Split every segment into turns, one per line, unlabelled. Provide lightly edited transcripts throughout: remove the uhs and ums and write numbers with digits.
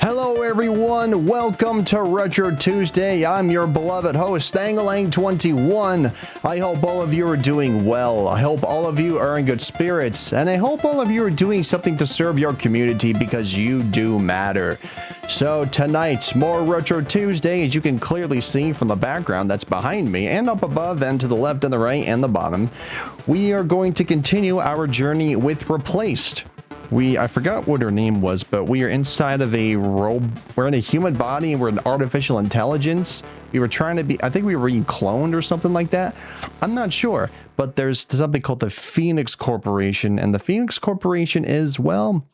Hello everyone, welcome to Retro Tuesday. I'm your beloved host, Stangalang21. I hope all of you are doing well. I hope all of you are in good spirits. And I hope all of you are doing something to serve your community because you do matter. So tonight, more Retro Tuesday, as you can clearly see from the background that's behind me and up above and to the left and the right and the bottom. We are going to continue our journey with Replaced. I forgot what her name was, but we are inside of we're in a human body and we're an artificial intelligence. We were trying to be, I think we were being cloned or something like that. I'm not sure, but there's something called the Phoenix Corporation, and the Phoenix Corporation is, well,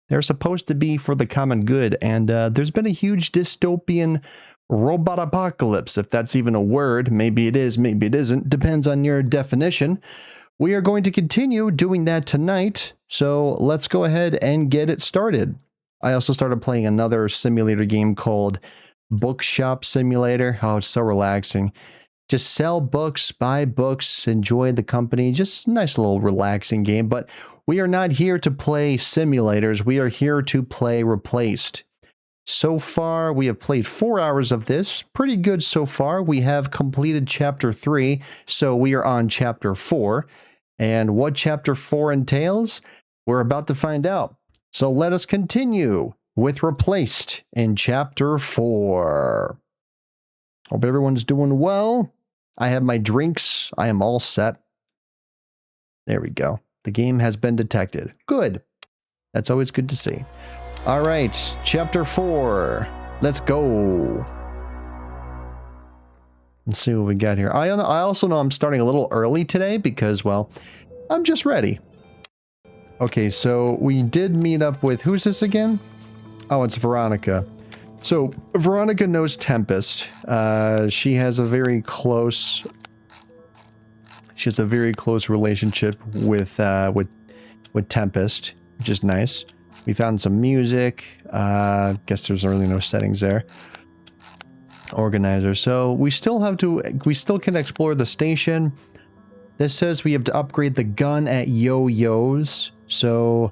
they're supposed to be for the common good, and there's been a huge dystopian robot apocalypse, if that's even a word. Maybe it is, maybe it isn't, depends on your definition. We are going to continue doing that tonight, so let's go ahead and get it started. I also started playing another simulator game called Bookshop Simulator. Oh, it's so relaxing. Just sell books, buy books, enjoy the company. Just a nice little relaxing game, but we are not here to play simulators. We are here to play Replaced. So far, we have played 4 hours of this. Pretty good so far. We have completed Chapter 3, so we are on Chapter 4. And what Chapter 4 entails, we're about to find out. So let us continue with Replaced in Chapter 4. Hope everyone's doing well. I have my drinks. I am all set. There we go. The game has been detected. Good. That's always good to see. All right, Chapter 4. Let's go. Let's see what we got here. I also know I'm starting a little early today because, well, I'm just ready. Okay, so we did meet up with, who's this again? Oh, it's Veronica. So Veronica knows Tempest. She has a very close relationship with Tempest, which is nice. We found some music. Guess there's really no settings there. Organizer. So we still can explore the station. This says we have to upgrade the gun at Yo-Yo's. So,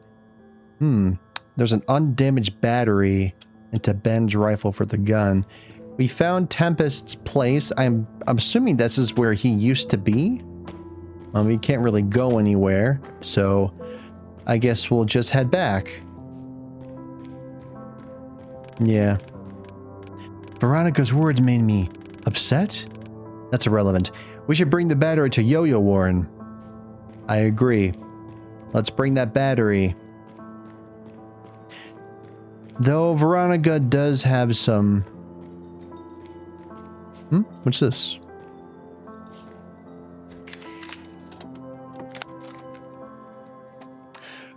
there's an undamaged battery into Ben's rifle for the gun. We found Tempest's place. I'm assuming this is where he used to be. We can't really go anywhere, so I guess we'll just head back. Yeah. Veronica's words made me upset? That's irrelevant. We should bring the battery to Yo-Yo Warren. I agree. Let's bring that battery. Though Veronica does have some... What's this?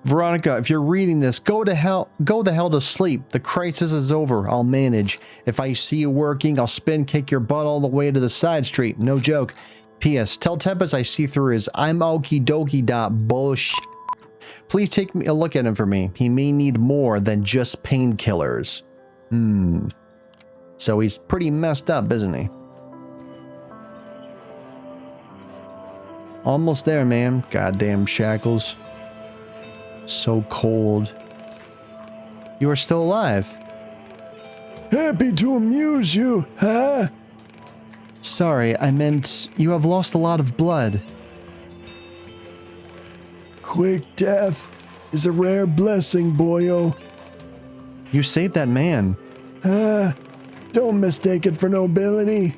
Veronica, if you're reading this, go the hell to sleep. The crisis is over. I'll manage. If I see you working, I'll spin kick your butt all the way to the side street. No joke. P.S. Tell Tempest I see through his I'm okie dokie bullshit. Please take a look at him for me. He may need more than just painkillers. So he's pretty messed up, isn't he? Almost there, man. Goddamn shackles. So cold. You are still alive. Happy to amuse you, huh? Sorry, I meant you have lost a lot of blood. Quick death is a rare blessing, boyo. You saved that man. Don't mistake it for nobility.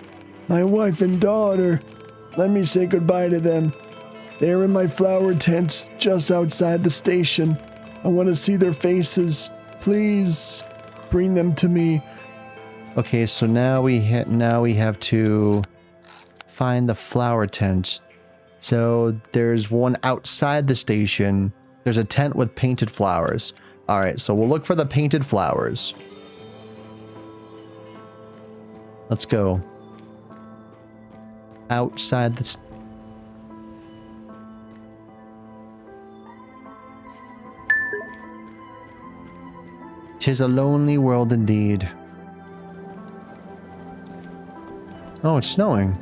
My wife and daughter. Let me say goodbye to them. They're in my flower tent just outside the station. I want to see their faces. Please bring them to me. Okay, so now we have to find the flower tent. So there's one outside the station. There's a tent with painted flowers. All right, so we'll look for the painted flowers. Let's go. Outside the... "'Tis a lonely world indeed." Oh, it's snowing.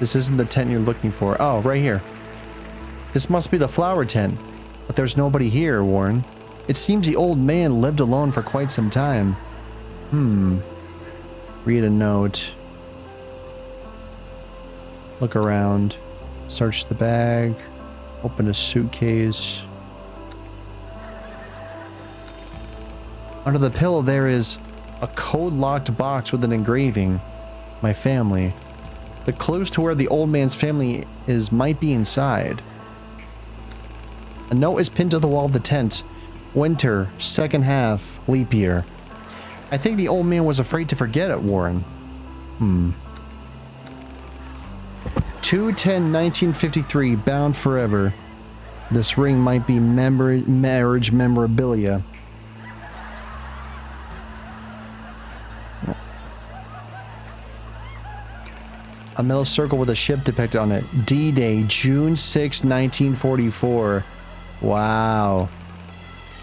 This isn't the tent you're looking for. Oh, right here. This must be the flower tent. But there's nobody here, Warren. It seems the old man lived alone for quite some time. Read a note. Look around. Search the bag. Open a suitcase. Under the pillow there is a code-locked box with an engraving. My family. The clues to where the old man's family is might be inside. A note is pinned to the wall of the tent. Winter, second half, leap year. I think the old man was afraid to forget it, Warren. 2/10/1953, bound forever. This ring might be marriage memorabilia. A metal circle with a ship depicted on it. D-Day, June 6, 1944. Wow.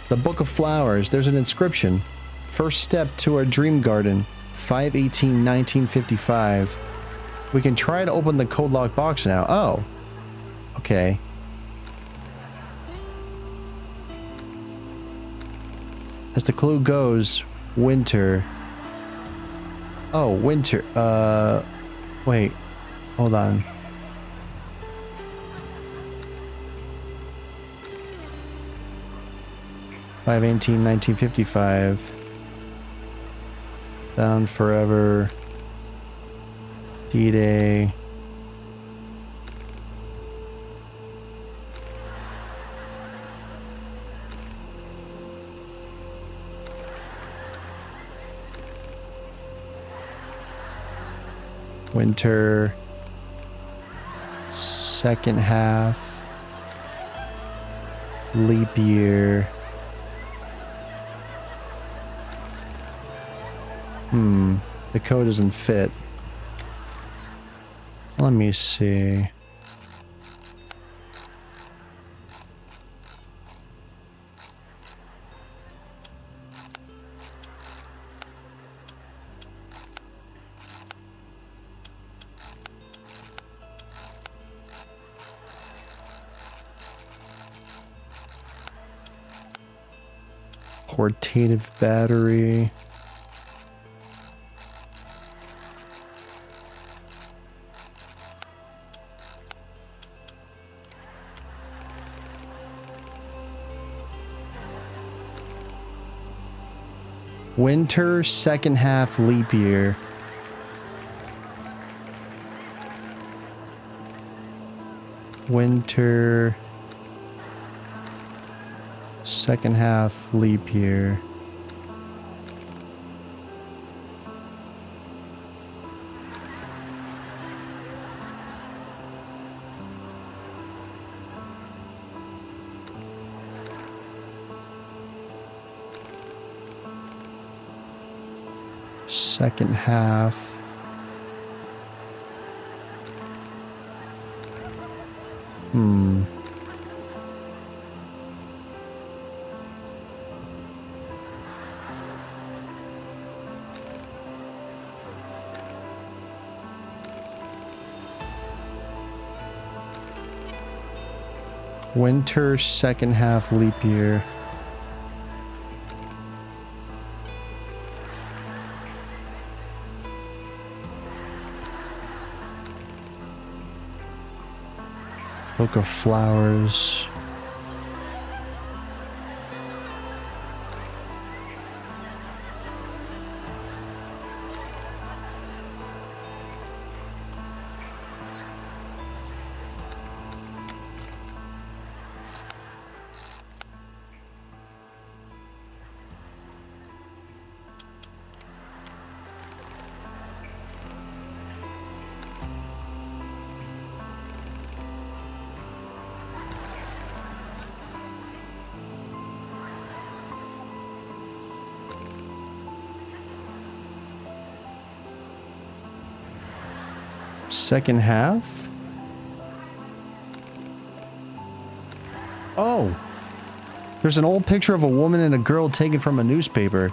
The Book of Flowers. There's an inscription. First step to our dream garden. 5/18/1955. We can try to open the code lock box now. Oh. Okay. As the clue goes, winter. Oh, winter. Wait. Hold on. Five 1955. Bound forever. D-Day. Winter. Second half. Leap year. The code doesn't fit. Let me see. Portative battery. Winter, second half, leap year. Winter, second half, leap year. Second half. Winter, second half, leap year. Book of Flowers. Second half? Oh! There's an old picture of a woman and a girl taken from a newspaper.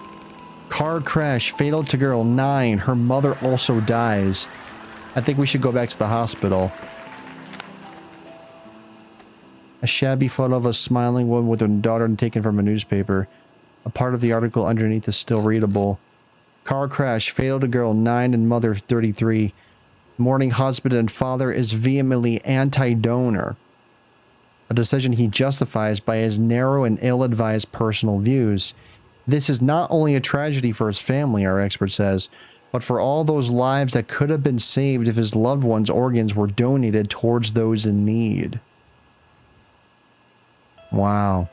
Car crash, fatal to girl, 9. Her mother also dies. I think we should go back to the hospital. A shabby photo of a smiling woman with her daughter taken from a newspaper. A part of the article underneath is still readable. Car crash, fatal to girl 9 and mother 33. Mourning husband and father is vehemently anti-donor. A decision he justifies by his narrow and ill-advised personal views. This is not only a tragedy for his family, our expert says, but for all those lives that could have been saved if his loved ones' organs were donated towards those in need. Wow.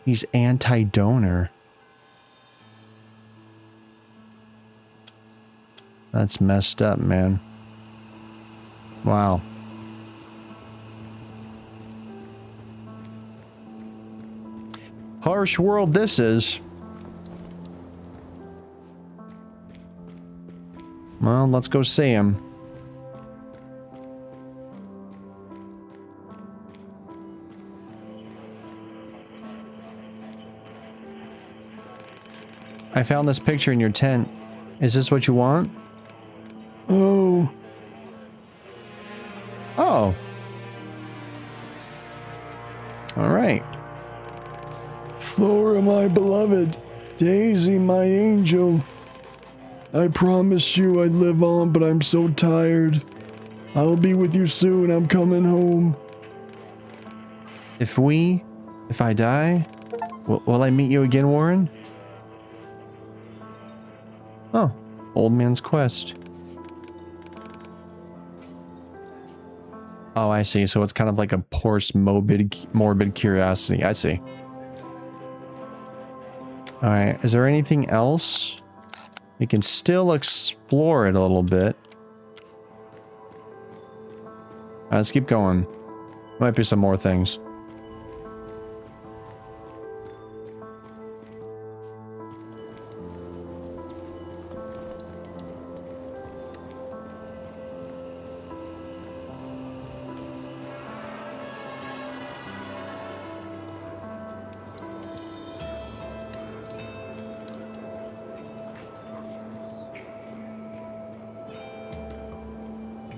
He's anti-donor. That's messed up, man. Wow. Harsh world this is. Well, let's go see him. I found this picture in your tent. Is this what you want? Oh. Oh. All right.
Flora, my beloved. Daisy, my angel. I promised you I'd live on, but I'm so tired. I'll be with you soon. I'm coming home.
If I die, will I meet you again, Warren? Oh, old man's quest. Oh, I see. So it's kind of like a horse morbid curiosity. I see. All right. Is there anything else? We can still explore it a little bit. All right, let's keep going. Might be some more things.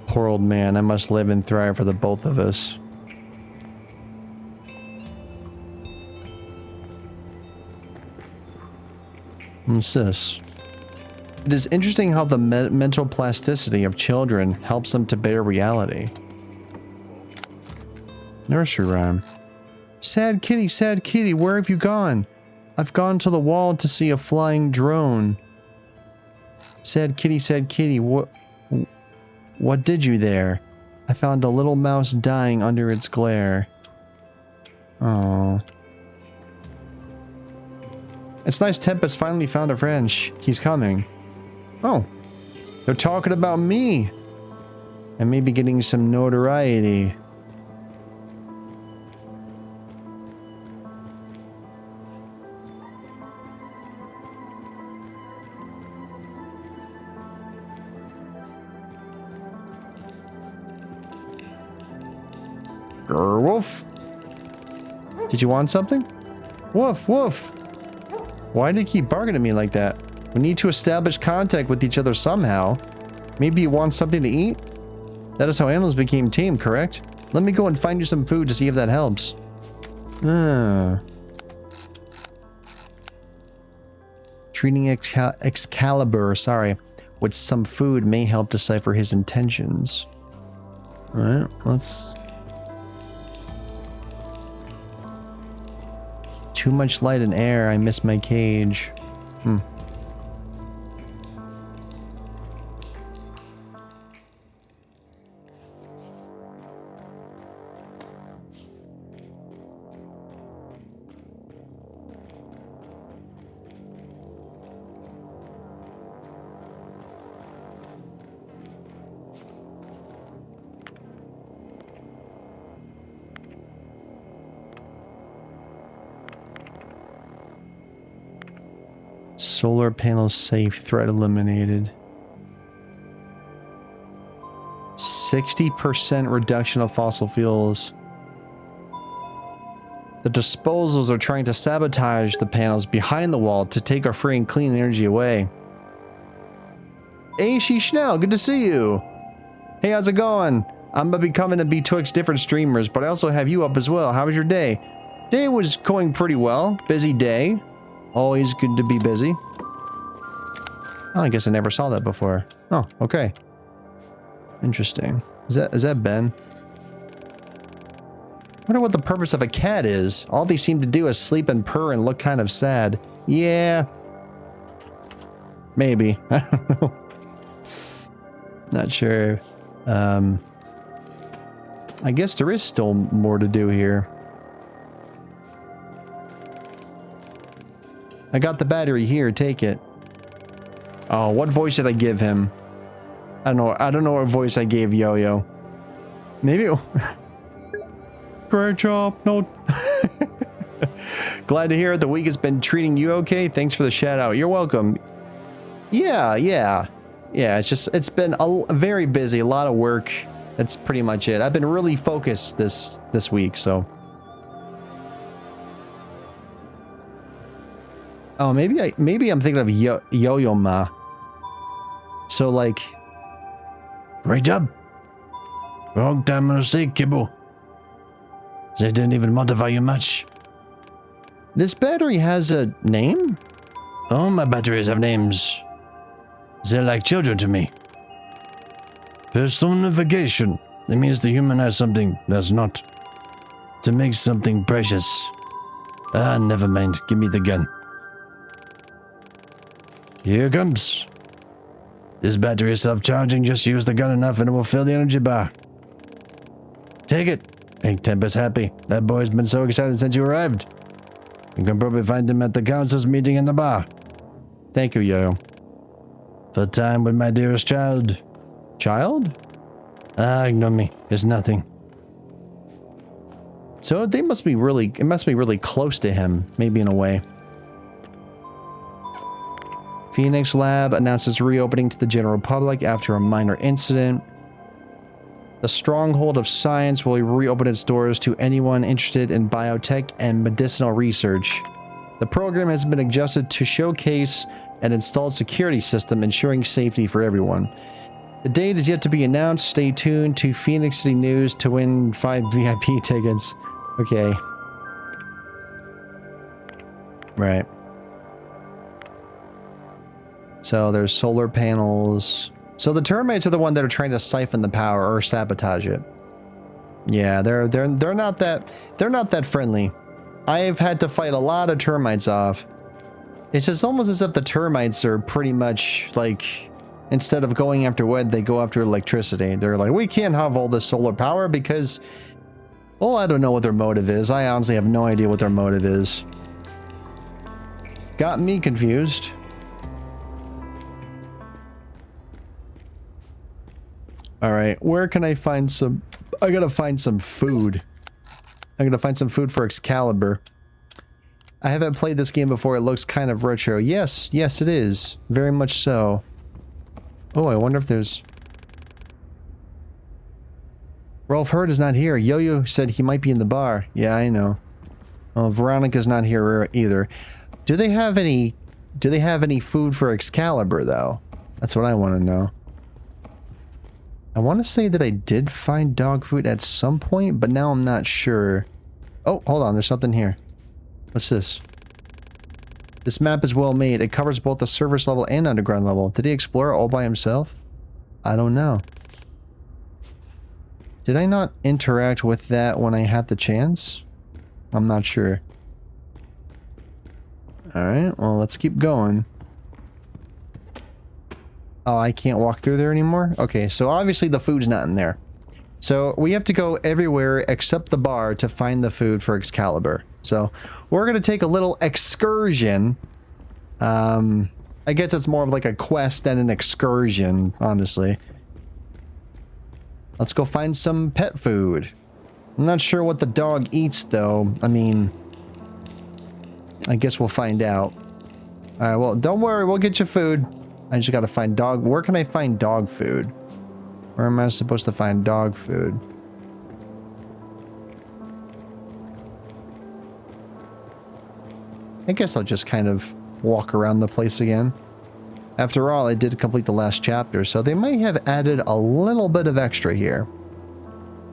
Poor old man, I must live and thrive for the both of us. What's this? It is interesting how the mental plasticity of children helps them to bear reality. Nursery rhyme. Sad kitty, where have you gone? I've gone to the wall to see a flying drone. Sad kitty, what did you there? I found a little mouse dying under its glare. Oh. It's nice Tempest finally found a friend. Shh, he's coming. Oh. They're talking about me. And maybe getting some notoriety. Grr, woof. Did you want something? Woof, woof. Why do you keep barking at me like that? We need to establish contact with each other somehow. Maybe you want something to eat? That is how animals became tame, correct? Let me go and find you some food to see if that helps. Treating Excalibur, with some food may help decipher his intentions. Alright, let's... Too much light and air, I miss my cage. Solar panels safe, threat eliminated. 60% reduction of fossil fuels. The disposals are trying to sabotage the panels behind the wall to take our free and clean energy away. Aishi Schnell, good to see you. Hey, how's it going? I'm gonna be coming to betwixt different streamers, but I also have you up as well. How was your day? Day was going pretty well. Busy day. Always good to be busy. Oh, I guess I never saw that before. Oh, okay. Interesting. Is that Ben? I wonder what the purpose of a cat is. All they seem to do is sleep and purr and look kind of sad. Yeah. Maybe. I don't know. Not sure. I guess there is still more to do here. I got the battery here, take it. Oh, what voice did I give him? I don't know what voice I gave Yo-Yo. Maybe great job. No. Glad to hear it. The week has been treating you okay. Thanks for the shout out. You're welcome. Yeah. It's been very busy, a lot of work. That's pretty much it. I've been really focused this week, so. Oh, maybe I'm thinking of Yo-Yo Ma. So like, great job. Long time no see, Kibble. They didn't even modify you much. This battery has a name? Oh, my batteries have names. They're like children to me. Personification. It means the human has something that's not. To make something precious. Ah, never mind. Give me the gun. Here it comes. This battery is self-charging. Just use the gun enough and it will fill the energy bar. Take it. Make Tempest happy. That boy's been so excited since you arrived. You can probably find him at the council's meeting in the bar. Thank you, Yo. For time with my dearest child. Child? Ah, ignore me. It's nothing. So it must be really close to him, maybe in a way. Phoenix Lab announces reopening to the general public after a minor incident. The Stronghold of Science will reopen its doors to anyone interested in biotech and medicinal research. The program has been adjusted to showcase an installed security system ensuring safety for everyone. The date is yet to be announced. Stay tuned to Phoenix City News to win 5 VIP tickets. Okay. Right. So there's solar panels. So the termites are the one that are trying to siphon the power or sabotage it. Yeah, they're not that friendly. I've had to fight a lot of termites off. It's just almost as if the termites are pretty much like, instead of going after wood, they go after electricity. They're like, we can't have all this solar power because, well, I don't know what their motive is. I honestly have no idea what their motive is. Got me confused. All right, where can I find some? I gotta find some food. I gotta find some food for Excalibur. I haven't played this game before. It looks kind of retro. Yes, it is. Very much so. Oh, I wonder if there's... Rolf Hurd is not here. Yo-Yo said he might be in the bar. Yeah, I know. Oh, Veronica's not here either. Do they have any food for Excalibur, though? That's what I want to know. I want to say that I did find dog food at some point, but now I'm not sure. Oh, hold on. There's something here. What's this? This map is well made. It covers both the surface level and underground level. Did he explore all by himself? I don't know. Did I not interact with that when I had the chance? I'm not sure. Alright, well, let's keep going. Oh, I can't walk through there anymore? Okay, so obviously the food's not in there. So we have to go everywhere except the bar to find the food for Excalibur. So we're going to take a little excursion. I guess it's more of like a quest than an excursion, honestly. Let's go find some pet food. I'm not sure what the dog eats, though. I mean, I guess we'll find out. Alright, well, don't worry. We'll get you food. I just gotta find dog... Where can I find dog food? Where am I supposed to find dog food? I guess I'll just kind of walk around the place again. After all, I did complete the last chapter, so they might have added a little bit of extra here.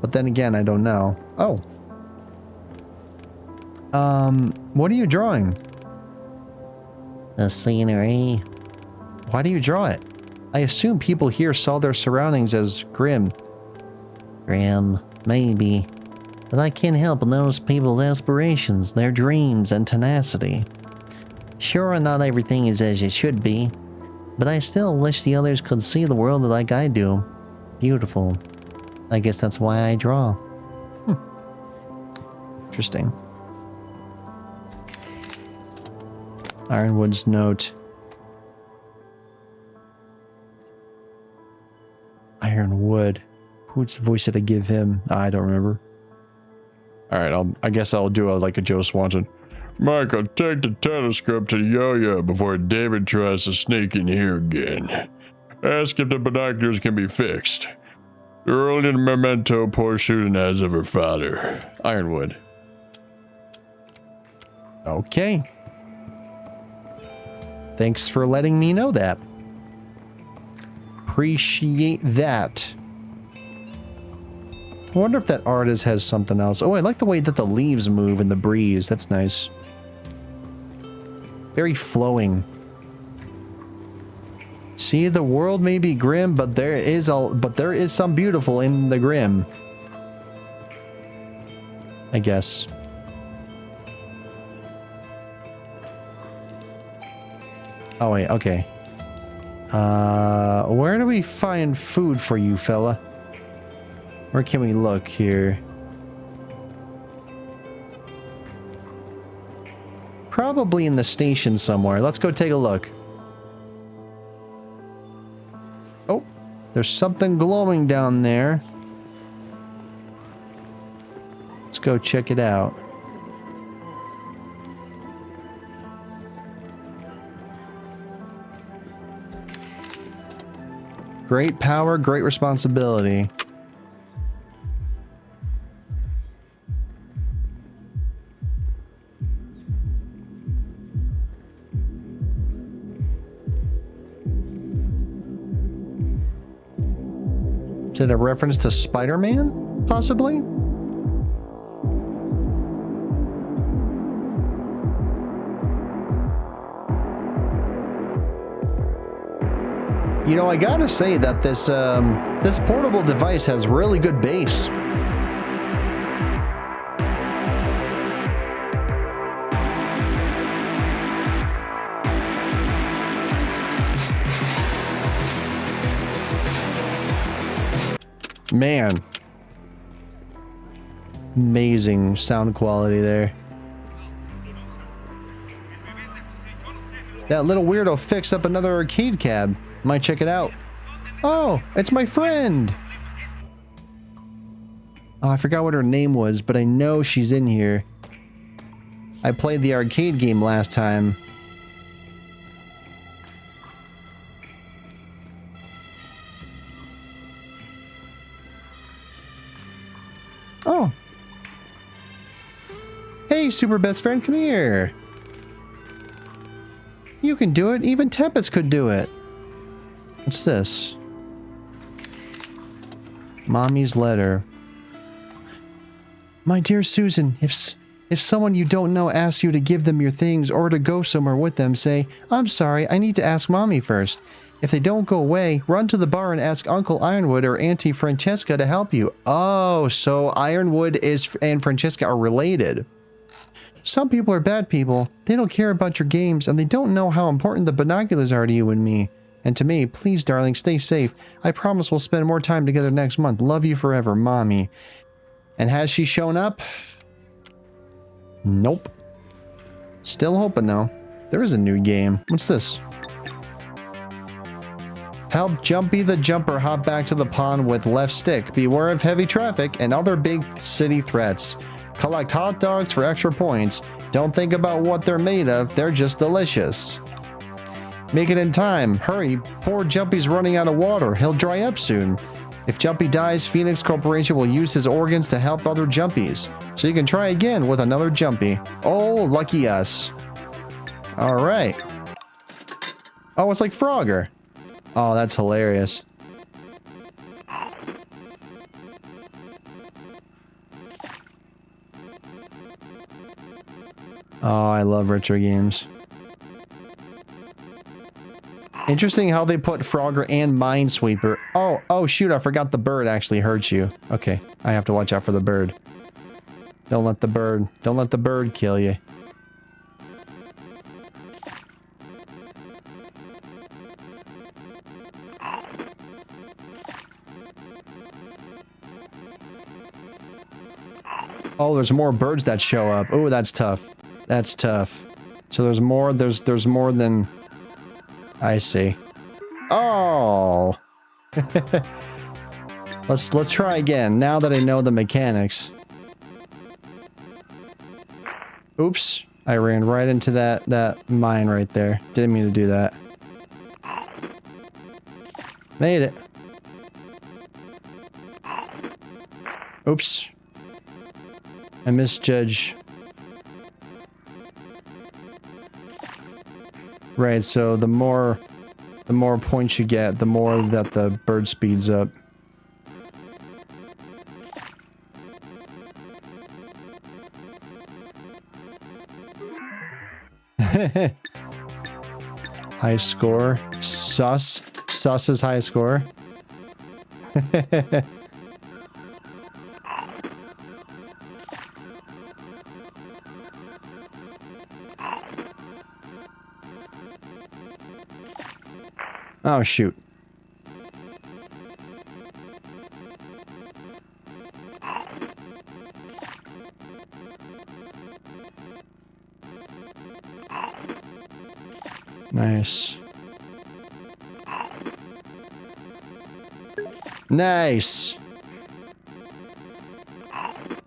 But then again, I don't know. Oh. What are you drawing?
The scenery.
Why do you draw it? I assume people here saw their surroundings as grim.
Grim, maybe. But I can't help but notice people's aspirations, their dreams, and tenacity. Sure, not everything is as it should be, but I still wish the others could see the world like I do. Beautiful. I guess that's why I draw.
Interesting. Ironwood's note. Ironwood. Whose voice did I give him? I don't remember. All right, I guess I'll do like a Joe Swanson.
Michael, take the telescope to the yo-yo before David tries to sneak in here again. Ask if the binoculars can be fixed. They're only a memento poor Susan has of her father.
Ironwood. Okay. Thanks for letting me know that. Appreciate that. I wonder if that artist has something else. Oh, I like the way that the leaves move in the breeze. That's nice. Very flowing. See, the world may be grim, but there is some beautiful in the grim. I guess. Oh wait, okay. Where do we find food for you, fella? Where can we look here? Probably in the station somewhere. Let's go take a look. Oh, there's something glowing down there. Let's go check it out. Great power, great responsibility. Is it a reference to Spider-Man, possibly? You know, I gotta say that this portable device has really good bass. Man. Amazing sound quality there. That little weirdo fixed up another arcade cab. Might check it out. Oh, it's my friend. Oh, I forgot what her name was, but I know she's in here. I played the arcade game last time. Oh. Hey, super best friend, come here. You can do it. Even Tempest could do it. What's this? Mommy's letter. My dear Susan, if someone you don't know asks you to give them your things or to go somewhere with them, say, I'm sorry, I need to ask Mommy first. If they don't go away, run to the bar and ask Uncle Ironwood or Auntie Francesca to help you. Oh, so Ironwood and Francesca are related. Some people are bad people. They don't care about your games, and they don't know how important the binoculars are to you and me. And to me, please, darling, stay safe. I promise we'll spend more time together next month. Love you forever, Mommy. And has she shown up? Nope. Still hoping, though. There is a new game. What's this? Help Jumpy the Jumper hop back to the pond with left stick. Beware of heavy traffic and other big city threats. Collect hot dogs for extra points. Don't think about what they're made of. They're just delicious. Make it in time. Hurry. Poor Jumpy's running out of water. He'll dry up soon. If Jumpy dies, Phoenix Corporation will use his organs to help other Jumpies. So you can try again with another Jumpy. Oh, lucky us. All right. Oh, it's like Frogger. Oh, that's hilarious. Oh, I love retro games. Interesting how they put Frogger and Minesweeper. Oh shoot, I forgot the bird actually hurts you. Okay, I have to watch out for the bird. Don't let the bird kill you. Oh, there's more birds that show up. Oh, that's tough. That's tough. So there's more than I see. Oh. Let's try again now that I know the mechanics. Oops. I ran right into that mine right there. Didn't mean to do that. Made it. Oops. I misjudged. Right, so the more points you get, the more that the bird speeds up. High score. Sus. Sus is high score. Oh, shoot. Nice. Nice.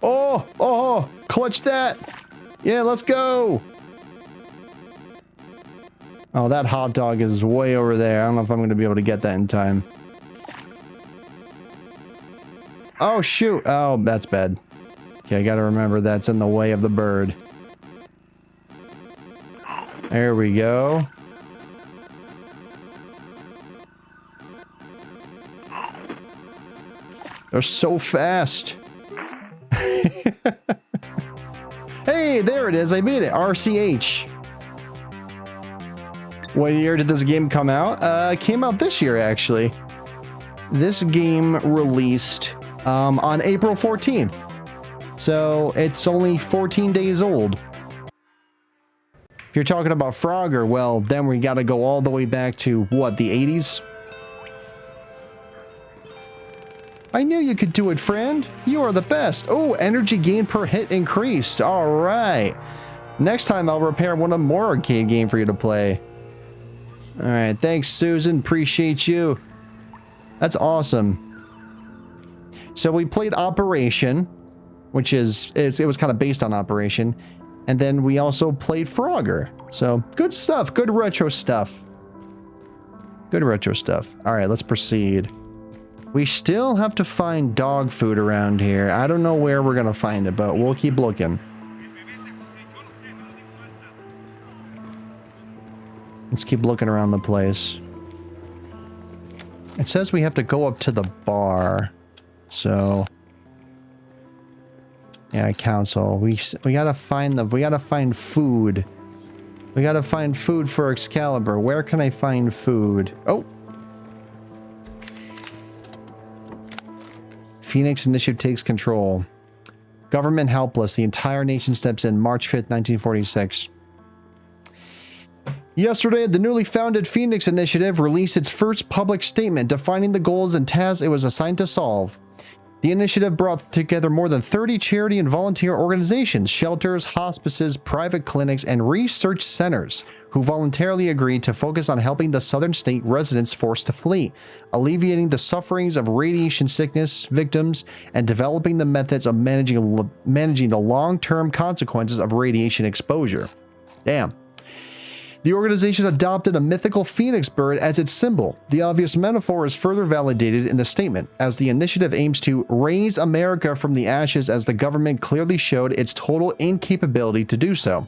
Oh, clutch that. Yeah, let's go. Oh, that hot dog is way over there. I don't know if I'm going to be able to get that in time. Oh, shoot. Oh, that's bad. Okay, I got to remember that's in the way of the bird. There we go. They're so fast. Hey, there it is. I made it. RCH. What year did this game come out? It came out this year, actually. This game released on April 14th. So it's only 14 days old. If you're talking about Frogger, well, then we gotta go all the way back to, what, the 80s? I knew you could do it, friend. You are the best. Oh, energy gain per hit increased. All right. Next time I'll repair one of more arcade game for you to play. All right. Thanks, Susan. Appreciate you. That's awesome. So we played Operation, which it was kind of based on Operation. And then we also played Frogger. So good stuff. Good retro stuff. Good retro stuff. All right. Let's proceed. We still have to find dog food around here. I don't know where we're going to find it, but we'll keep looking. Let's keep looking around the place. It says we have to go up to the bar. So yeah, council. We got to find food. We got to find food for Excalibur. Where can I find food? Oh. Phoenix Initiative takes control. Government helpless. The entire nation steps in. March 5th, 1946. Yesterday, the newly founded Phoenix Initiative released its first public statement defining the goals and tasks it was assigned to solve. The initiative brought together more than 30 charity and volunteer organizations, shelters, hospices, private clinics, and research centers who voluntarily agreed to focus on helping the southern state residents forced to flee, alleviating the sufferings of radiation sickness victims, and developing the methods of managing the long-term consequences of radiation exposure. Damn. The organization adopted a mythical phoenix bird as its symbol. The obvious metaphor is further validated in the statement, as the initiative aims to raise America from the ashes as the government clearly showed its total incapability to do so.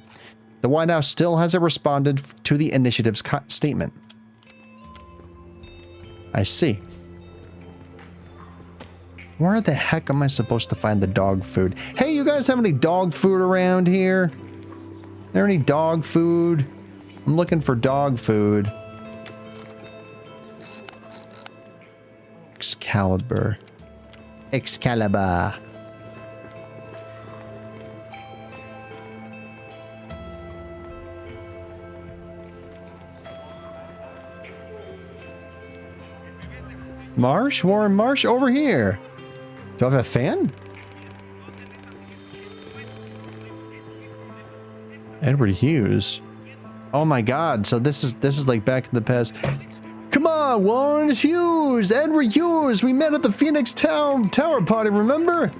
The White House still hasn't responded to the initiative's statement. I see. Where the heck am I supposed to find the dog food? Hey, you guys have any dog food around here? There any dog food? I'm looking for dog food. Excalibur. Excalibur. Marsh? Warren Marsh? Over here. Do I have a fan? Edward Hughes. Oh my god, so this is like back in the past. Come on, Warren, it's Hughes! Edward Hughes! We met at the Phoenix Tower party, remember?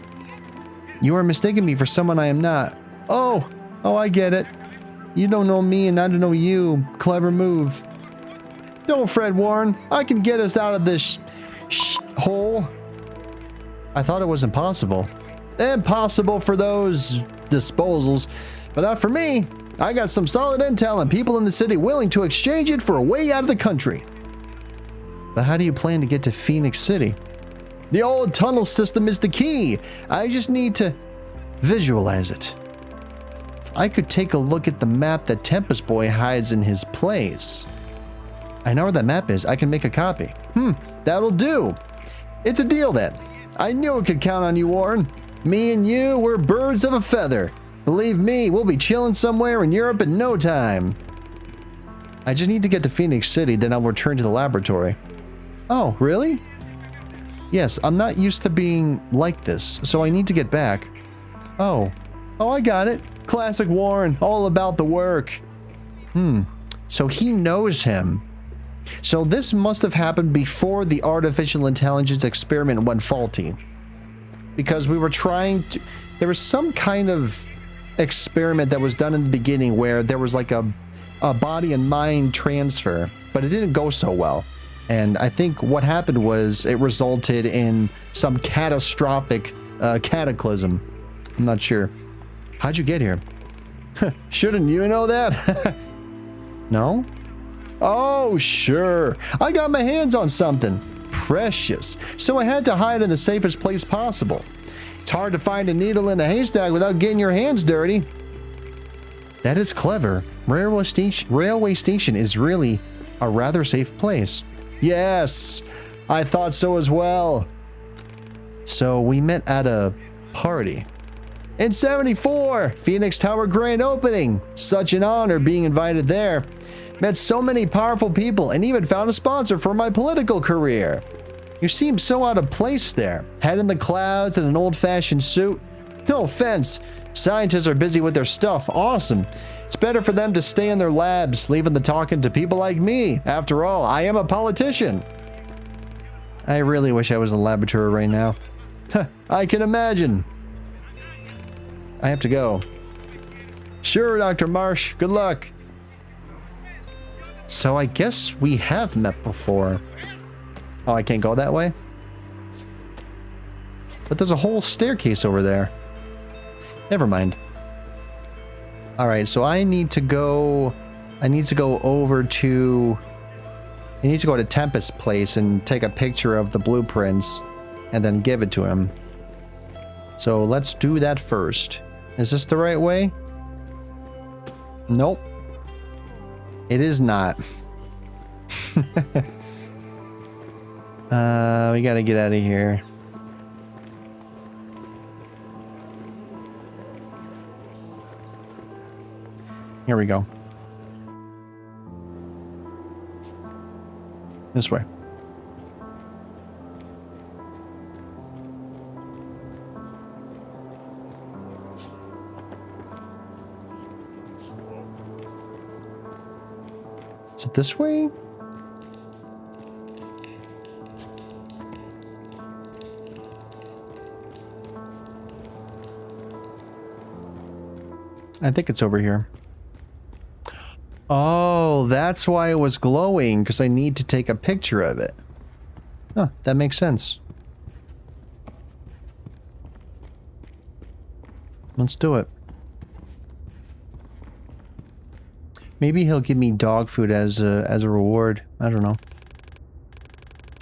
You are mistaking me for someone I am not. Oh, I get it. You don't know me and I don't know you. Clever move. Don't fret, Warren. I can get us out of this hole. I thought it was impossible. Impossible for those disposals, but not for me. I got some solid intel and people in the city willing to exchange it for a way out of the country. But how do you plan to get to Phoenix City? The old tunnel system is the key. I just need to visualize it. If I could take a look at the map that Tempest Boy hides in his place. I know where that map is. I can make a copy. That'll do. It's a deal then. I knew I could count on you, Warren. Me and you, we're birds of a feather. Believe me, we'll be chilling somewhere in Europe in no time. I just need to get to Phoenix City, then I'll return to the laboratory. Oh, really? Yes, I'm not used to being like this, so I need to get back. Oh, I got it. Classic Warren, all about the work. So he knows him. So this must have happened before the artificial intelligence experiment went faulty. Because we were trying to... There was some kind of experiment that was done in the beginning where there was like a body and mind transfer, but it didn't go so well. And I think what happened was it resulted in some catastrophic cataclysm. I'm not sure. How'd you get here? Shouldn't you know that? No? Oh, sure. I got my hands on something precious, so I had to hide in the safest place possible. It's hard to find a needle in a haystack without getting your hands dirty. That is clever. Railway station is really a rather safe place. Yes, I thought so as well. So we met at a party. In 74, Phoenix Tower grand opening. Such an honor being invited there. Met so many powerful people and even found a sponsor for my political career. You seem so out of place there. Head in the clouds in an old-fashioned suit. No offense. Scientists are busy with their stuff. Awesome. It's better for them to stay in their labs, leaving the talking to people like me. After all, I am a politician. I really wish I was in the laboratory right now. I can imagine. I have to go. Sure, Dr. Marsh. Good luck. So I guess we have met before. Oh, I can't go that way? But there's a whole staircase over there. Never mind. Alright, so I need to go over to... I need to go to Tempest's place and take a picture of the blueprints and then give it to him. So let's do that first. Is this the right way? Nope. It is not. We gotta get out of here. Here we go. This way. Is it this way? I think it's over here. Oh, that's why it was glowing, because I need to take a picture of it. Huh, that makes sense. Let's do it. Maybe he'll give me dog food as a reward. I don't know.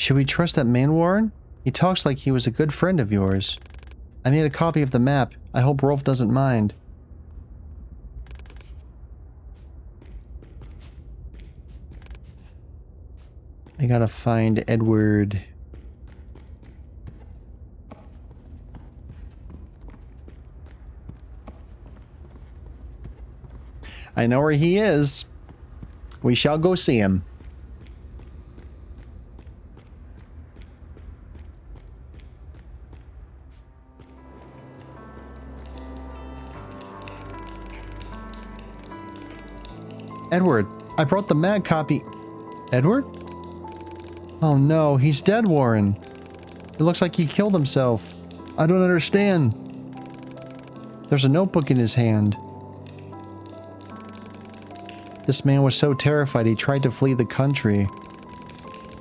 Should we trust that man, Warren? He talks like he was a good friend of yours. I made a copy of the map. I hope Rolf doesn't mind. I gotta find Edward. I know where he is. We shall go see him. Edward, I brought the mag copy. Edward? Oh no, he's dead, Warren. It looks like he killed himself. I don't understand. There's a notebook in his hand. This man was so terrified he tried to flee the country.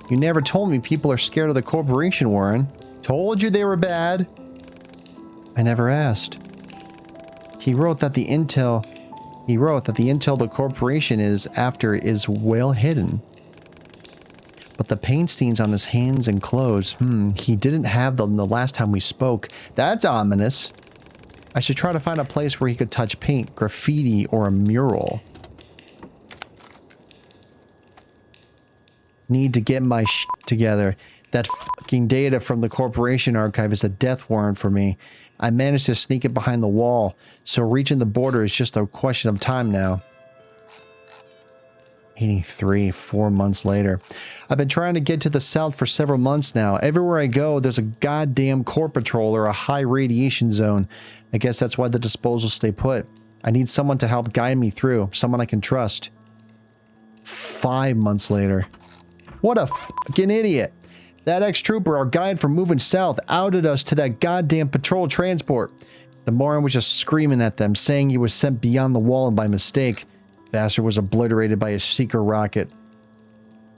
You never told me people are scared of the corporation, Warren. Told you they were bad. I never asked. He wrote that the intel the corporation is after is well hidden. But the paint stains on his hands and clothes, he didn't have them the last time we spoke. That's ominous. I should try to find a place where he could touch paint, graffiti, or a mural. Need to get my shit together. That fucking data from the corporation archive is a death warrant for me. I managed to sneak it behind the wall, so reaching the border is just a question of time now. 83, 4 months later. I've been trying to get to the south for several months now. Everywhere I go, there's a goddamn core patrol or a high radiation zone. I guess that's why the disposals stay put. I need someone to help guide me through, someone I can trust. 5 months later. What a fucking idiot. That ex-trooper, our guide for moving south, outed us to that goddamn patrol transport. The moron was just screaming at them, saying he was sent beyond the wall and by mistake. Bastard was obliterated by a seeker rocket.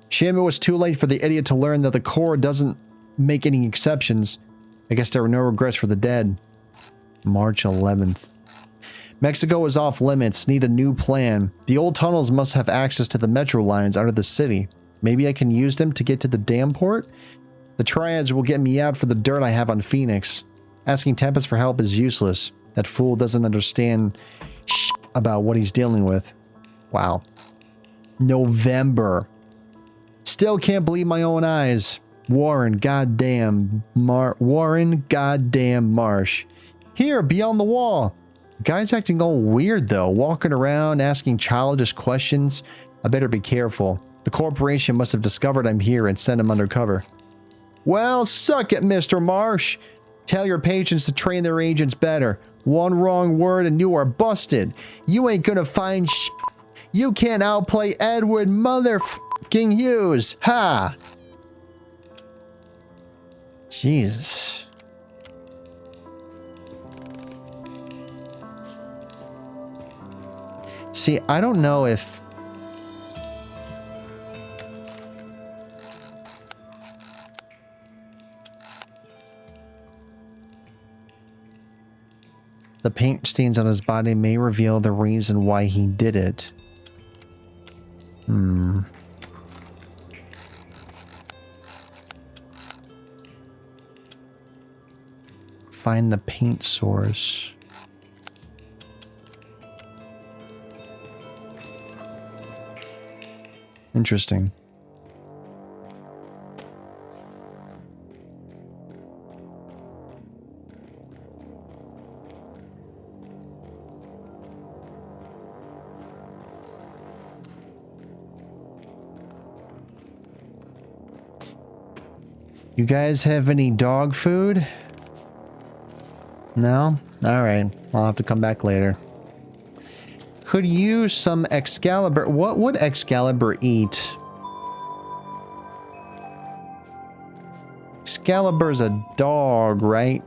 Shame it was too late for the idiot to learn that the Corps doesn't make any exceptions. I guess there were no regrets for the dead. March 11th. Mexico is off limits. Need a new plan. The old tunnels must have access to the metro lines out of the city. Maybe I can use them to get to the dam port? The triads will get me out for the dirt I have on Phoenix. Asking Tempest for help is useless. That fool doesn't understand about what he's dealing with. Wow. November. Still can't believe my own eyes. Warren goddamn Marsh. Here, beyond the wall. The guy's acting all weird though, walking around asking childish questions. I better be careful. The corporation must have discovered I'm here and sent him undercover. Well, suck it, Mr. Marsh. Tell your patrons to train their agents better. One wrong word and you are busted. You ain't gonna find You can't outplay Edward motherfucking Hughes. Ha! Jesus. See, I don't know if... the paint stains on his body may reveal the reason why he did it. Find the paint source. Interesting. You guys have any dog food? No? Alright. I'll have to come back later. Could use some Excalibur. What would Excalibur eat? Excalibur's a dog, right?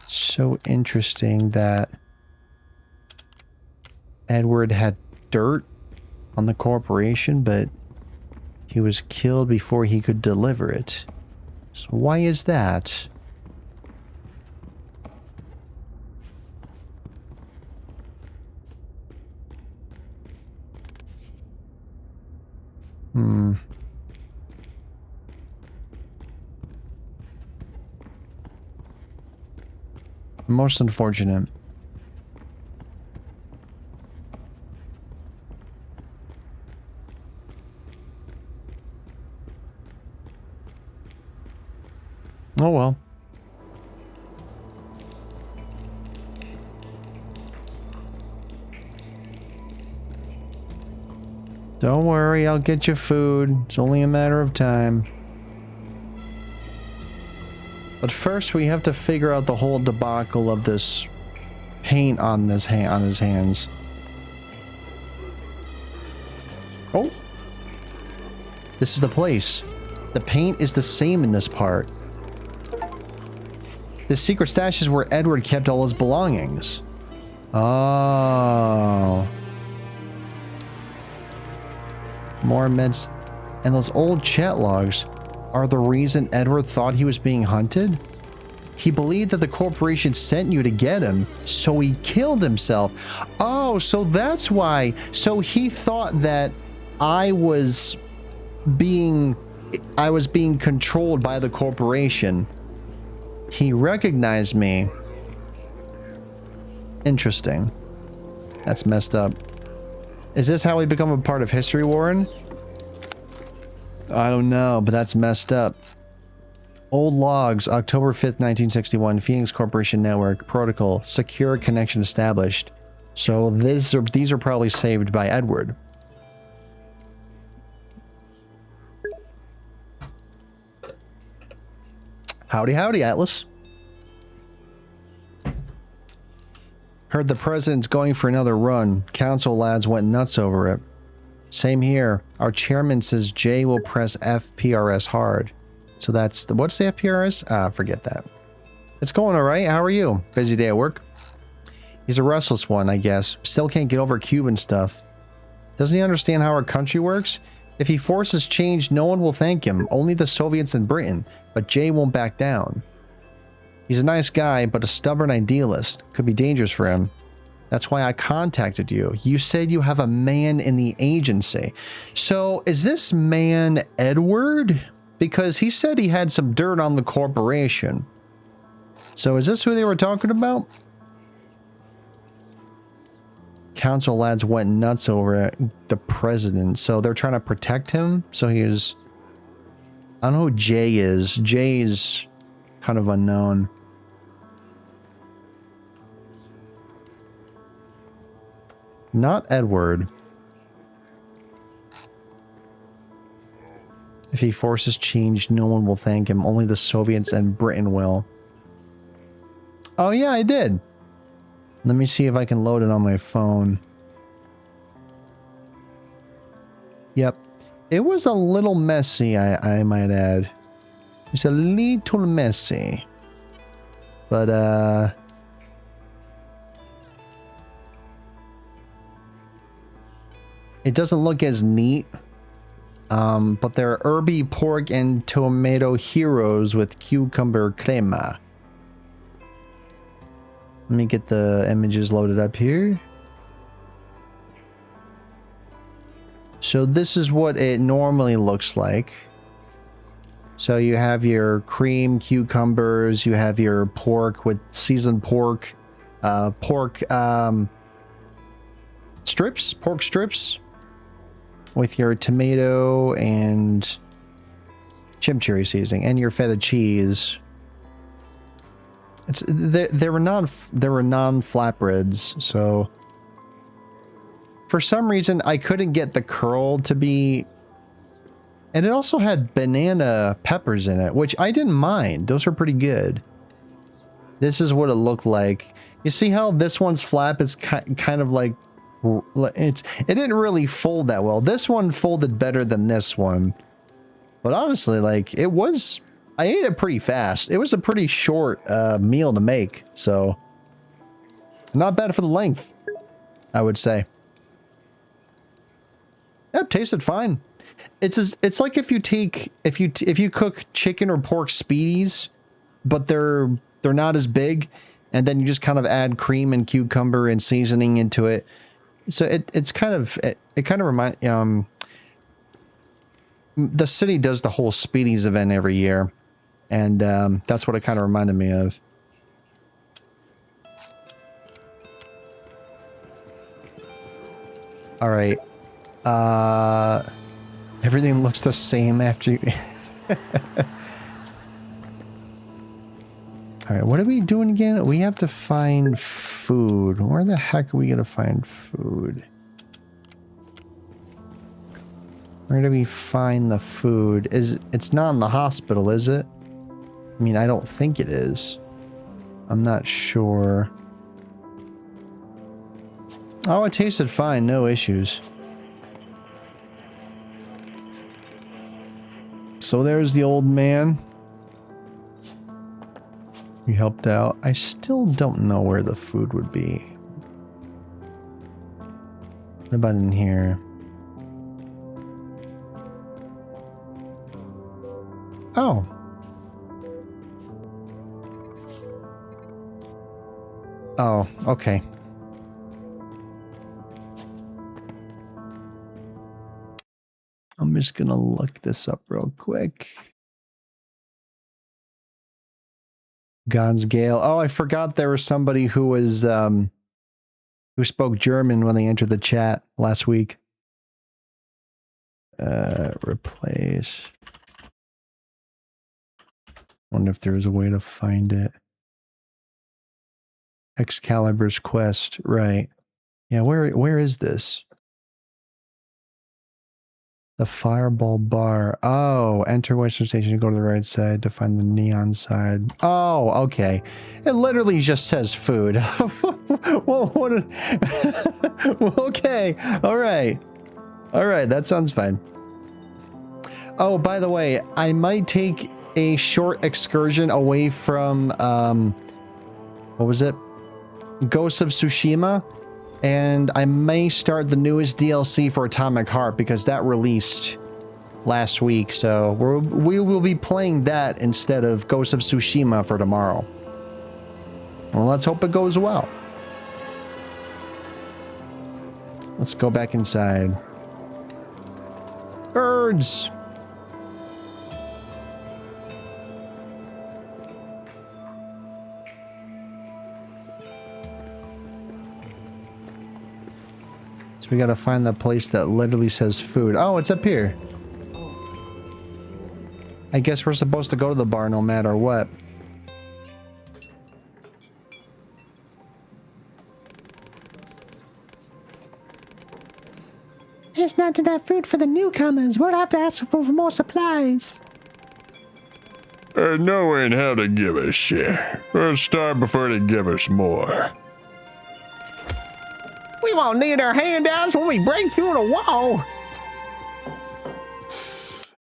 So interesting that Edward had dirt on the corporation, but he was killed before he could deliver it. So why is that? Most unfortunate. Oh well. Don't worry, I'll get you food. It's only a matter of time. But first we have to figure out the whole debacle of this paint on this on his hands. Oh. This is the place. The paint is the same in this part. The secret stash is where Edward kept all his belongings. Oh. More meds. And those old chat logs are the reason Edward thought he was being hunted? He believed that the corporation sent you to get him, so he killed himself. Oh, so that's why. So he thought that I was being controlled by the corporation. He recognized me. Interesting. That's messed up. Is this how we become a part of history, Warren? I don't know, but that's messed up. Old logs, October 5th, 1961, Phoenix Corporation Network, protocol, secure connection established. So these are probably saved by Edward. Howdy, howdy, Atlas. Heard the president's going for another run. Council lads went nuts over it. Same here. Our chairman says Jay will press FPRS hard. So that's the, what's the FPRS? Ah, forget that. It's going all right. How are you? Busy day at work? He's a restless one, I guess. Still can't get over Cuban stuff. Doesn't he understand how our country works? If he forces change, no one will thank him. Only the Soviets and Britain. But Jay won't back down. He's a nice guy, but a stubborn idealist. Could be dangerous for him. That's why I contacted you. You said you have a man in the agency. So is this man Edward? Because he said he had some dirt on the corporation. So is this who they were talking about? Council lads went nuts over the president. So they're trying to protect him. So he is... I don't know who Jay is. Jay is kind of unknown. Not Edward. If he forces change, no one will thank him. Only the Soviets and Britain will. Oh yeah, I did. Let me see if I can load it on my phone. Yep. It was a little messy, I might add. It's a little messy. But, it doesn't look as neat. But there are herby pork and tomato heroes with cucumber crema. Let me get the images loaded up here. So this is what it normally looks like. So you have your cream cucumbers, you have your pork with seasoned pork, pork strips with your tomato and chimichurri seasoning and your feta cheese. It's there were non flatbreads, so for some reason I couldn't get the curl to be, and it also had banana peppers in it, which I didn't mind. Those were pretty good. This is what it looked like. You see how this one's flap is kind of like, it didn't really fold that well. This one folded better than this one, but honestly, like, it was, I ate it pretty fast. It was a pretty short meal to make, so not bad for the length, I would say. Yep, tasted fine. It's like if you cook chicken or pork speedies, but they're not as big, and then you just kind of add cream and cucumber and seasoning into it. So it kind of remind the city does the whole Speedies event every year, and that's what it kind of reminded me of. All right. Everything looks the same after you... Alright, what are we doing again? We have to find food. Where the heck are we gonna find food? Where do we find the food? It's not in the hospital, is it? I mean, I don't think it is. I'm not sure. Oh, it tasted fine. No issues. So there's the old man. We helped out. I still don't know where the food would be. What about in here? Oh. Oh, okay. I'm just gonna look this up real quick. God's Gale. Oh, I forgot there was somebody who was who spoke German when they entered the chat last week. Replace. Wonder if there was a way to find it. Excalibur's Quest, right? Yeah, where is this? The Fireball Bar. Oh, enter Western Station and go to the right side to find the neon side. Oh, okay. It literally just says food. Well, what? Well, okay. All right. All right. That sounds fine. Oh, by the way, I might take a short excursion away from, what was it? Ghosts of Tsushima. And I may start the newest DLC for Atomic Heart because that released last week. So we will be playing that instead of Ghosts of Tsushima for tomorrow. Well, let's hope it goes well. Let's go back inside. Birds! So we gotta find the place that literally says food. Oh, it's up here. I guess we're supposed to go to the bar no matter what.
There's not enough food for the newcomers. We'll have to ask for more supplies.
No way in hell to give us shit. We'll starve before they give us more.
We won't need our handouts when we break through the wall.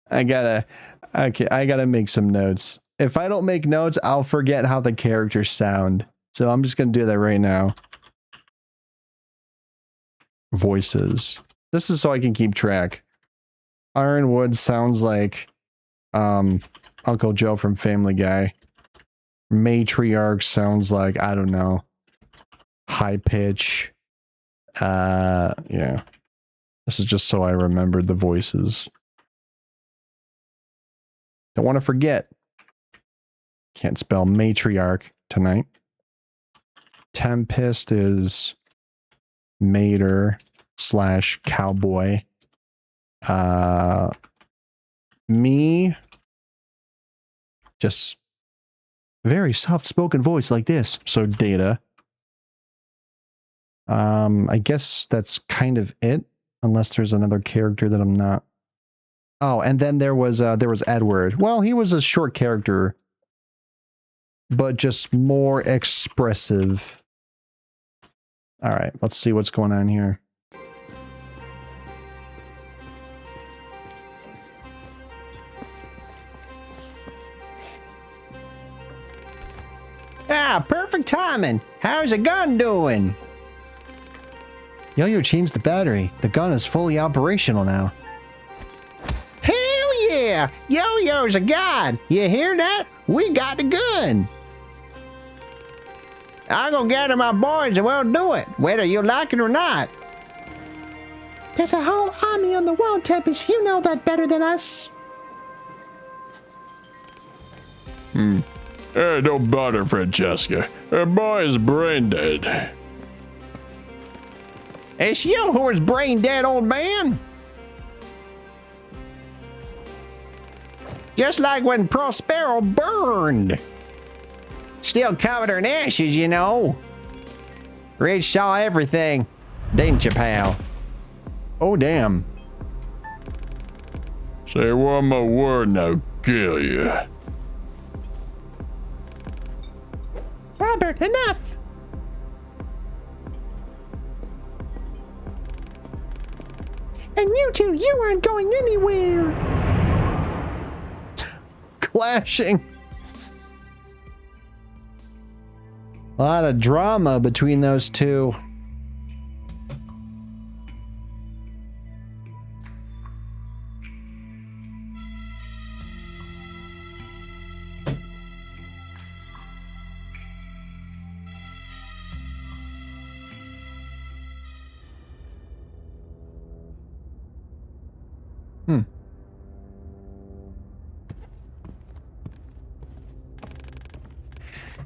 I gotta make some notes. If I don't make notes, I'll forget how the characters sound. So I'm just gonna do that right now. Voices. This is so I can keep track. Ironwood sounds like Uncle Joe from Family Guy. Matriarch sounds like, I don't know, high pitch. Yeah. This is just so I remembered the voices. Don't want to forget. Can't spell matriarch tonight. Tempest is mater / cowboy. Me, just very soft spoken voice like this. So Data. I guess that's kind of it, unless there's another character that I'm not. Oh, and then there was Edward. Well, he was a short character, but just more expressive. All right, let's see what's going on here.
Ah, perfect timing. How's the gun doing?
Yo-Yo changed the battery. The gun is fully operational now.
yeah, Yo-Yo's a god. You hear that? We got the gun. I'm gonna gather my boys and we'll do it, whether you like it or not. There's a whole army on the wall, Tempest. You know that better than us.
Hey, don't bother, Francesca. Her boy is brain dead.
It's you who is brain dead, old man. Just like when Prospero burned. Still covered in ashes, you know. Rich saw everything, didn't you, pal?
Oh, damn.
Say one more word and I'll kill you.
Robert, enough. And you two, you aren't going anywhere.
Clashing. A lot of drama between those two.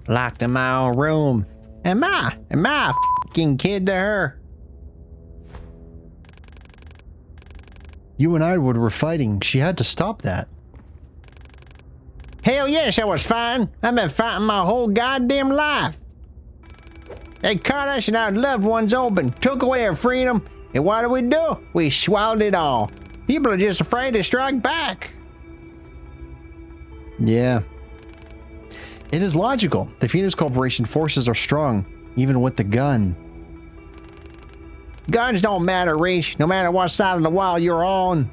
Locked in my own room. Am I a f***ing kid to her?
You and Ironwood were fighting. She had to stop that.
Hell yes, I was fine. I've been fighting my whole goddamn life. They cut us and our loved ones open, took away our freedom, and what do? We swallowed it all. People are just afraid to strike back.
Yeah. It is logical. The Phoenix Corporation forces are strong, even with the gun.
Guns don't matter, Reach, no matter what side of the wall you're on.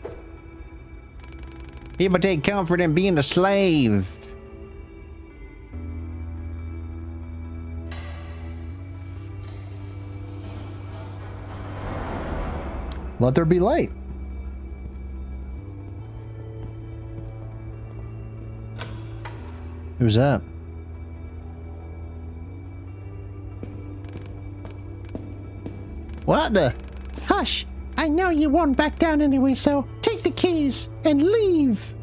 People take comfort in being a slave.
Let there be light. Who's that?
What the? Hush! I know you won't back down anyway, so take the keys and leave.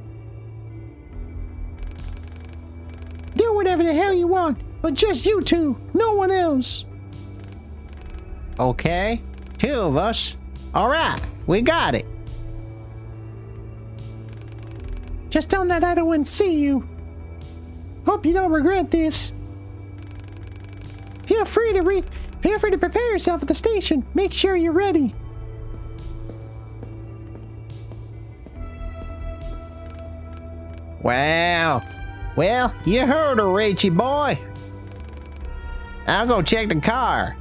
Do whatever the hell you want, but just you two, no one else. Okay, two of us. Alright, we got it. Just don't let anyone see you. Hope you don't regret this. Feel free to prepare yourself at the station. Make sure you're ready. Wow. Well, you heard her, Rachy boy. I'll go check the car.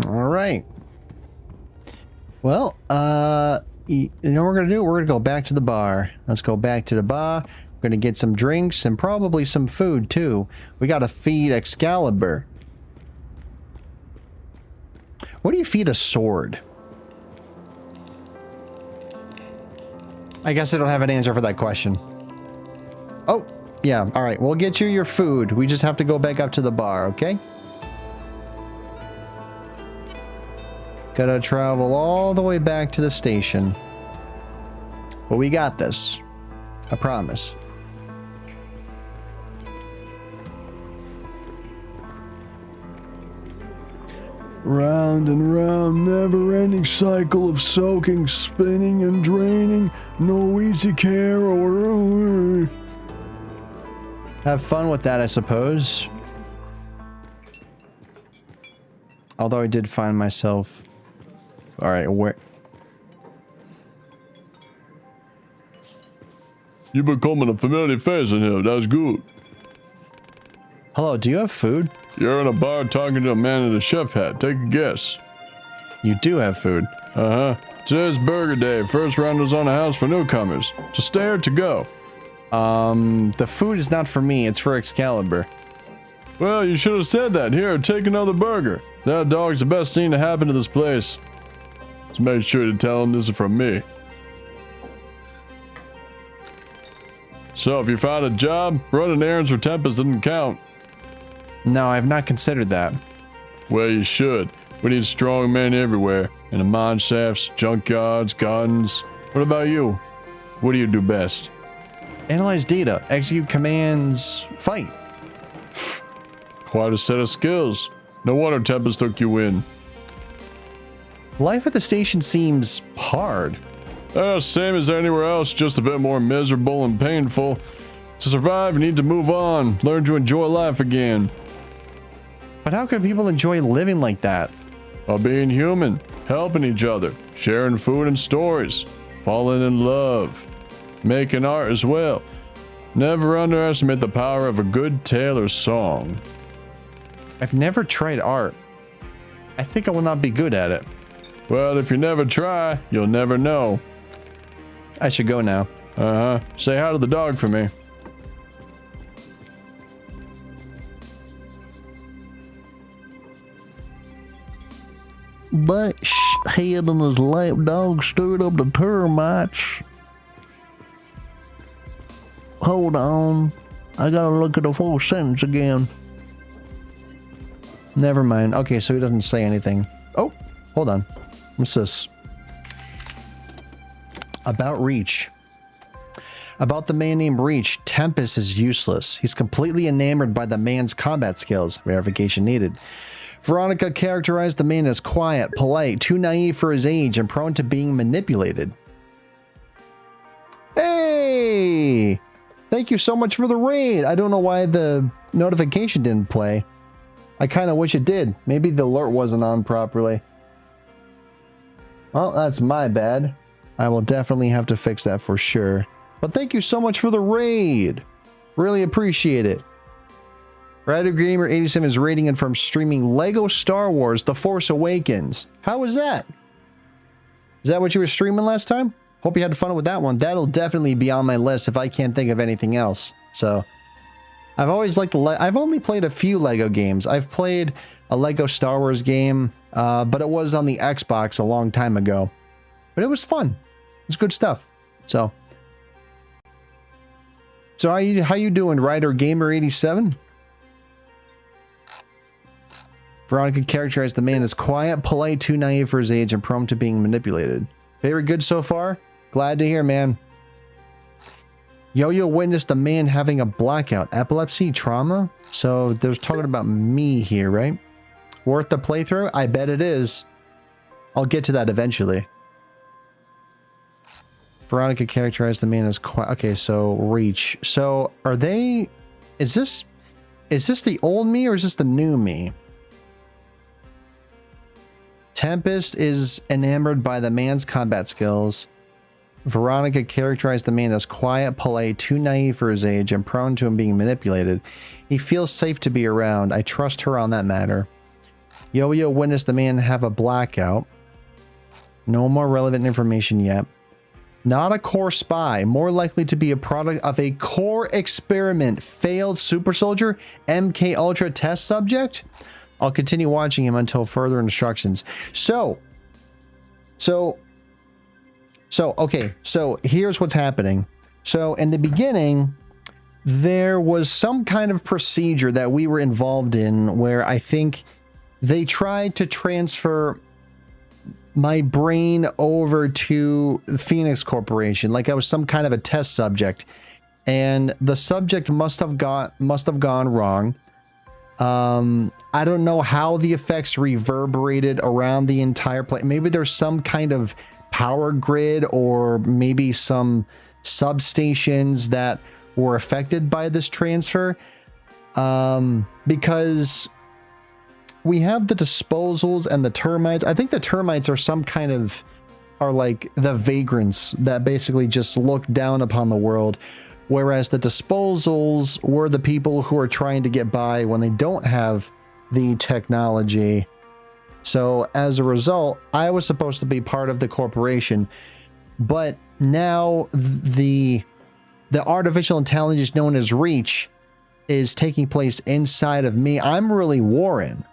All right. Well, you know what we're gonna do? We're gonna go back to the bar. Let's go back to the bar. We're gonna get some drinks and probably some food too. We gotta feed Excalibur. What do you feed a sword? I guess I don't have an answer for that question. Oh, yeah. All right. We'll get you your food. We just have to go back up to the bar, okay? Gotta travel all the way back to the station. But we got this. I promise.
Round and round, never-ending cycle of soaking, spinning, and draining. No easy care or...
Have fun with that, I suppose. Although I did find myself... Alright, where...
You becoming a familiar face in here. That's good.
Hello, do you have food?
You're in a bar talking to a man in a chef hat. Take a guess.
You do have food.
Uh-huh. Today's burger day. First round is on the house for newcomers. To stay or to go?
The food is not for me, it's for Excalibur.
Well, you should have said that. Here, take another burger. That dog's the best thing to happen to this place. Just make sure to tell him this is from me. So, if you found a job, running errands for Tempest didn't count.
No, I've not considered that.
Well, you should. We need strong men everywhere. In the mine shafts, junkyards, gardens. What about you? What do you do best?
Analyze data, execute commands, fight.
Quite a set of skills. No wonder Tempest took you in.
Life at the station seems hard.
Same as anywhere else, just a bit more miserable and painful. To survive, you need to move on, learn to enjoy life again.
But how can people enjoy living like that?
By being human, helping each other, sharing food and stories, falling in love, making art as well. Never underestimate the power of a good tale or song.
I've never tried art. I think I will not be good at it.
Well, if you never try, you'll never know.
I should go now.
Say hi to the dog for me.
That head and his lapdog stirred up the termites. Hold on. I gotta look at the full sentence again.
Never mind. Okay, so he doesn't say anything. Oh, hold on. What's this? About Reach. About the man named Reach, Tempest is useless. He's completely enamored by the man's combat skills. Verification needed. Veronica characterized the man as quiet, polite, too naive for his age, and prone to being manipulated. Hey! Thank you so much for the raid. I don't know why the notification didn't play. I kind of wish it did. Maybe the alert wasn't on properly. Well, that's my bad. I will definitely have to fix that for sure. But thank you so much for the raid. Really appreciate it. Rider Gamer 87 is rating it from streaming Lego Star Wars The Force Awakens. How was that? Is that what you were streaming last time? Hope you had fun with that one. That'll definitely be on my list if I can't think of anything else. So, I've always liked I've only played a few Lego games. I've played a Lego Star Wars game, but it was on the Xbox a long time ago. But it was fun. It's good stuff. So how you doing, Rider Gamer 87? Veronica characterized the man as quiet, polite, too naive for his age, and prone to being manipulated. Very good so far. Glad to hear, man. Yo-Yo witnessed a man having a blackout. Epilepsy? Trauma? So they're talking about me here, right? Worth the playthrough? I bet it is. I'll get to that eventually. Veronica characterized the man as quiet. Okay, so Reach. So are they... Is this the old me or is this the new me? Tempest is enamored by the man's combat skills. Veronica characterized the man as quiet, polite, too naive for his age, and prone to him being manipulated. He feels safe to be around. I trust her on that matter. Yo-Yo witnessed the man have a blackout. No more relevant information yet. Not a core spy. More likely to be a product of a core experiment. Failed super soldier. MK Ultra test subject. I'll continue watching him until further instructions. Okay, so here's what's happening. So in the beginning, there was some kind of procedure that we were involved in where I think they tried to transfer my brain over to Phoenix Corporation, like I was some kind of a test subject, and the subject must have gone wrong. I don't know how the effects reverberated around the entire place. Maybe there's some kind of power grid or maybe some substations that were affected by this transfer. Because we have the disposals and the termites. I think the termites are like the vagrants that basically just look down upon the world. Whereas the disposals were the people who are trying to get by when they don't have the technology. So as a result, I was supposed to be part of the corporation, but now the artificial intelligence known as Reach is taking place inside of me. I'm really Warren,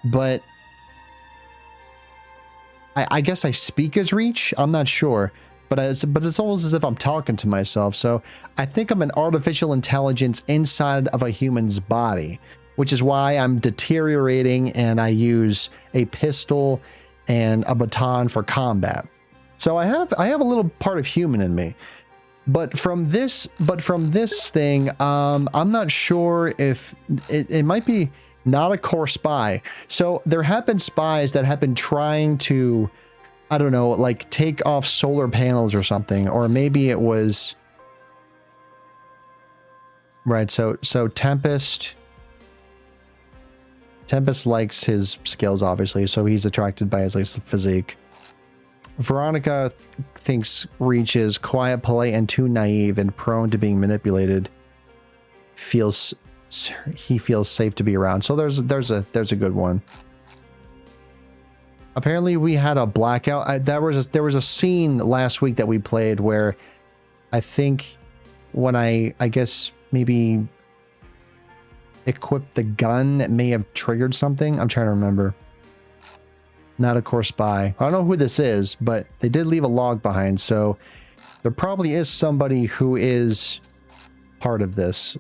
but I guess I speak as Reach. I'm not sure, but it's almost as if I'm talking to myself. So I think I'm an artificial intelligence inside of a human's body, which is why I'm deteriorating and I use a pistol and a baton for combat. So I have a little part of human in me. But from this thing, I'm not sure if it might be not a core spy. So there have been spies that have been trying to, I don't know, like take off solar panels or something, or maybe it was right. So Tempest likes his skills, obviously, so he's attracted by his physique. Veronica thinks Reach is quiet, polite, and too naive and prone to being manipulated. He feels safe to be around. So there's a good one. Apparently we had a blackout. There was a scene last week that we played where I think when I guess maybe equipped the gun, it may have triggered something. I'm trying to remember. Not a core spy. I don't know who this is, but they did leave a log behind, so there probably is somebody who is part of this,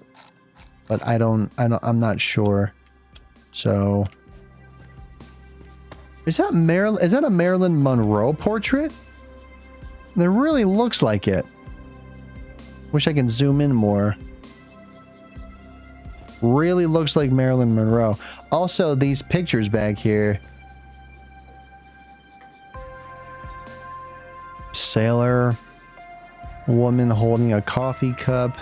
but I'm not sure. So is that a Marilyn Monroe portrait? It really looks like it. Wish I can zoom in more. Really looks like Marilyn Monroe. Also, these pictures back here. Sailor, woman holding a coffee cup.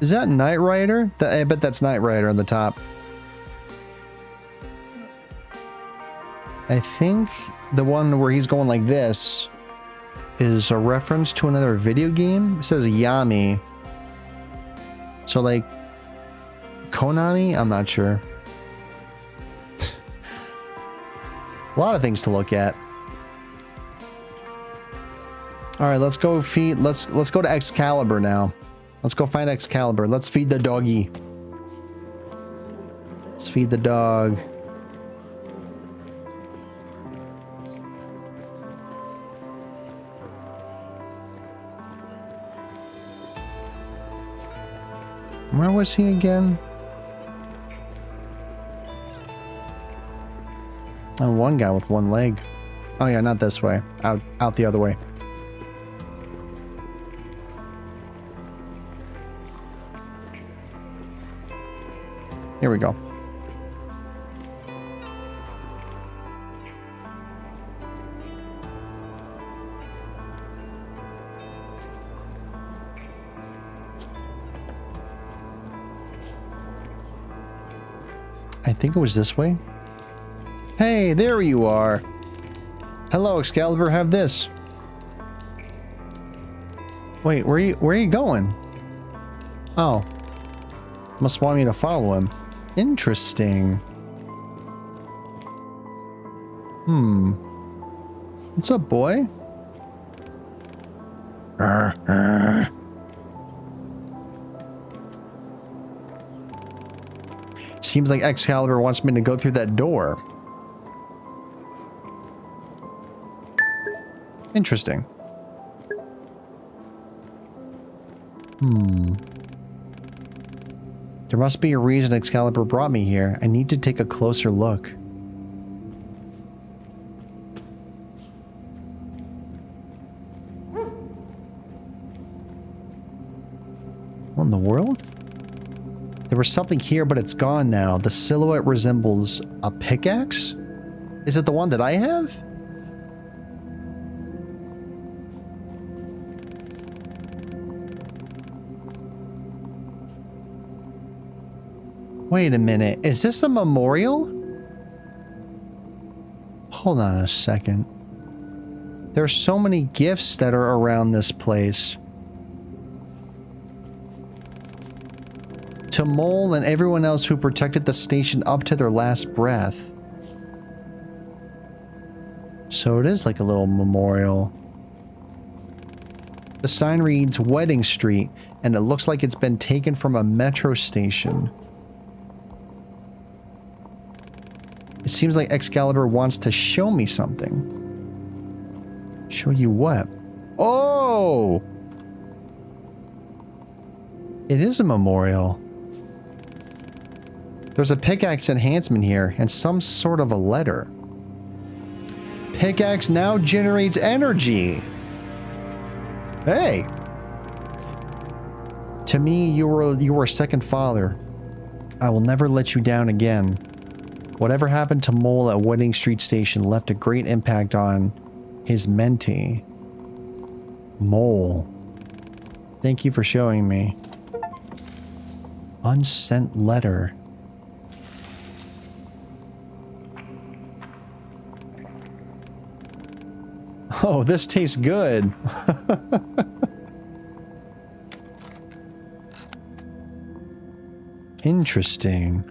Is that Knight Rider? I bet that's Knight Rider on the top. I think the one where he's going like this is a reference to another video game. It says Yami. So like Konami? I'm not sure. A lot of things to look at. All right, let's go feed. Let's go to Excalibur now. Let's go find Excalibur. Let's feed the doggy. Let's feed the dog. Where was he again? Oh, one guy with one leg. Oh yeah, not this way. Out the other way. Here we go. I think it was this way. Hey, there you are. Hello, Excalibur, have this. Wait, where are you going? Oh. Must want me to follow him. Interesting. What's up, boy? Seems like Excalibur wants me to go through that door. Interesting. There must be a reason Excalibur brought me here. I need to take a closer look. What in the world? There was something here, but it's gone now. The silhouette resembles a pickaxe? Is it the one that I have? Wait a minute. Is this a memorial? Hold on a second. There are so many gifts that are around this place. To Mole and everyone else who protected the station up to their last breath. So it is like a little memorial. The sign reads Wedding Street, and it looks like it's been taken from a metro station. It seems like Excalibur wants to show me something. Show you what? Oh! It is a memorial. There's a pickaxe enhancement here, and some sort of a letter. Pickaxe now generates energy. Hey! To me, you were a second father. I will never let you down again. Whatever happened to Mole at Wedding Street Station left a great impact on his mentee. Mole. Thank you for showing me. Unsent letter. Oh, this tastes good. Interesting.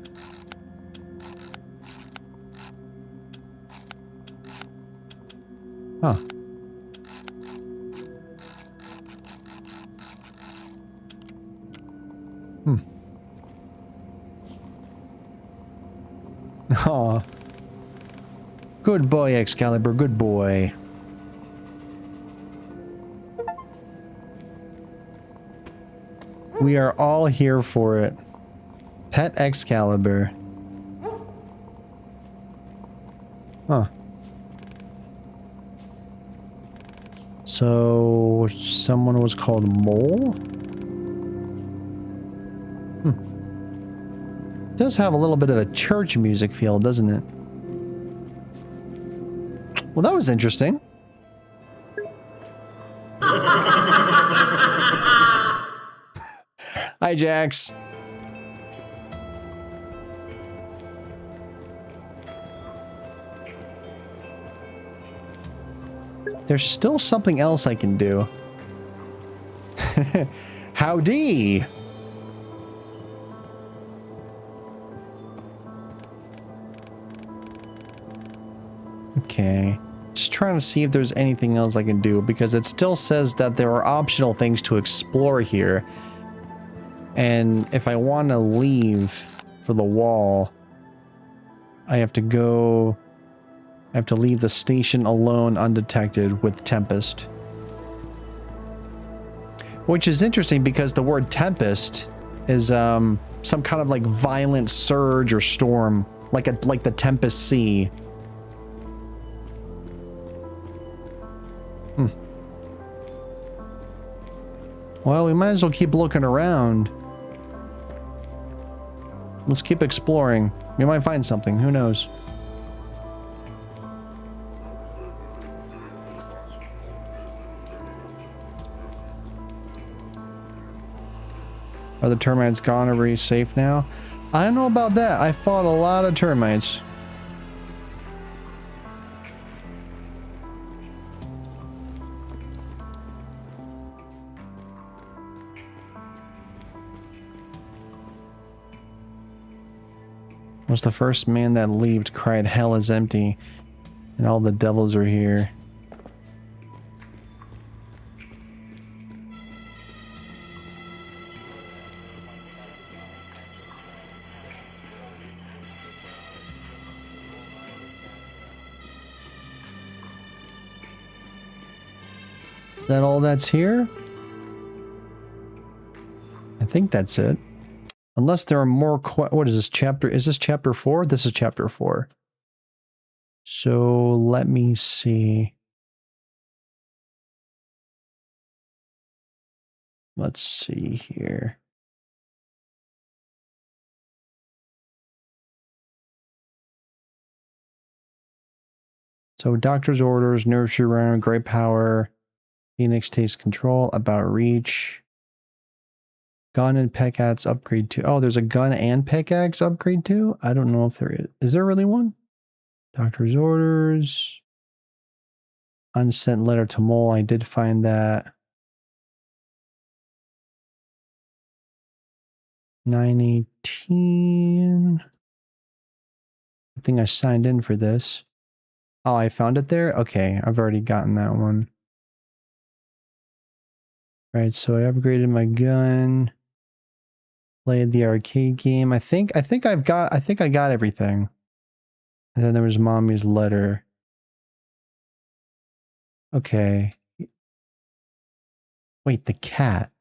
Huh. Aw. Good boy, Excalibur, good boy. We are all here for it. Pet Excalibur. Huh. So, someone was called Mole? It does have a little bit of a church music feel, doesn't it? Well, that was interesting. Hi, Jax. There's still something else I can do. Howdy! Okay. Just trying to see if there's anything else I can do, because it still says that there are optional things to explore here. And if I want to leave for the wall, I have to go... I have to leave the station alone undetected with Tempest. Which is interesting because the word Tempest is some kind of like violent surge or storm, like the Tempest Sea. Well, we might as well keep looking around. Let's keep exploring. We might find something, who knows? Are the termites gone? Are we safe now? I don't know about that. I fought a lot of termites. Was the first man that leaped cried, "Hell is empty, and all the devils are here." Is that all that's here? I think that's it. Unless there are more what is this chapter? Is this chapter 4? This is chapter 4. So let me see. Let's see here. So doctor's orders, nursery rhyme, great power, Phoenix takes control, about reach. Gun and pickaxe upgrade too. Oh, there's a gun and pickaxe upgrade too? I don't know if there is. Is there really one? Doctor's orders. Unsent letter to Mole. I did find that. 918. I think I signed in for this. Oh, I found it there? Okay, I've already gotten that one. Right, so I upgraded my gun. Played the arcade game. I think I got everything. And then there was mommy's letter. Okay. Wait, the cat.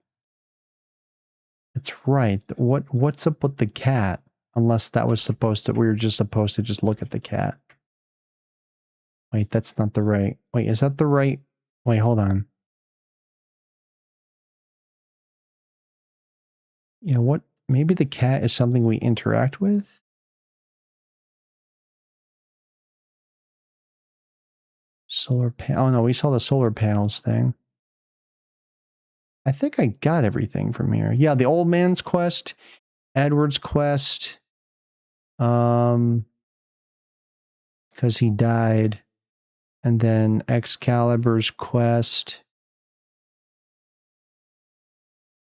That's right. What's up with the cat? Unless that was supposed to, we were just supposed to just look at the cat. Wait, that's not the right. Wait, is that the right? Wait, hold on. You know what? Maybe the cat is something we interact with? Solar panel. Oh no, we saw the solar panels thing. I think I got everything from here. Yeah, the old man's quest, Edward's quest. Because he died. And then Excalibur's quest.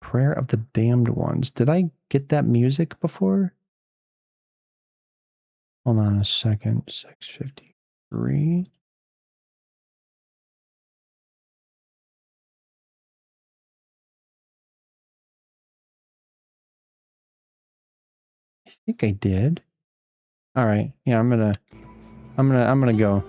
Prayer of the Damned Ones. Did I get that music before? Hold on a second. 653. I think I did. All right. Yeah, I'm gonna go.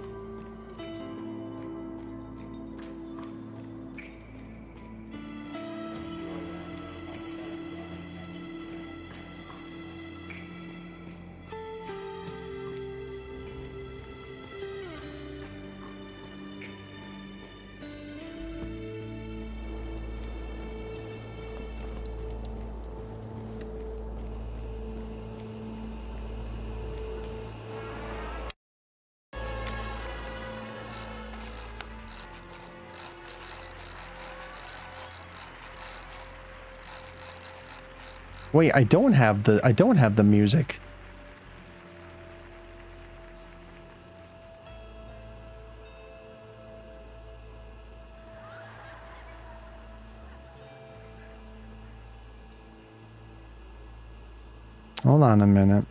Wait, I don't have the music. Hold on a minute.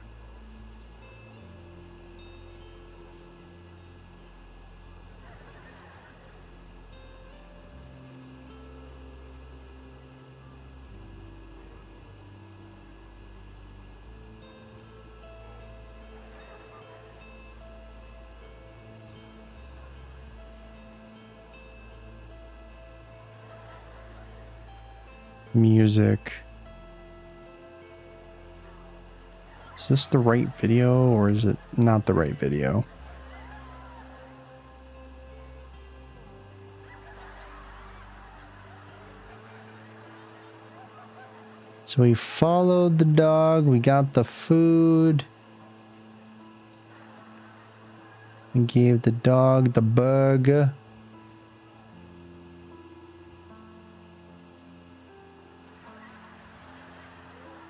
Music. Is this the right video or is it not the right video? So we followed the dog, we got the food. We gave the dog the burger.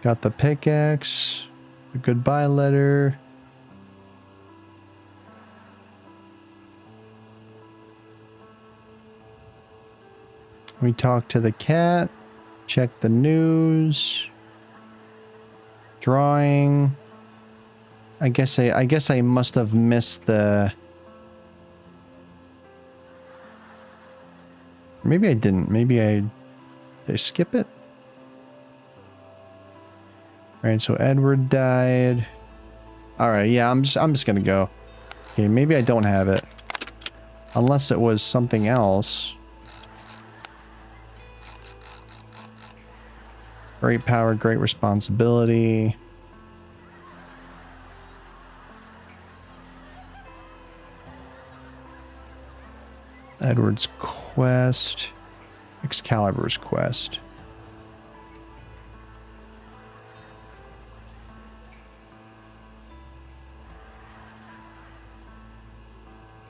Got the pickaxe, the goodbye letter. We talked to the cat, checked the news, drawing. I guess I must have missed the. Maybe I didn't. Maybe did I skip it? Alright, so Edward died. Alright, yeah, I'm just gonna go. Okay, maybe I don't have it. Unless it was something else. Great power, great responsibility. Edward's quest. Excalibur's quest.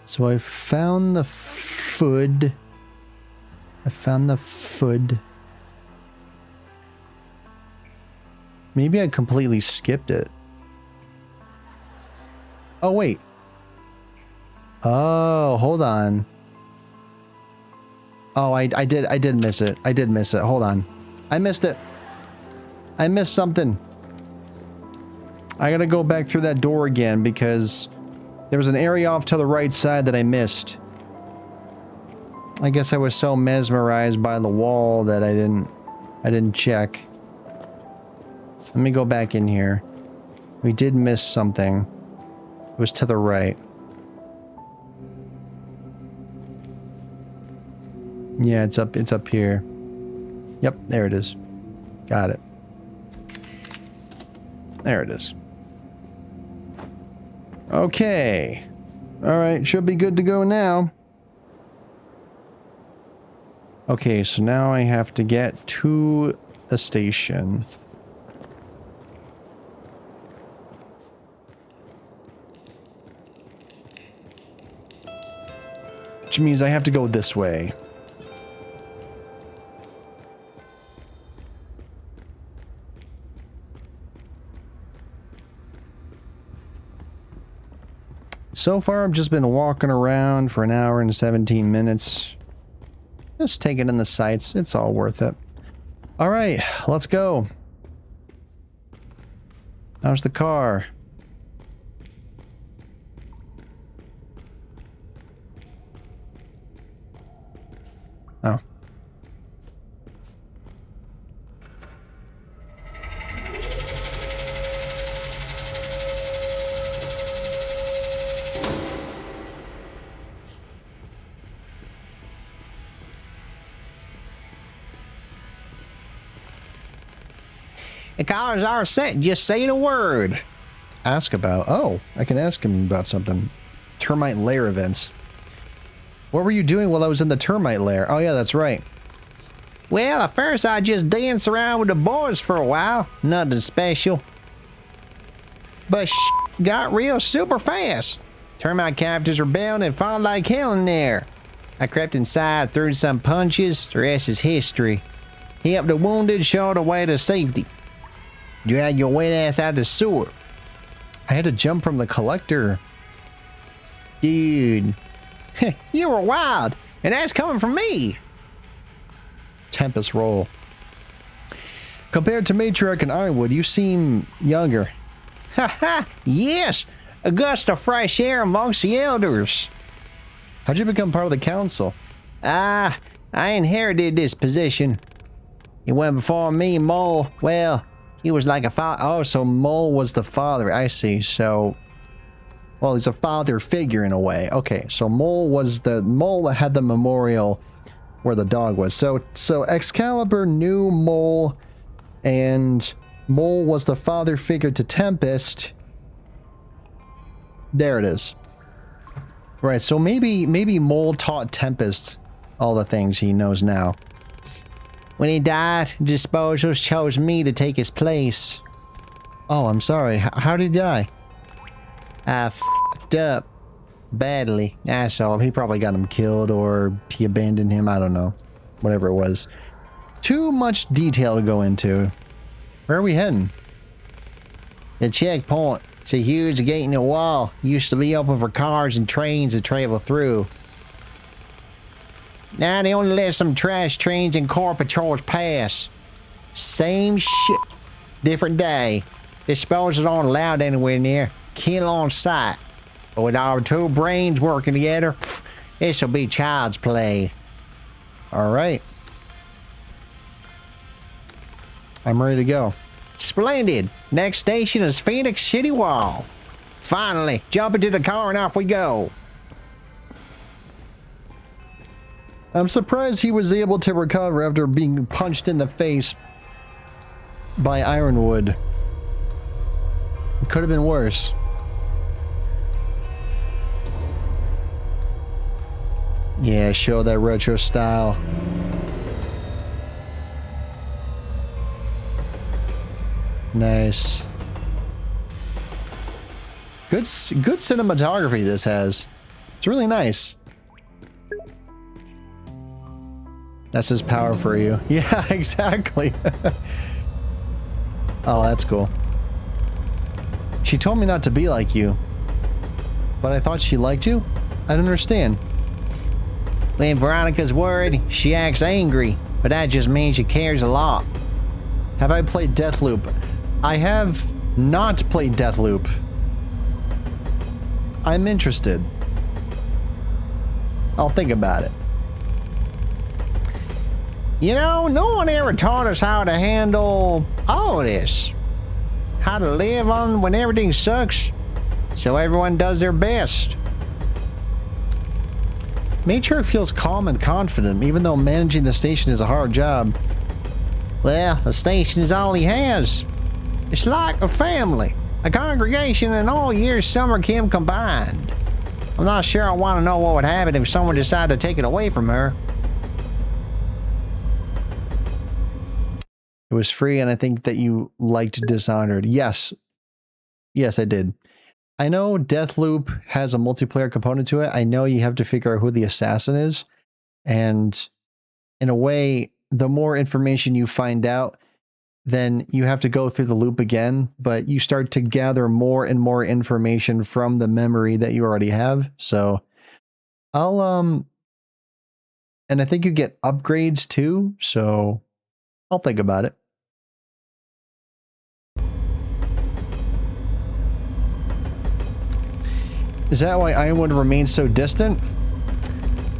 So I found the food. Maybe I completely skipped it. Oh, wait. Oh, hold on. Oh, I did miss it. I did miss it. Hold on. I missed it. I missed something. I gotta go back through that door again because there was an area off to the right side that I missed. I guess I was so mesmerized by the wall that I didn't check. Let me go back in here. We did miss something. It was to the right. Yeah, it's up here. Yep, there it is. Got it. There it is. Okay. Alright, should be good to go now. Okay, so now I have to get to the station. Which means I have to go this way. So far, I've just been walking around for an hour and 17 minutes. Just taking in the sights. It's all worth it. All right, let's go. How's the car? Oh.
The cars are set. Just say the word.
Ask about. Oh, I can ask him about something. Termite lair events. What were you doing while I was in the termite lair? Oh yeah, that's right.
Well, at first I just danced around with the boys for a while. Nothing special. But got real super fast. Termite captors rebelled and fought like hell in there. I crept inside, threw some punches. The rest is history. Helped the wounded, showed the way to safety. You had your wet ass out of the sewer.
I had to jump from the collector.
Dude. You were wild, and that's coming from me.
Tempest roll. Compared to Matriarch and Ironwood, you seem younger.
Haha, yes. A gust of fresh air amongst the elders.
How'd you become part of the council?
I inherited this position. He went before me, Mole. Well, he was like a father.
Oh, so Mole was the father. I see. So, well, he's a father figure in a way. Okay, so Mole had the memorial where the dog was. So Excalibur knew Mole, and Mole was the father figure to Tempest. There it is. Right, so maybe Mole taught Tempest all the things he knows now.
When he died, Disposals chose me to take his place.
Oh, I'm sorry. How did he die?
I f***ed up badly.
That's all. He probably got him killed or he abandoned him. I don't know. Whatever it was. Too much detail to go into. Where are we heading?
The checkpoint. It's a huge gate in the wall. Used to be open for cars and trains to travel through. Now they only let some trash trains and car patrols pass. Same shit. Different day. Disposals aren't allowed anywhere near. Kill on sight. But with our two brains working together, this'll be child's play.
Alright. I'm ready to go.
Splendid. Next station is Phoenix City Wall. Finally, jump into the car and off we go.
I'm surprised he was able to recover after being punched in the face by Ironwood. It could have been worse. Yeah, show that retro style. Nice. Good cinematography this has. It's really nice. That's his power for you. Yeah, exactly. Oh, that's cool. She told me not to be like you. But I thought she liked you? I don't understand.
When Veronica's worried, she acts angry. But that just means she cares a lot.
Have I played Deathloop? I have not played Deathloop. I'm interested. I'll think about it.
You know, no one ever taught us how to handle all of this. How to live on when everything sucks. So everyone does their best. Matriarch feels calm and confident, even though managing the station is a hard job. Well, the station is all he has. It's like a family, a congregation, and all year's summer camp combined. I'm not sure I want to know what would happen if someone decided to take it away from her. It was free, and I think that you liked Dishonored. Yes. Yes, I did. I know Deathloop has a multiplayer component to it. I know you have to figure out who the assassin is. And in a way, the more information you find out, then you have to go through the loop again. But you start to gather more and more information from the memory that you already have. So and I think you get upgrades too. So I'll think about it. Is that why Ironwood remains so distant?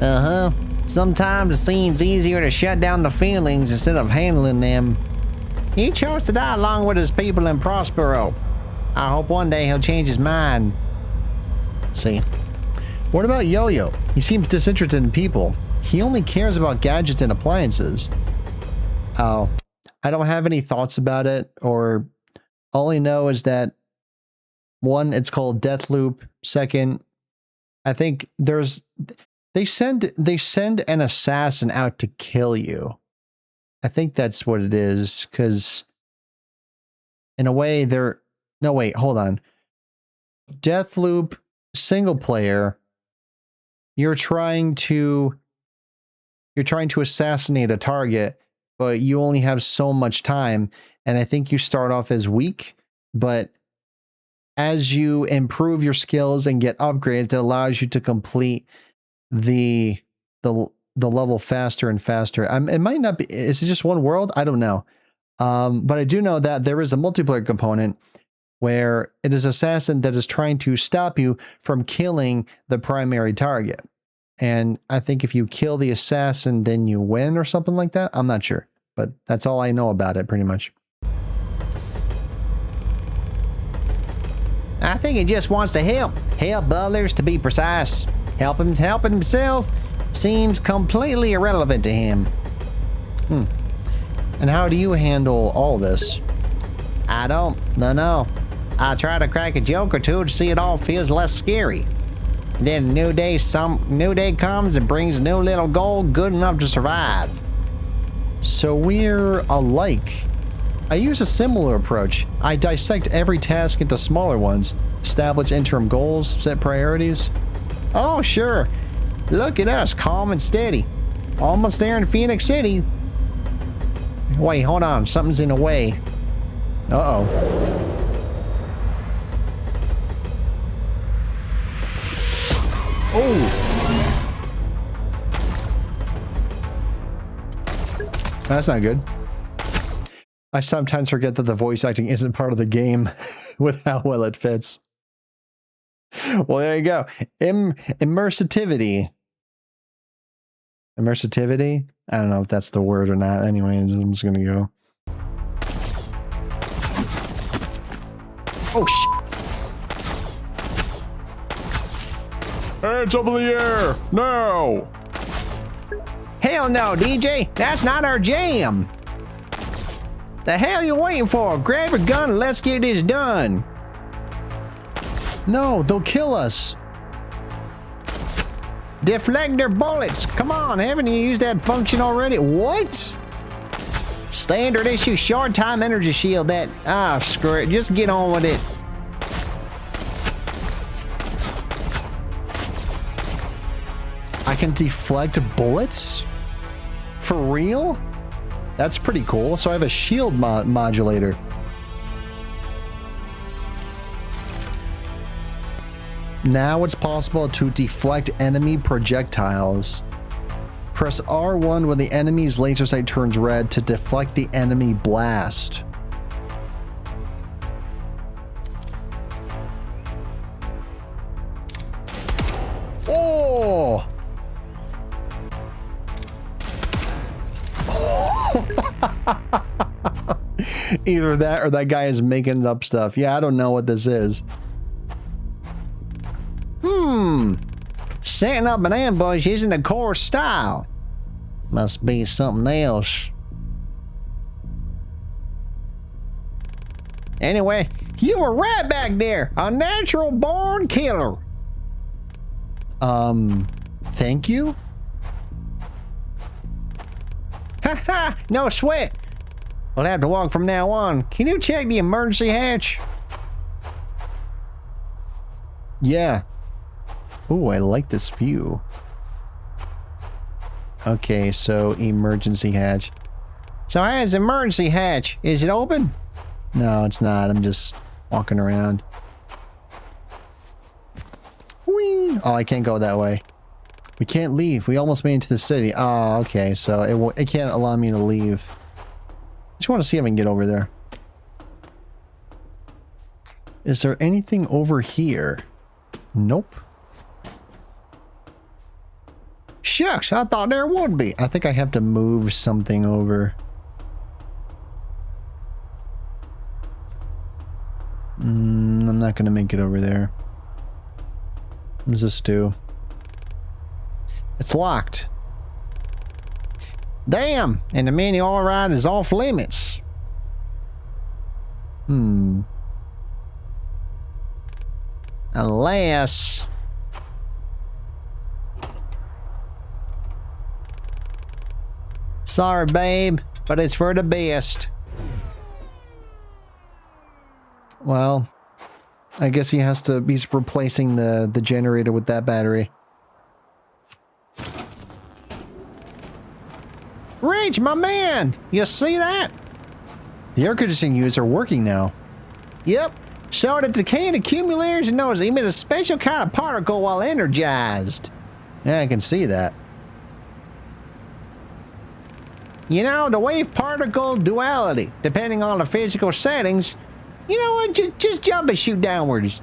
Uh-huh. Sometimes it seems easier to shut down the feelings instead of handling them. He chose to die along with his people in Prospero. I hope one day he'll change his mind. Let's see. What about Yo-Yo? He seems disinterested in people. He only cares about gadgets and appliances. Oh, I don't have any thoughts about it, or all I know is that one, it's called Deathloop. Second, I think they send an assassin out to kill you. I think that's what it is, because in a way no, wait, hold on. Deathloop single player, you're trying to assassinate a target, but you only have so much time, and I think you start off as weak, but as you improve your skills and get upgrades, it allows you to complete the level faster and faster. It might not be, is it just one world? I don't know. But I do know that there is a multiplayer component where it is assassin that is trying to stop you from killing the primary target. And I think if you kill the assassin, then you win or something like that. I'm not sure, but that's all I know about it pretty much. I think he just wants to help others, to be precise. Helping himself seems completely irrelevant to him. And how do you handle all this? I don't know. I try to crack a joke or two to see it all feels less scary. Then some new day comes and brings a new little goal good enough to survive. So we're alike. I use a similar approach. I dissect every task into smaller ones, establish interim goals, set priorities. Oh, sure. Look at us, calm and steady. Almost there in Phoenix City. Wait, hold on. Something's in the way. Uh-oh. Oh! That's not good. I sometimes forget that the voice acting isn't part of the game with how well it fits. Well, there you go. Immersivity. Immersivity? I don't know if that's the word or not. Anyway, I'm just gonna go. Oh,
Hands up in the air! Now!
Hell no, DJ! That's not our jam! The hell you waiting for? Grab your gun and let's get this done!
No, they'll kill us.
Deflect their bullets! Come on, haven't you used that function already? What? Standard issue short time energy shield that... Ah, screw it. Just get on with it.
I can deflect bullets? For real? That's pretty cool. So I have a shield modulator. Now it's possible to deflect enemy projectiles. Press R1 when the enemy's laser sight turns red to deflect the enemy blast. Oh! Either that or that guy is making up stuff. Yeah, I don't know what this is.
Setting up an ambush isn't a core style. Must be something else. Anyway, you were right back there. A natural born killer.
Thank you?
Ha! No sweat. We'll have to walk from now on. Can you check the emergency hatch?
Yeah. Ooh, I like this view. Okay, so emergency hatch.
So how's the emergency hatch? Is it open?
No, it's not. I'm just walking around. Whee! Oh, I can't go that way. We can't leave. We almost made it to the city. Oh, okay. So it can't allow me to leave. Just want to see if I can get over there. Is there anything over here? Nope.
Shucks, I thought there would be.
I think I have to move something over. I'm not going to make it over there. What does this do? It's locked.
Damn, and the mini all ride is off limits. Unless... Sorry, babe, but it's for the best.
Well, I guess he's replacing the generator with that battery.
Rich, my man, you see that?
The air conditioning units are working now.
Yep. So the decaying accumulators and those emit a special kind of particle while energized.
Yeah, I can see that.
You know, the wave-particle duality, depending on the physical settings. You know what? Just jump and shoot downwards.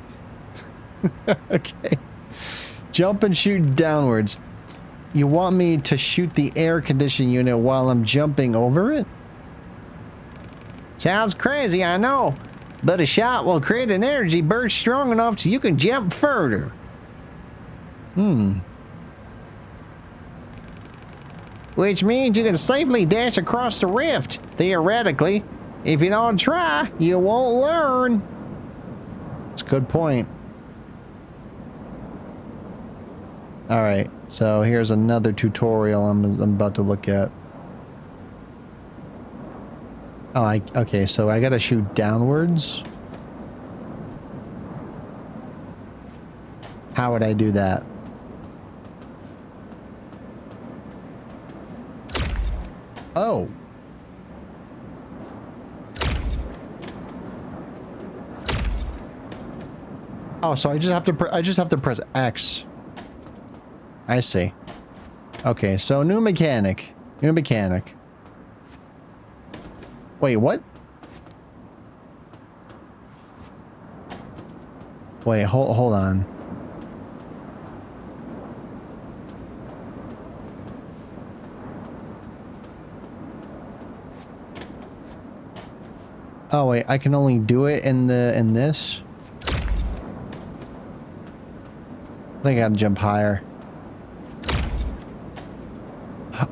Okay. Jump and shoot downwards. You want me to shoot the air conditioning unit while I'm jumping over it?
Sounds crazy, I know. But a shot will create an energy burst strong enough so you can jump further. Which means you can safely dash across the rift, theoretically. If you don't try, you won't learn.
That's a good point. Alright, so here's another tutorial I'm about to look at. Oh, okay, so I gotta shoot downwards? How would I do that? Oh. Oh, so I just have to press X. I see. Okay, so new mechanic. New mechanic. Wait, what? Wait, hold on. Oh wait, I can only do it in this? I think I gotta jump higher.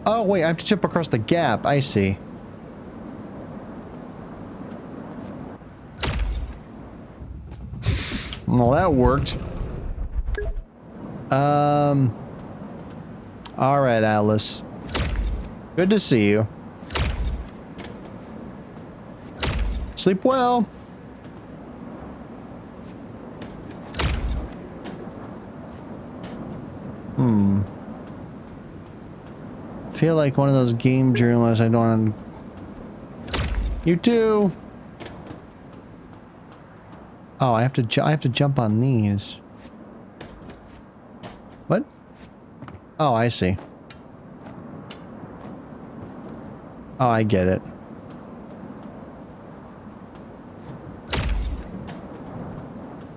Oh wait, I have to jump across the gap. I see. Well, that worked. Alright, Alice. Good to see you. Sleep well. Feel like one of those game journalists I don't... You too. Oh, I have to jump on these. What? Oh, I see. Oh, I get it.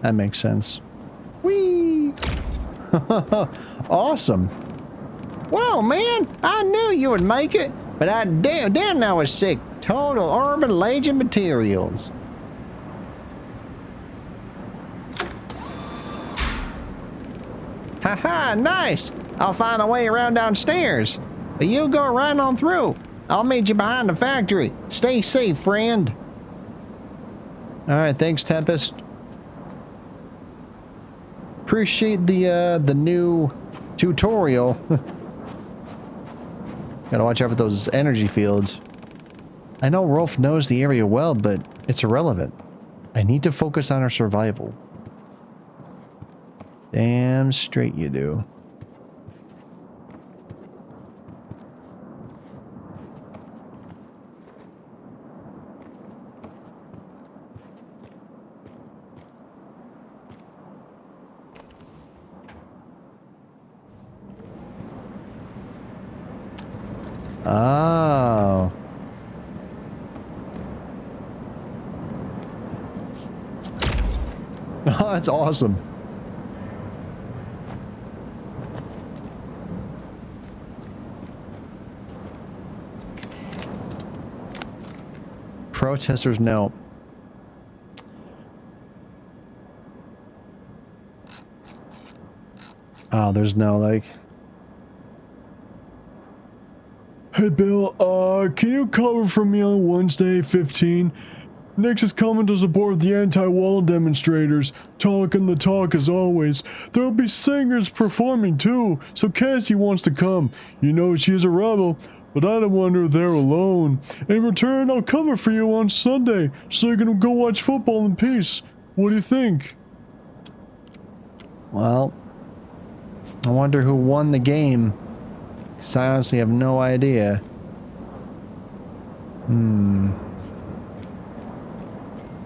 That makes sense. Whee! Awesome.
Whoa, man! I knew you would make it, but I damn I was sick Total urban legend materials. Haha, nice! I'll find a way around downstairs. But you go right on through. I'll meet you behind the factory. Stay safe, friend.
Alright, thanks, Tempest. Appreciate the new tutorial. Gotta watch out for those energy fields. I know Rolf knows the area well, but it's irrelevant. I need to focus on our survival. Damn straight you do. Oh. Oh, that's awesome. Protesters, no. Oh, there's no, like...
Hey Bill, can you cover for me on Wednesday 15? Nix is coming to support the anti-wall demonstrators, talking the talk as always. There'll be singers performing too, so Cassie wants to come. You know she's a rebel, but I don't want her there alone. In return, I'll cover for you on Sunday, so you can go watch football in peace. What do you think?
Well, I wonder who won the game. 'Cause I honestly have no idea.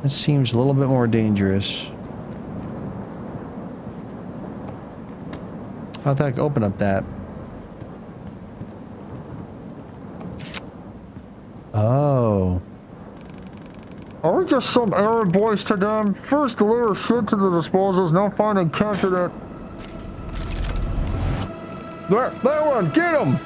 This seems a little bit more dangerous. I thought I could open up that. Oh.
Are we just some Arab boys to them? First deliver shit to the disposals, now find and capture it.
There, that one, get him!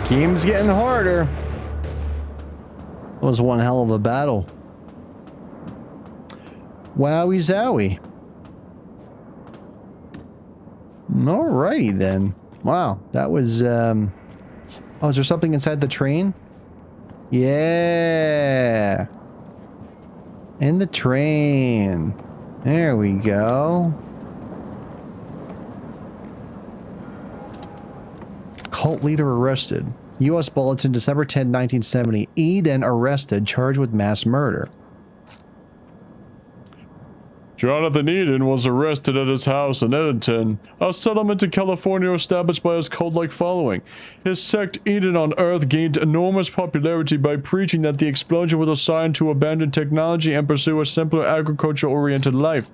Game's getting harder. That was one hell of a battle. Wowie zowie. Alrighty then. Wow, that was oh, is there something inside the train? Yeah. In the train. There we go. Cult leader arrested. U.S. Bulletin, December 10, 1970. Eden arrested, charged with mass murder.
Jonathan Eden was arrested at his house in Edenton, a settlement in California established by his cult-like following. His sect, Eden on Earth, gained enormous popularity by preaching that the explosion was a sign to abandon technology and pursue a simpler agriculture-oriented life.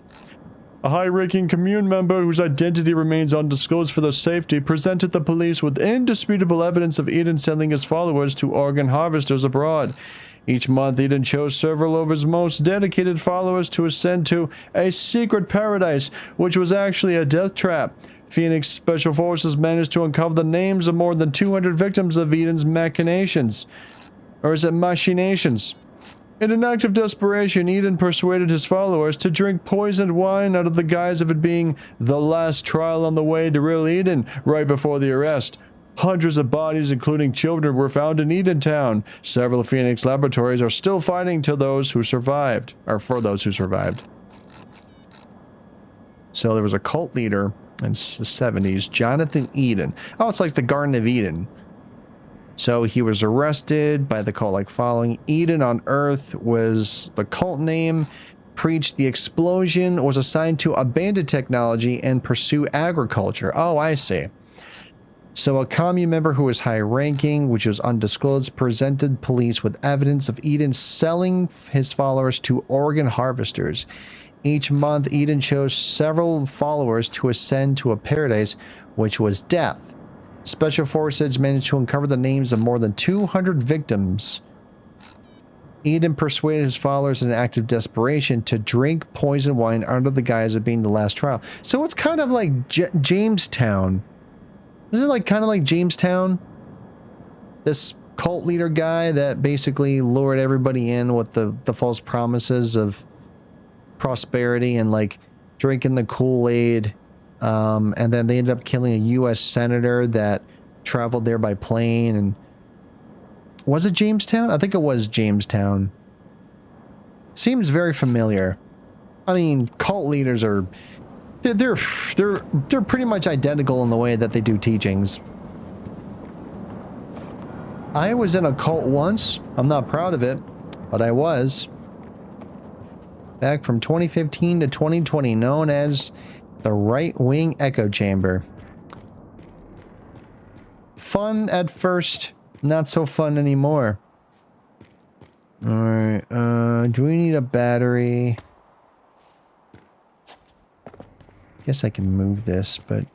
A high-ranking commune member whose identity remains undisclosed for their safety presented the police with indisputable evidence of Eden sending his followers to organ harvesters abroad. Each month, Eden chose several of his most dedicated followers to ascend to a secret paradise, which was actually a death trap. Phoenix Special Forces managed to uncover the names of more than 200 victims of Eden's machinations. Or is it machinations? In an act of desperation, Eden persuaded his followers to drink poisoned wine out of the guise of it being the last trial on the way to real Eden right before the arrest. Hundreds of bodies, including children, were found in Edentown. Several Phoenix laboratories are still fighting to those who survived, or for those who survived. So there was a cult leader
It's the 70s. Jonathan Eden. Oh, it's like the Garden of Eden. So he was arrested by the cult-like following. Eden on Earth was the cult name. Preached the explosion, was assigned to abandon technology and pursue agriculture. Oh, I see. So a commune member who was high-ranking, which was undisclosed, presented police with evidence of Eden selling his followers to organ harvesters. Each month, Eden chose several followers to ascend to a paradise, which was death. Special forces managed to uncover the names of more than 200 victims. Eden persuaded his followers in an act of desperation to drink poison wine under the guise of being the last trial. So it's kind of like Jamestown. Is it like kind of like Jamestown? This cult leader guy that basically lured everybody in with the false promises of prosperity and like drinking the Kool-Aid. And then they ended up killing a U.S. senator that traveled there by plane. And was it Jamestown? I think it was Jamestown. Seems very familiar. I mean, cult leaders are they're pretty much identical in the way that they do teachings. I was in a cult once. I'm not proud of it, but I was. Back from 2015 to 2020, known as the Right Wing Echo Chamber. Fun at first, not so fun anymore. Alright, do we need a battery? Guess I can move this, but...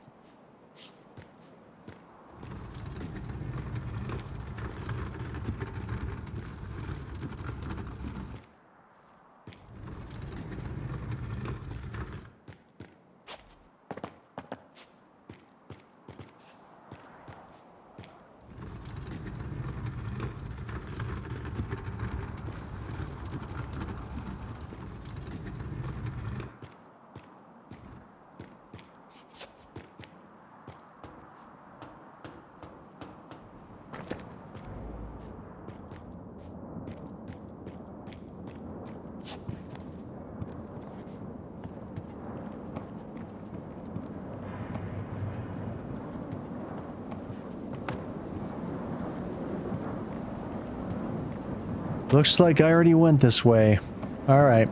Looks like I already went this way. All right.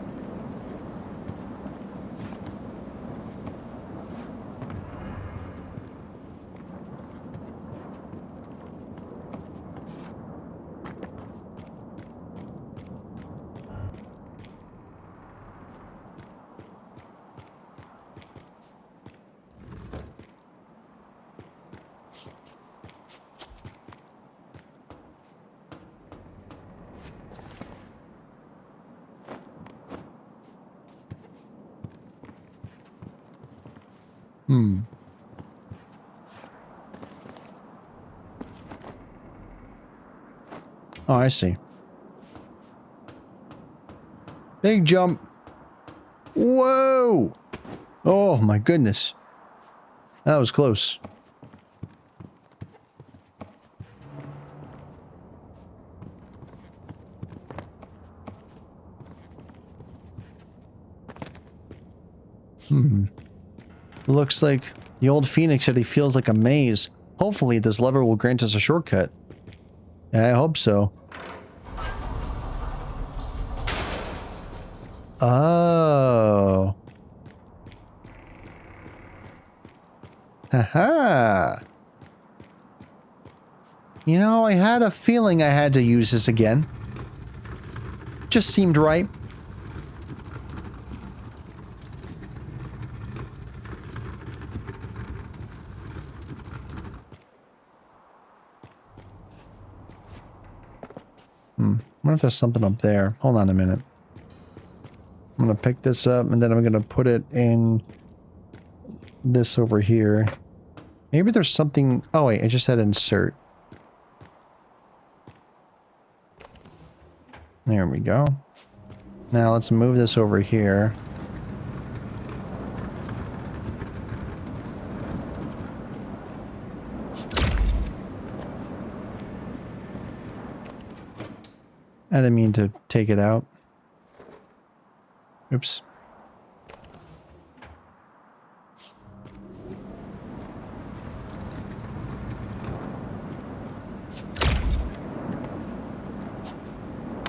Oh, I see. Big jump. Whoa! Oh my goodness. That was close. Looks like the old Phoenix said he feels like a maze. Hopefully this lever will grant us a shortcut. I hope so. Oh. Haha. You know, I had a feeling I had to use this again. Just seemed right. I wonder if there's something up there. Hold on a minute. I'm going to pick this up and then I'm going to put it in this over here. Maybe there's something... Oh wait, I just said insert. There we go. Now let's move this over here. I didn't mean to take it out. Oops.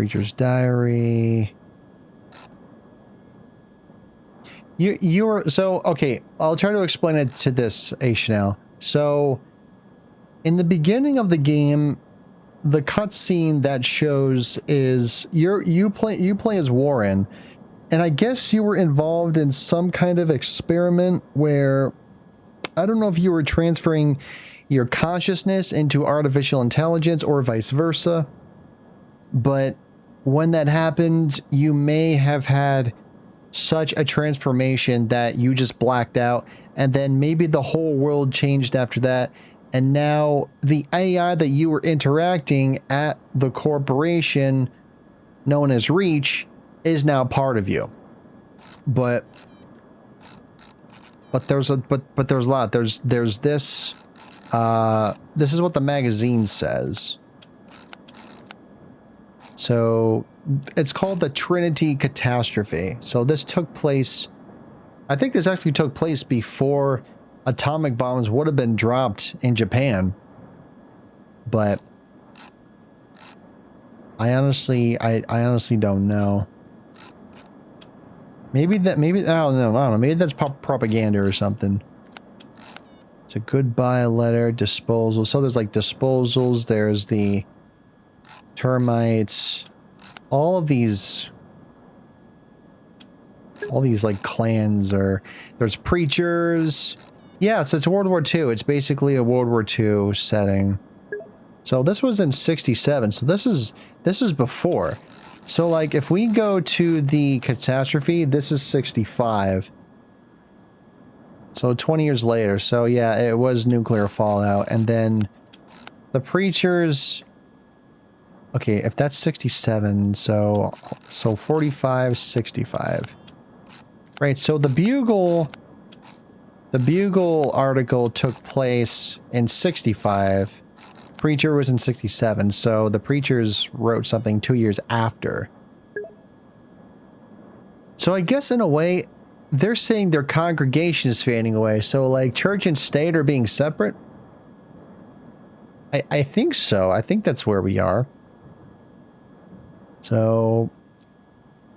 Preacher's Diary. You were so okay. I'll try to explain it to this Chanel. So, in the beginning of the game, the cutscene that shows is you play as Warren, and I guess you were involved in some kind of experiment where I don't know if you were transferring your consciousness into artificial intelligence or vice versa, but when that happened, you may have had such a transformation that you just blacked out, and then maybe the whole world changed after that, and now the AI that you were interacting at the corporation known as Reach is now part of you. But there's a lot. There's this this is what the magazine says. So it's called the Trinity Catastrophe. So this took place, I think this actually took place before atomic bombs would have been dropped in Japan. But I honestly don't know. Maybe I don't know. Maybe that's propaganda or something. It's a goodbye letter, disposal. So there's like disposals, there's the termites, all of these like clans, or there's preachers. Yeah, so it's World War II. It's basically a World War II setting. So this was in 67. So this is before. So like if we go to the catastrophe, this is 65. So 20 years later. So yeah, it was nuclear fallout. And then the preachers. Okay, if that's 67, so 45, 65. Right, so the Bugle article took place in 65. Preacher was in 67, so the preachers wrote something 2 years after. So I guess in a way, they're saying their congregation is fading away. So like church and state are being separate? I think so. I think that's where we are. So,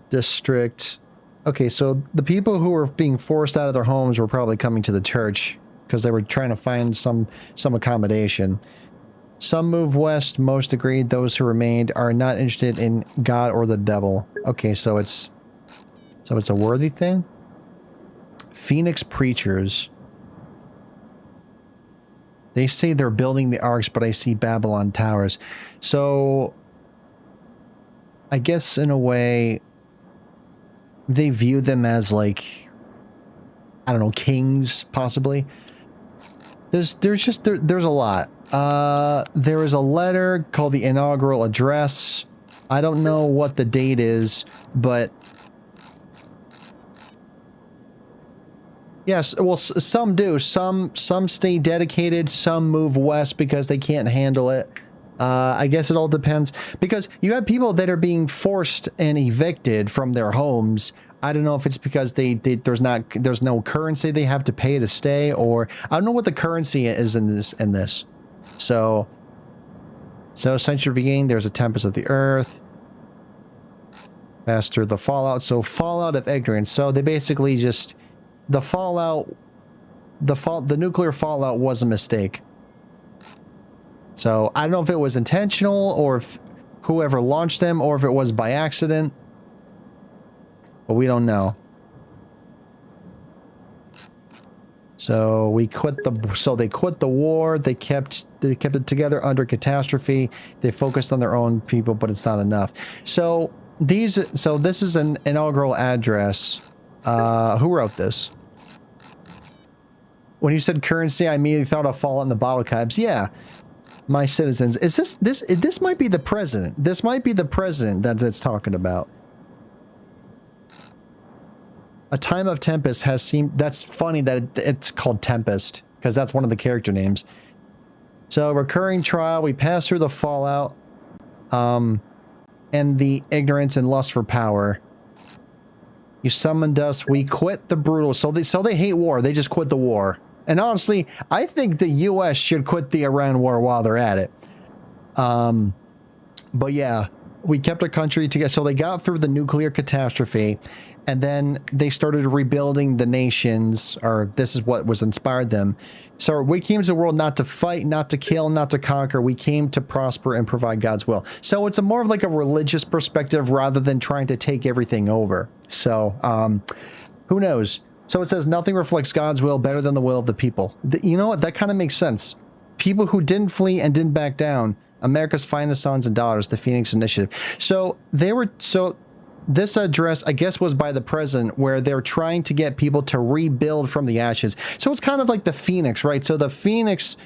district. Okay, so the people who were being forced out of their homes were probably coming to the church because they were trying to find some accommodation. Some moved west, most agreed. Those who remained are not interested in God or the devil. Okay, so it's a worthy thing. Phoenix preachers. They say they're building the arcs, but I see Babylon towers. So I guess in a way they view them as like, I don't know, kings possibly. There's a lot. There is a letter called the inaugural address. I don't know what the date is, but yes, well, some do. Some stay dedicated. Some move west because they can't handle it. I guess it all depends, because you have people that are being forced and evicted from their homes. I don't know if it's because there's no currency they have to pay to stay, or I don't know what the currency is in this. So century beginning, there's a tempest of the earth. Faster the fallout. So fallout of ignorance. So they basically just the nuclear fallout was a mistake. So I don't know if it was intentional or if whoever launched them or if it was by accident. But we don't know. So they quit the war. They kept it together under catastrophe. They focused on their own people, but it's not enough. So this is an inaugural address. Who wrote this? When you said currency, I immediately thought of Fallout in the Bottle Caps. Yeah. My citizens. Is this might be the president. This might be the president that it's talking about. A time of tempest has seemed. That's funny that it's called Tempest, because that's one of the character names. So recurring trial. We pass through the fallout, and the ignorance and lust for power. You summoned us. We quit the brutal. So they hate war. They just quit the war. And honestly, I think the U.S. should quit the Iran war while they're at it. But yeah, we kept our country together. So they got through the nuclear catastrophe, and then they started rebuilding the nations, or this is what was inspired them. So we came to the world not to fight, not to kill, not to conquer. We came to prosper and provide God's will. So it's a more of like a religious perspective rather than trying to take everything over. So who knows? So it says nothing reflects God's will better than the will of the people. You know what? That kind of makes sense. People who didn't flee and didn't back down, America's finest sons and daughters, the Phoenix Initiative. So this address, I guess, was by the president, where they're trying to get people to rebuild from the ashes. So it's kind of like the Phoenix, right? So the Phoenix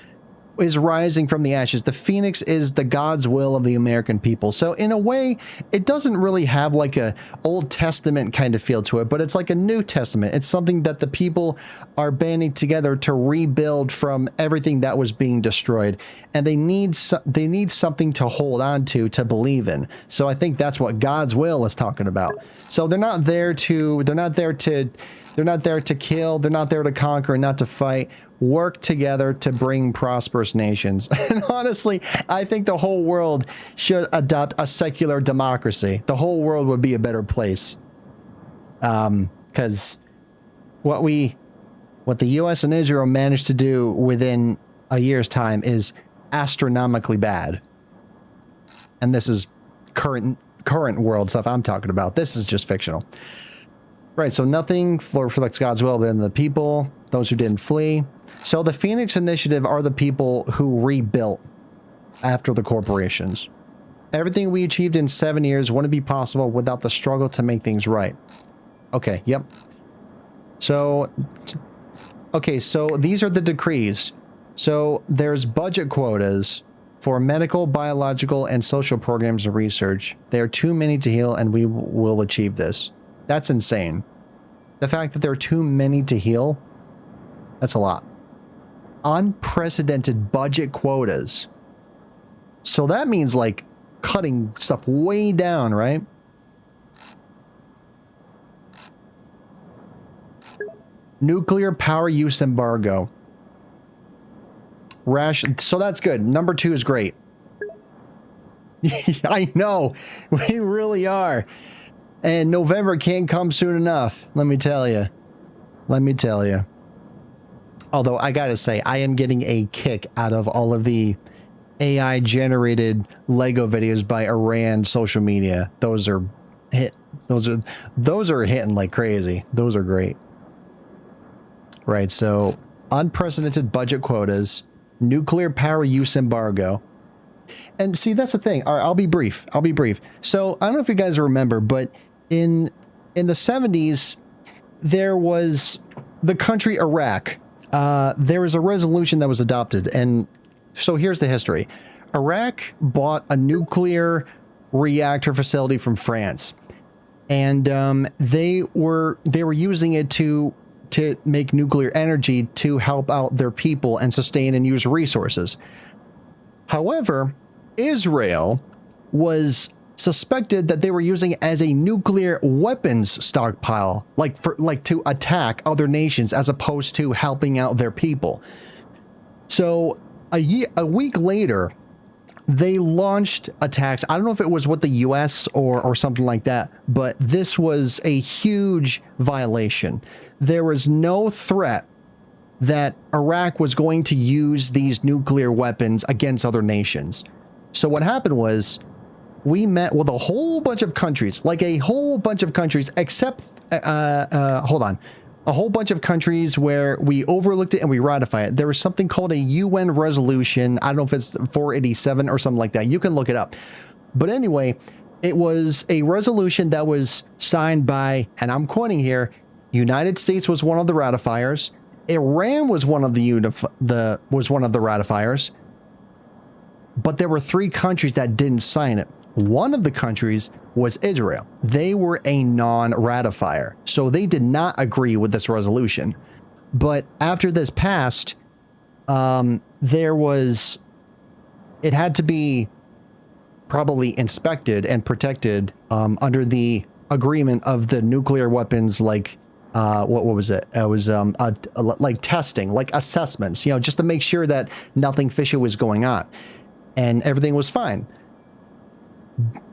is rising from the ashes. The Phoenix is the God's will of the American people. So in a way, it doesn't really have like a Old Testament kind of feel to it, but it's like a New Testament. It's something that the people are banding together to rebuild from everything that was being destroyed, and they need something to hold on to believe in. So I think that's what God's will is talking about. So they're not there to kill, they're not there to conquer, not to fight. Work together to bring prosperous nations. And honestly, I think the whole world should adopt a secular democracy. The whole world would be a better place. Because what the US and Israel managed to do within a year's time is astronomically bad. And this is current world stuff I'm talking about. This is just fictional. Right, so nothing reflects God's will than the people, those who didn't flee. So the Phoenix Initiative are the people who rebuilt after the corporations. Everything we achieved in 7 years wouldn't be possible without the struggle to make things right. Okay, yep. So, okay, so these are the decrees. So there's budget quotas for medical, biological, and social programs and research. There are too many to heal, and we will achieve this. That's insane. The fact that there are too many to heal, that's a lot. Unprecedented budget quotas. So that means like cutting stuff way down, right? Nuclear power use embargo. So that's good. Number 2 is great. I know. We really are. And November can't come soon enough. Let me tell you. Although I gotta say, I am getting a kick out of all of the AI generated Lego videos by Iran social media. Those are hitting like crazy. Those are great. Right, so unprecedented budget quotas, nuclear power use embargo. And see, that's the thing. All right, I'll be brief. So I don't know if you guys remember, but in the 70s, there was the country Iraq. There was a resolution that was adopted, and so here's the history. Iraq bought a nuclear reactor facility from France, and they were using it to make nuclear energy to help out their people and sustain and use resources. However, Israel was suspected that they were using it as a nuclear weapons stockpile, like to attack other nations as opposed to helping out their people. So a week later, they launched attacks. I don't know if it was with the US or something like that, but this was a huge violation. There was no threat that Iraq was going to use these nuclear weapons against other nations. So what happened was, we met with a whole bunch of countries, except, a whole bunch of countries where we overlooked it and we ratified it. There was something called a UN resolution. I don't know if it's 487 or something like that. You can look it up. But anyway, it was a resolution that was signed by, and I'm quoting here, United States was one of the ratifiers. Iran was one of the ratifiers. But there were 3 countries that didn't sign it. One of the countries was Israel. They were a non-ratifier, so they did not agree with this resolution. But after this passed, it had to be probably inspected and protected under the agreement of the nuclear weapons, like what was it? It was like testing, like assessments, just to make sure that nothing fishy was going on, and everything was fine.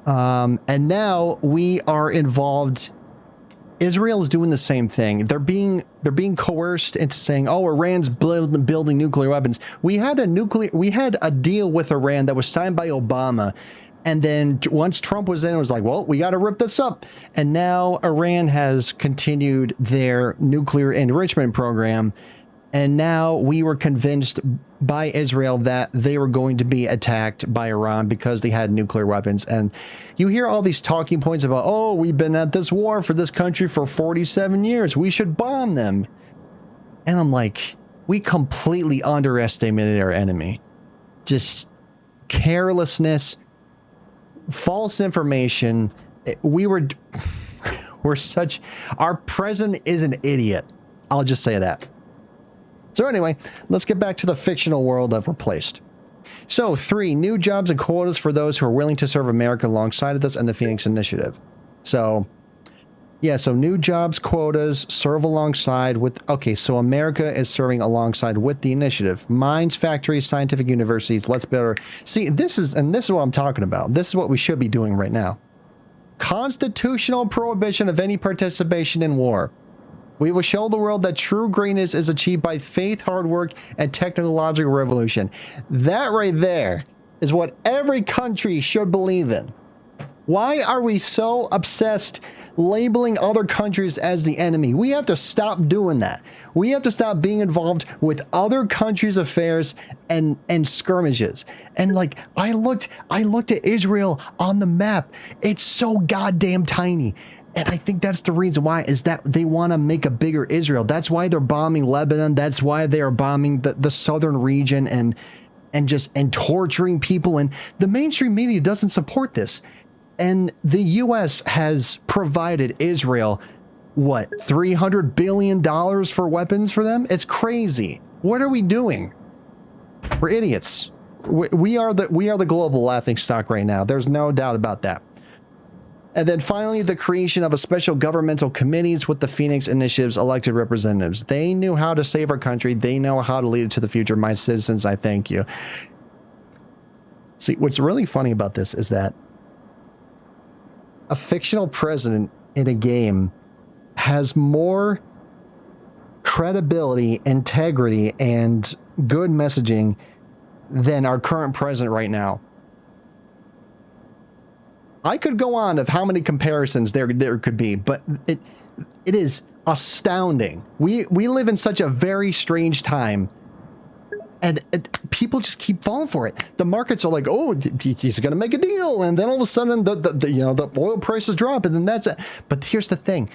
And now we are involved. Israel is doing the same thing. They're being coerced into saying, "Oh, Iran's building nuclear weapons." We had a deal with Iran that was signed by Obama, and then once Trump was in, it was like, "Well, we got to rip this up." And now Iran has continued their nuclear enrichment program, and now we were convinced by Israel that they were going to be attacked by Iran because they had nuclear weapons. And you hear all these talking points about, "Oh, we've been at this war for this country for 47 years. We should bomb them." And I'm like, we completely underestimated our enemy. Just carelessness, false information. We're our president is an idiot. I'll just say that. So anyway, let's get back to the fictional world of Replaced. So 3, new jobs and quotas for those who are willing to serve America alongside of us and the Phoenix Initiative. So, yeah, so new jobs, quotas, serve alongside with, okay, so America is serving alongside with the initiative. Mines, factories, scientific universities, let's better. See, this is what I'm talking about. This is what we should be doing right now. Constitutional prohibition of any participation in war. We will show the world that true greatness is achieved by faith, hard work, and technological revolution. That right there is what every country should believe in. Why are we so obsessed labeling other countries as the enemy? We have to stop doing that. We have to stop being involved with other countries' affairs and skirmishes. And like, I looked at Israel on the map. It's so goddamn tiny. And I think that's the reason why, is that they want to make a bigger Israel. That's why they're bombing Lebanon. That's why they are bombing the southern region and torturing people. And the mainstream media doesn't support this. And the U.S. has provided Israel, what, $300 billion for weapons for them? It's crazy. What are we doing? We're idiots. We are the global laughingstock right now. There's no doubt about that. And then finally, the creation of a special governmental committees with the Phoenix Initiative's elected representatives. They knew how to save our country. They know how to lead it to the future. My citizens, I thank you. See, what's really funny about this is that a fictional president in a game has more credibility, integrity, and good messaging than our current president right now. I could go on of how many comparisons there could be, but it is astounding. We live in such a very strange time, and people just keep falling for it. The markets are like, "Oh, he's going to make a deal," and then all of a sudden the oil prices drop, and then that's it. But here's the thing: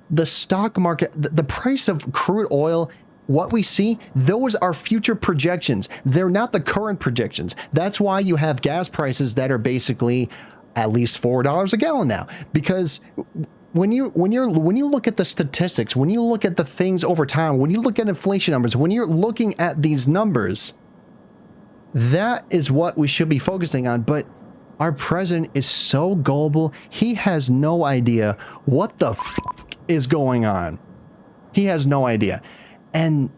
the stock market, the price of crude oil. What we see, those are future projections. They're not the current projections. That's why you have gas prices that are basically at least $4 a gallon now, because when you look at the statistics, when you look at the things over time, when you look at inflation numbers, when you're looking at these numbers, that is what we should be focusing on. But our president is so gullible. He has no idea what the is going on. He has no idea. And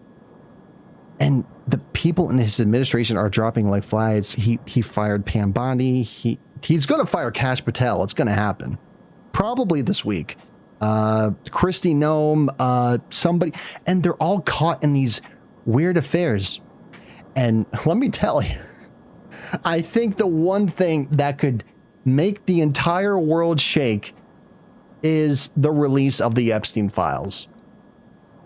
the people in his administration are dropping like flies. He fired Pam Bondi. He's going to fire Kash Patel. It's going to happen. Probably this week. Kristi Noem, somebody. And they're all caught in these weird affairs. And let me tell you, I think the one thing that could make the entire world shake is the release of the Epstein files.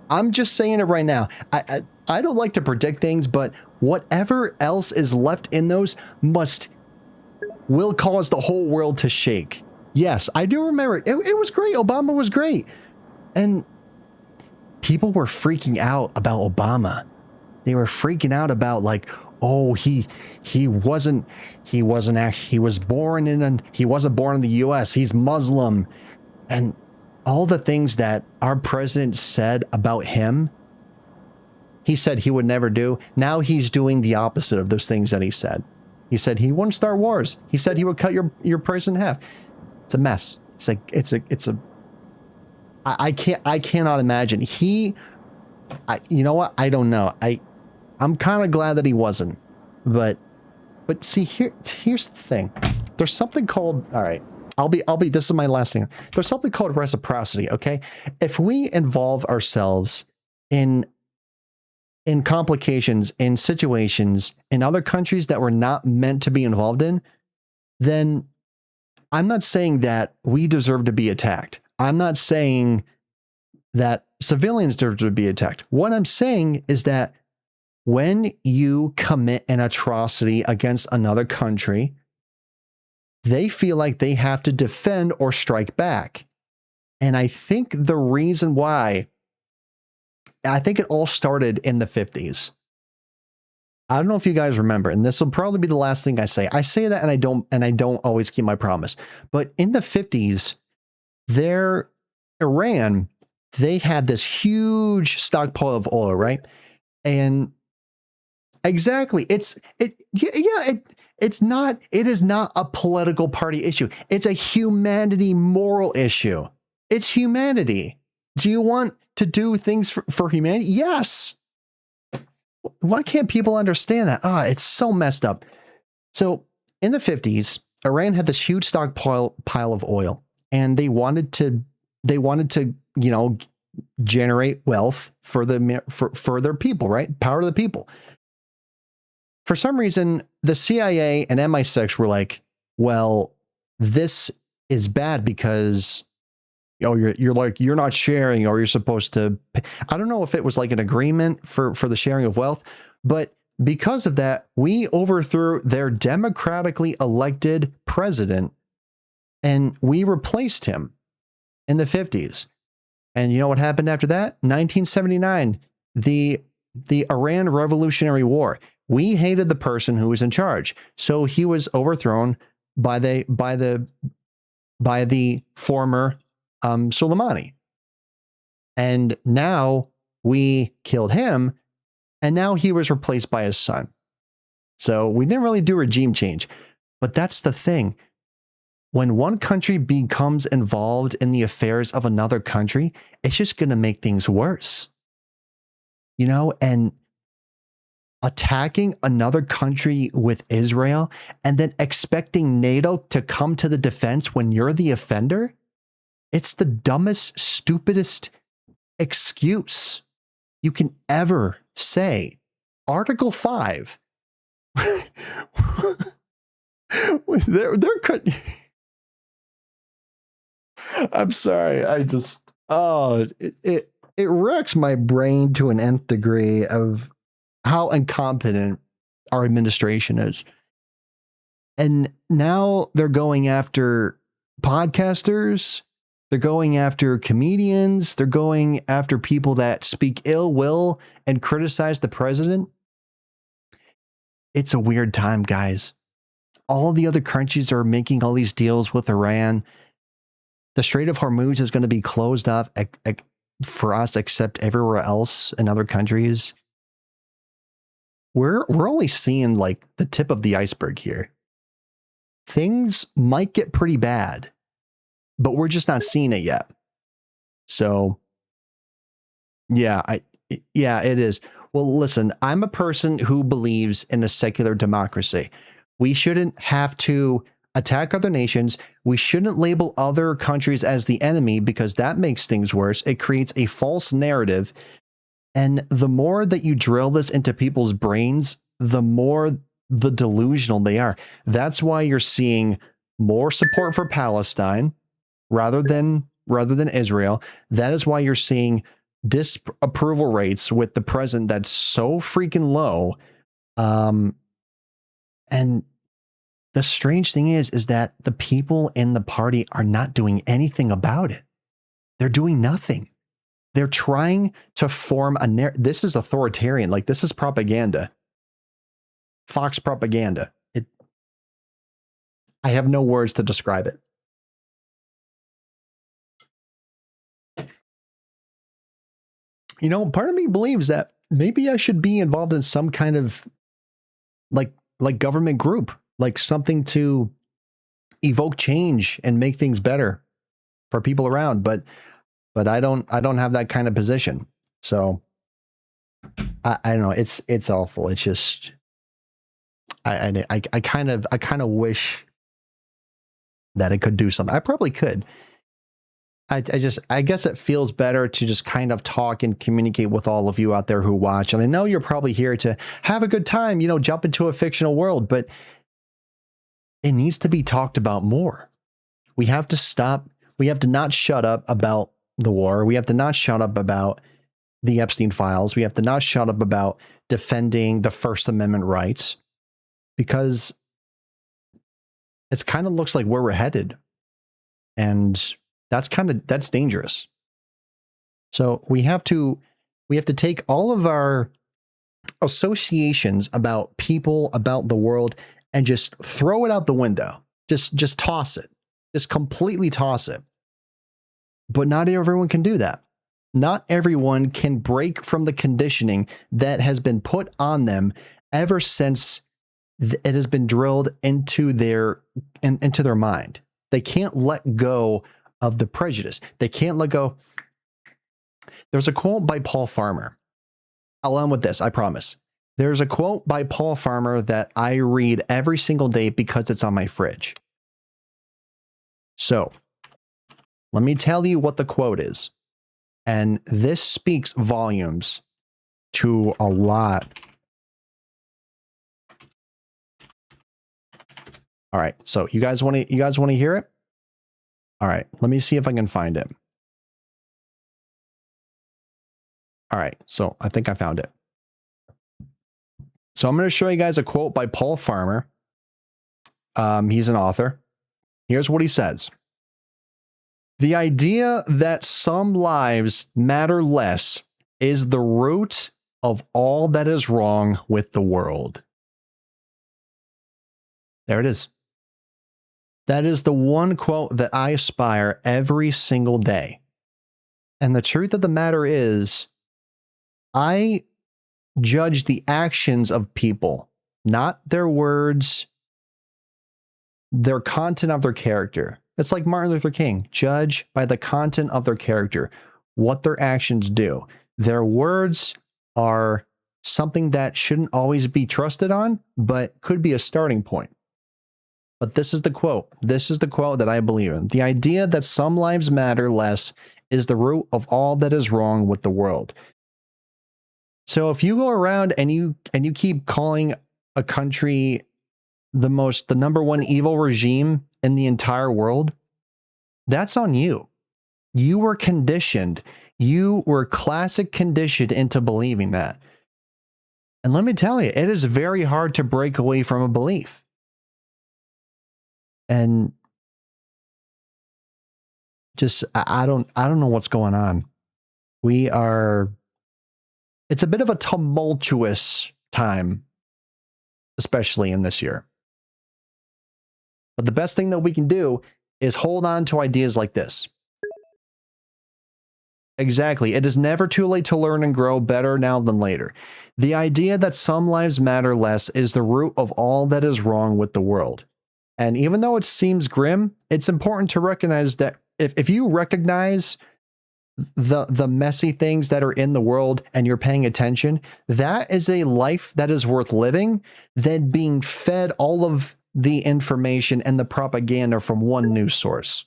I'm just saying it right now. I don't like to predict things, but whatever else is left in those will cause the whole world to shake. Yes, I do remember it. It was great. Obama was great. And people were freaking out about Obama. They were freaking out about like, oh, he wasn't actually, he wasn't born in the US. He's Muslim. And all the things that our president said about him, he said he would never do. Now he's doing the opposite of those things that he said. He said he wouldn't start wars. He said he would cut your price in half. It's a mess. I cannot imagine. You know what? I don't know. I'm kind of glad that he wasn't. But see, here's the thing. There's something called, all right, this is my last thing. There's something called reciprocity, okay? If we involve ourselves in complications, in situations, in other countries that we're not meant to be involved in, then I'm not saying that we deserve to be attacked. I'm not saying that civilians deserve to be attacked. What I'm saying is that when you commit an atrocity against another country, they feel like they have to defend or strike back. And I think the reason why, I think it all started in the 50s. I don't know if you guys remember, and this will probably be the last thing I say. I say that and I don't always keep my promise. But in the 50s, Iran, they had this huge stockpile of oil, right? And exactly, it is not a political party issue. It's a humanity moral issue. It's humanity. Do you want to do things for humanity? Yes. Why can't people understand that? It's so messed up. So in the 50s, Iran had this huge stockpile of oil, and they wanted to, generate wealth for their people, right? Power to the people. For some reason, the CIA and MI6 were like, well, this is bad because you're not sharing, or you're supposed to pay. I don't know if it was like an agreement for the sharing of wealth, but because of that, we overthrew their democratically elected president and we replaced him in the 50s. And you know what happened after that? 1979, the Iran Revolutionary War. We hated the person who was in charge, so he was overthrown by the former Soleimani. And now we killed him, and now he was replaced by his son. So we didn't really do regime change. But that's the thing. When one country becomes involved in the affairs of another country, it's just going to make things worse. And attacking another country with Israel and then expecting NATO to come to the defense when you're the offender, it's the dumbest, stupidest excuse you can ever say. Article 5. I'm sorry. It wrecks my brain to an nth degree of how incompetent our administration is. And now they're going after podcasters. They're going after comedians. They're going after people that speak ill will and criticize the president. It's a weird time, guys. All the other countries are making all these deals with Iran. The Strait of Hormuz is going to be closed off for us, except everywhere else in other countries. We're only seeing like the tip of the iceberg here. Things might get pretty bad, but we're just not seeing it yet. So, yeah, it is. Well, listen, I'm a person who believes in a secular democracy. We shouldn't have to attack other nations. We shouldn't label other countries as the enemy, because that makes things worse. It creates a false narrative. And the more that you drill this into people's brains, the more the delusional they are. That's why you're seeing more support for Palestine rather than Israel. That is why you're seeing disapproval rates with the president that's so freaking low. And the strange thing is that the people in the party are not doing anything about it. They're doing nothing. They're trying to form a narrative. This is authoritarian. Like, this is propaganda. Fox propaganda. I have no words to describe it. Part of me believes that maybe I should be involved in some kind of like government group, like something to evoke change and make things better for people around. But I don't have that kind of position. So I don't know. It's awful. It's just, I kind of wish that it could do something. I probably could. I guess it feels better to just kind of talk and communicate with all of you out there who watch. And I know you're probably here to have a good time, you know, jump into a fictional world, but it needs to be talked about more. We have to stop. We have to not shut up about the war. We have to not shut up about the Epstein files. We have to not shut up about defending the First Amendment rights, because it's kind of looks like where we're headed. And that's dangerous. So we have to take all of our associations about people, about the world, and just throw it out the window. Just toss it. Just completely toss it. But not everyone can do that. Not everyone can break from the conditioning that has been put on them ever since it has been drilled into their mind. They can't let go of the prejudice. They can't let go. There's a quote by Paul Farmer. I'll end with this, I promise. There's a quote by Paul Farmer that I read every single day because it's on my fridge. So, let me tell you what the quote is. And this speaks volumes to a lot. All right, so you guys want to hear it? All right, let me see if I can find it. All right, so I think I found it. So I'm going to show you guys a quote by Paul Farmer. He's an author. Here's what he says. The idea that some lives matter less is the root of all that is wrong with the world. There it is. That is the one quote that I aspire every single day. And the truth of the matter is, I judge the actions of people, not their words, their content of their character. It's like Martin Luther King. Judge by the content of their character, what their actions do. Their words are something that shouldn't always be trusted on, but could be a starting point. But this is the quote. This is the quote that I believe in. The idea that some lives matter less is the root of all that is wrong with the world. So if you go around and you keep calling a country the number one evil regime in the entire world, that's on you. You were conditioned. You were classic conditioned into believing that. And let me tell you, it is very hard to break away from a belief. And just, I don't know what's going on. It's a bit of a tumultuous time, especially in this year. But the best thing that we can do is hold on to ideas like this. Exactly. It is never too late to learn and grow, better now than later. The idea that some lives matter less is the root of all that is wrong with the world. And even though it seems grim, it's important to recognize that if you recognize the messy things that are in the world and you're paying attention, that is a life that is worth living than being fed all of the information and the propaganda from one news source.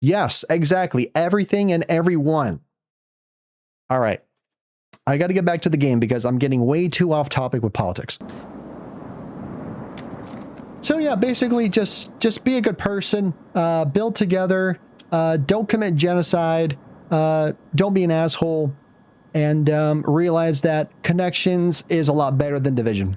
Yes, exactly. Everything and everyone. All right. I got to get back to the game because I'm getting way too off topic with politics. So yeah, basically just be a good person, build together, don't commit genocide, don't be an asshole, and realize that connections is a lot better than division.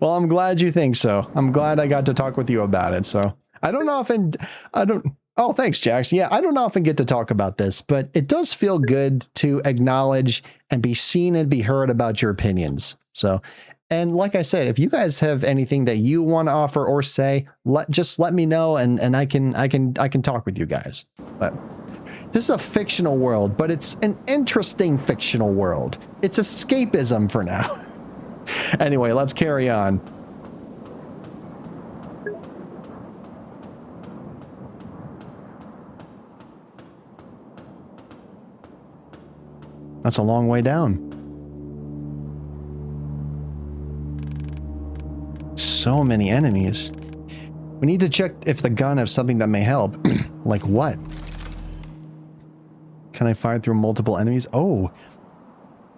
Well, I'm glad you think so. I'm glad I got to talk with you about it. So oh, thanks, Jax. Yeah, I don't often get to talk about this, but it does feel good to acknowledge and be seen and be heard about your opinions. So, and like I said, if you guys have anything that you want to offer or say, just let me know, and I can talk with you guys. But this is a fictional world, but it's an interesting fictional world. It's escapism for now. Anyway, let's carry on. That's a long way down. So many enemies. We need to check if the gun has something that may help. Like what? Can I fire through multiple enemies? Oh.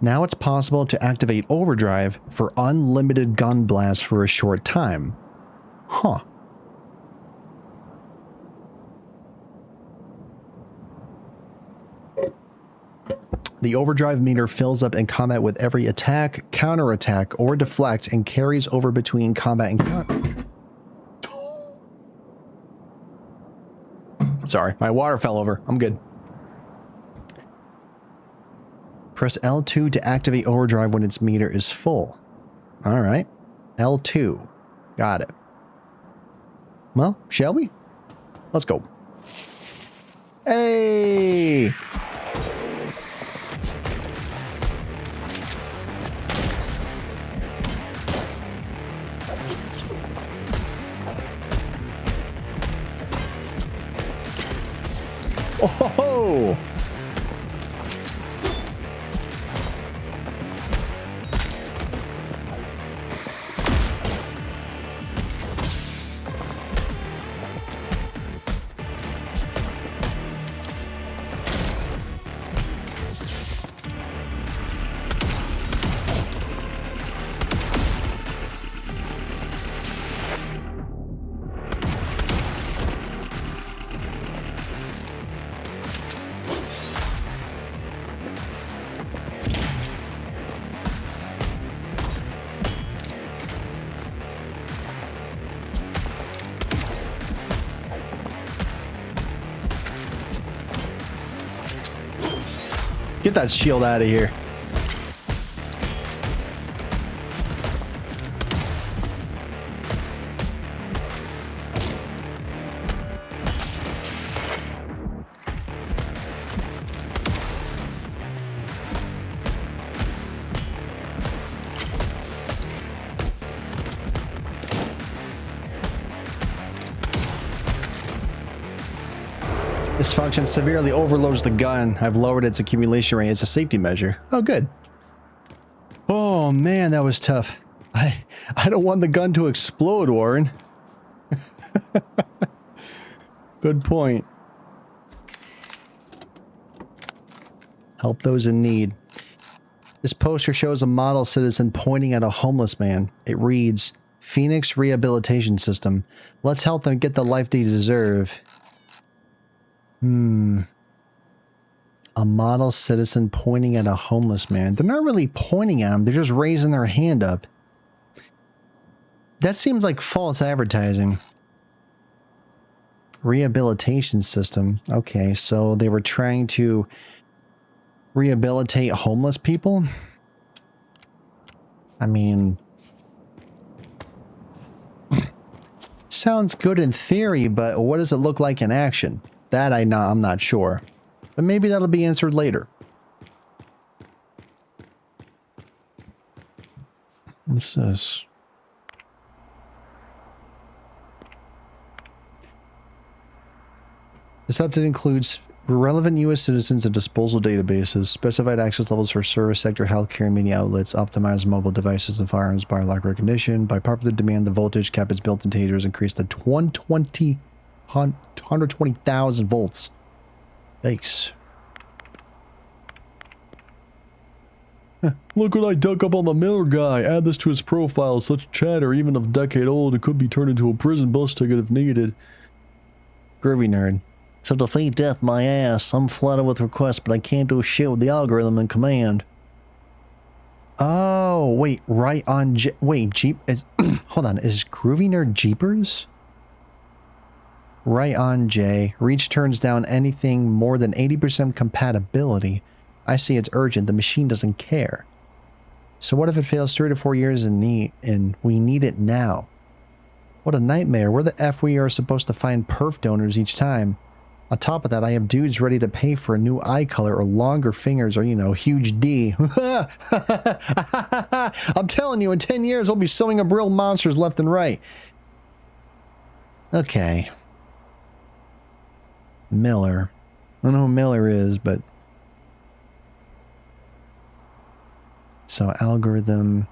Now it's possible to activate overdrive for unlimited gun blast for a short time. Huh. The overdrive meter fills up in combat with every attack, counterattack, or deflect and carries over between combat and Sorry, my water fell over. I'm good. Press L2 to activate overdrive when its meter is full. All right. L2. Got it. Well, shall we? Let's go. Hey! Oh! Get that shield out of here. This function severely overloads the gun. I've lowered its accumulation rate as a safety measure. Oh, good. Oh, man, that was tough. I don't want the gun to explode, Warren. Good point. Help those in need. This poster shows a model citizen pointing at a homeless man. It reads, Phoenix Rehabilitation System. Let's help them get the life they deserve. A model citizen pointing at a homeless man. They're not really pointing at him. They're just raising their hand up. That seems like false advertising. Rehabilitation system. Okay, so they were trying to rehabilitate homeless people? I mean, sounds good in theory, but what does it look like in action? That I'm not sure. But maybe that'll be answered later. What's this? This update includes relevant U.S. citizens and disposal databases, specified access levels for service sector, healthcare, and media outlets, optimized mobile devices and firearms by lock recognition. By popular demand, the voltage cap its built-in tasers increased to 120,000 volts. Thanks.
Look what I dug up on the Miller guy. Add this to his profile. Such chatter, even if a decade old, it could be turned into a prison bus ticket if needed.
Groovy nerd.
So to feed death my ass, I'm flooded with requests, but I can't do shit with the algorithm in command.
Oh, wait, right on wait, Jeep is hold on, is Groovy Nerd Jeepers? Right on J. Reach turns down anything more than 80% compatibility. I see it's urgent. The machine doesn't care. So what if it fails 3 to 4 years and we need it now? What a nightmare. Where the F we are supposed to find perf donors each time? On top of that, I have dudes ready to pay for a new eye color or longer fingers or, you know, huge D. I'm telling you, in 10 years, we'll be sewing up real monsters left and right. Okay. Miller. I don't know who Miller is, but... So, algorithm...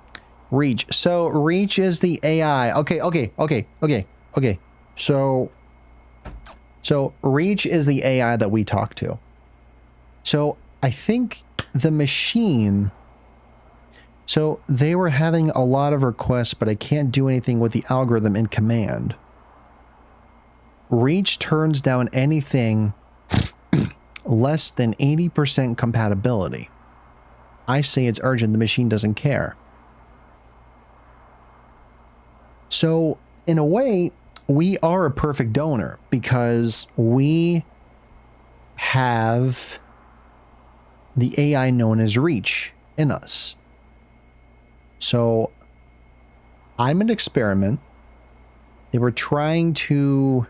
Reach. So, Reach is the AI. Okay. So Reach is the AI that we talk to. So I think the machine, so they were having a lot of requests, but I can't do anything with the algorithm in command. Reach turns down anything less than 80% compatibility. I say it's urgent, the machine doesn't care. So in a way, we are a perfect donor because we have the AI known as Reach in us. So I'm an experiment. They were trying to...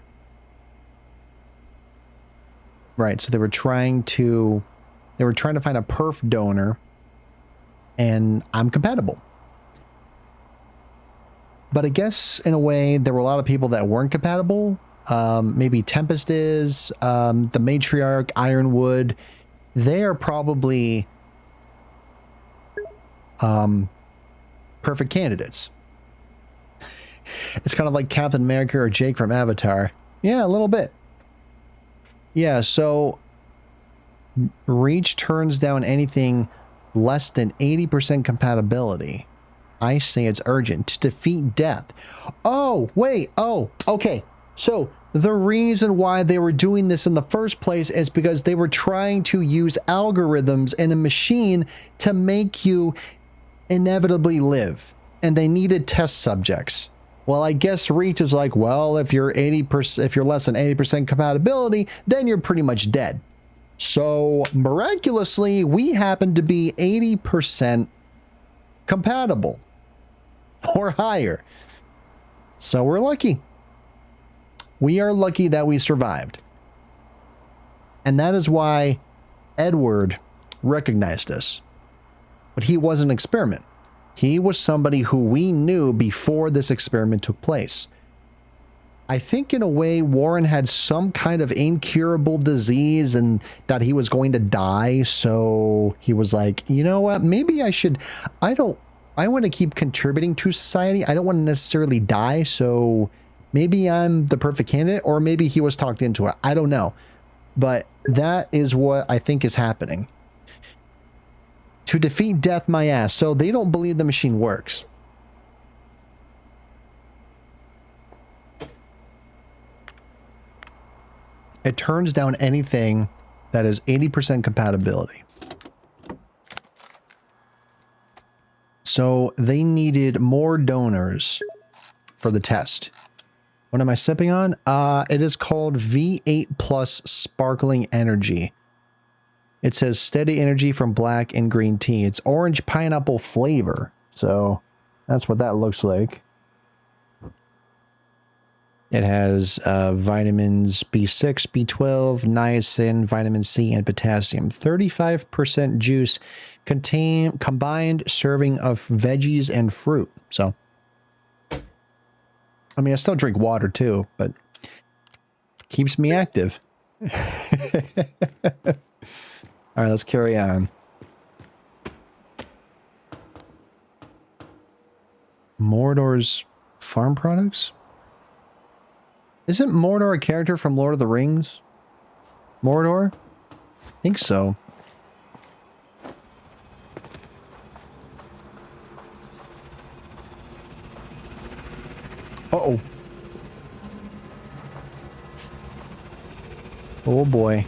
Right, so they were trying to find a perf donor, and I'm compatible. But I guess in a way there were a lot of people that weren't compatible. Maybe Tempest is, the Matriarch, Ironwood. They are probably perfect candidates. It's kind of like Captain America or Jake from Avatar. Yeah, a little bit. Yeah, so Reach turns down anything less than 80% compatibility. I say it's urgent to defeat death. Oh, wait. Oh, okay. So the reason why they were doing this in the first place is because they were trying to use algorithms in a machine to make you inevitably live. And they needed test subjects. Well, I guess Reach is like, well, if you're 80%, if you're less than 80% compatibility, then you're pretty much dead. So miraculously, we happen to be 80% compatible or higher. So we're lucky. We are lucky that we survived. And that is why Edward recognized us. But he was an experiment. He was somebody who we knew before this experiment took place. I think in a way Warren had some kind of incurable disease and that he was going to die. So he was like, you know what, maybe I should, I want to keep contributing to society. I don't want to necessarily die. So maybe I'm the perfect candidate, or maybe he was talked into it. I don't know. But that is what I think is happening. To defeat death, my ass. So they don't believe the machine works. It turns down anything that is 80% compatibility. So they needed more donors for the test. What am I sipping on? It is called V8 Plus Sparkling Energy. It says steady energy from black and green tea. It's orange pineapple flavor. So that's what that looks like. It has vitamins B6, B12, niacin, vitamin C, and potassium. 35% juice, combined serving of veggies and fruit. So, I mean, I still drink water too, but keeps me active. All right, let's carry on. Mordor's farm products? Isn't Mordor a character from Lord of the Rings? Mordor? I think so. Uh-oh. Oh boy.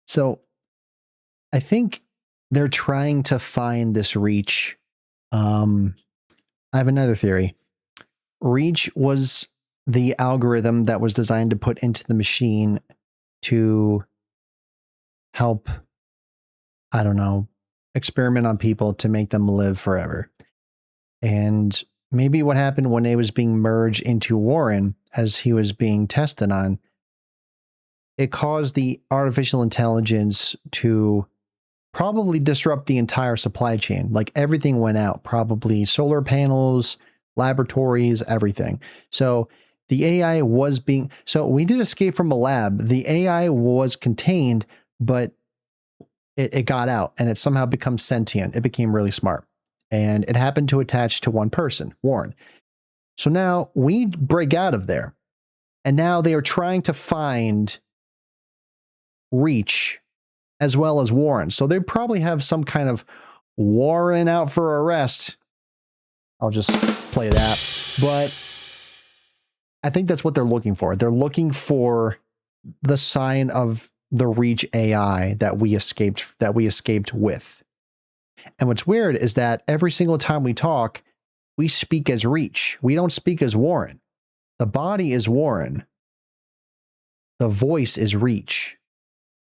So, I think they're trying to find this Reach. I have another theory. Reach was the algorithm that was designed to put into the machine to help, I don't know, experiment on people to make them live forever. And maybe what happened when it was being merged into Warren as he was being tested on, it caused the artificial intelligence to probably disrupt the entire supply chain. Like everything went out, probably solar panels, laboratories, everything. So the AI was being, so we did escape from a lab. The AI was contained, but it got out and it somehow becomes sentient. It became really smart. and it happened to attach to one person, Warren. So now we break out of there, and now they are trying to find Reach as well as Warren. So they probably have some kind of warrant out for arrest. I'll just play that. But I think that's what they're looking for. They're looking for the sign of the Reach AI that we escaped with. And what's weird is that every single time we talk, we speak as Reach. We don't speak as Warren. The body is Warren. The voice is Reach.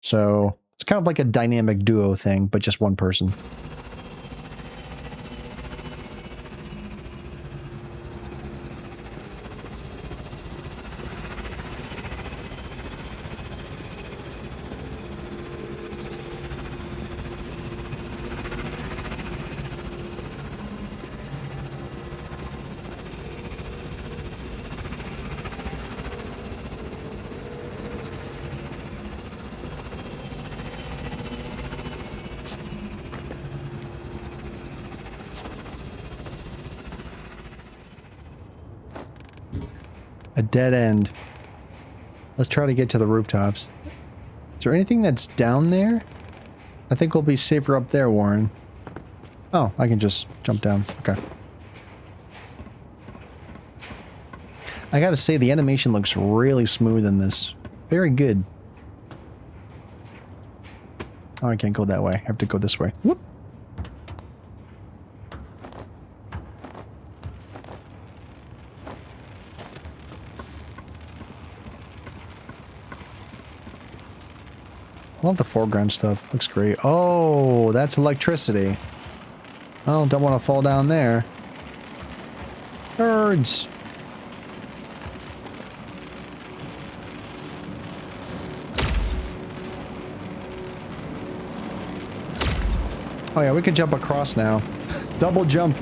So it's kind of like a dynamic duo thing, but just one person. A dead end. Let's try to get to the rooftops. Is there anything that's down there? I think we'll be safer up there, Warren. Oh, I can just jump down. Okay. I gotta say, the animation looks really smooth in this. Very good. Oh, I can't go that way. I have to go this way. Whoop. I love the foreground stuff. Looks great. Oh, that's electricity. Oh, don't want to fall down there. Birds. Oh yeah, we can jump across now. Double jump.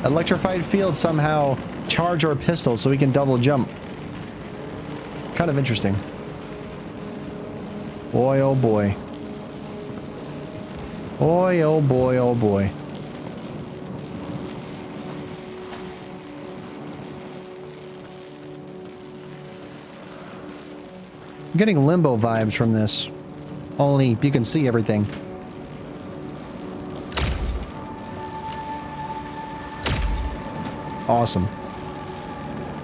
Electrified field somehow charge our pistol so we can double jump. Kind of interesting. Boy, oh boy. Boy, oh boy, oh boy. I'm getting Limbo vibes from this. Only you can see everything. Awesome.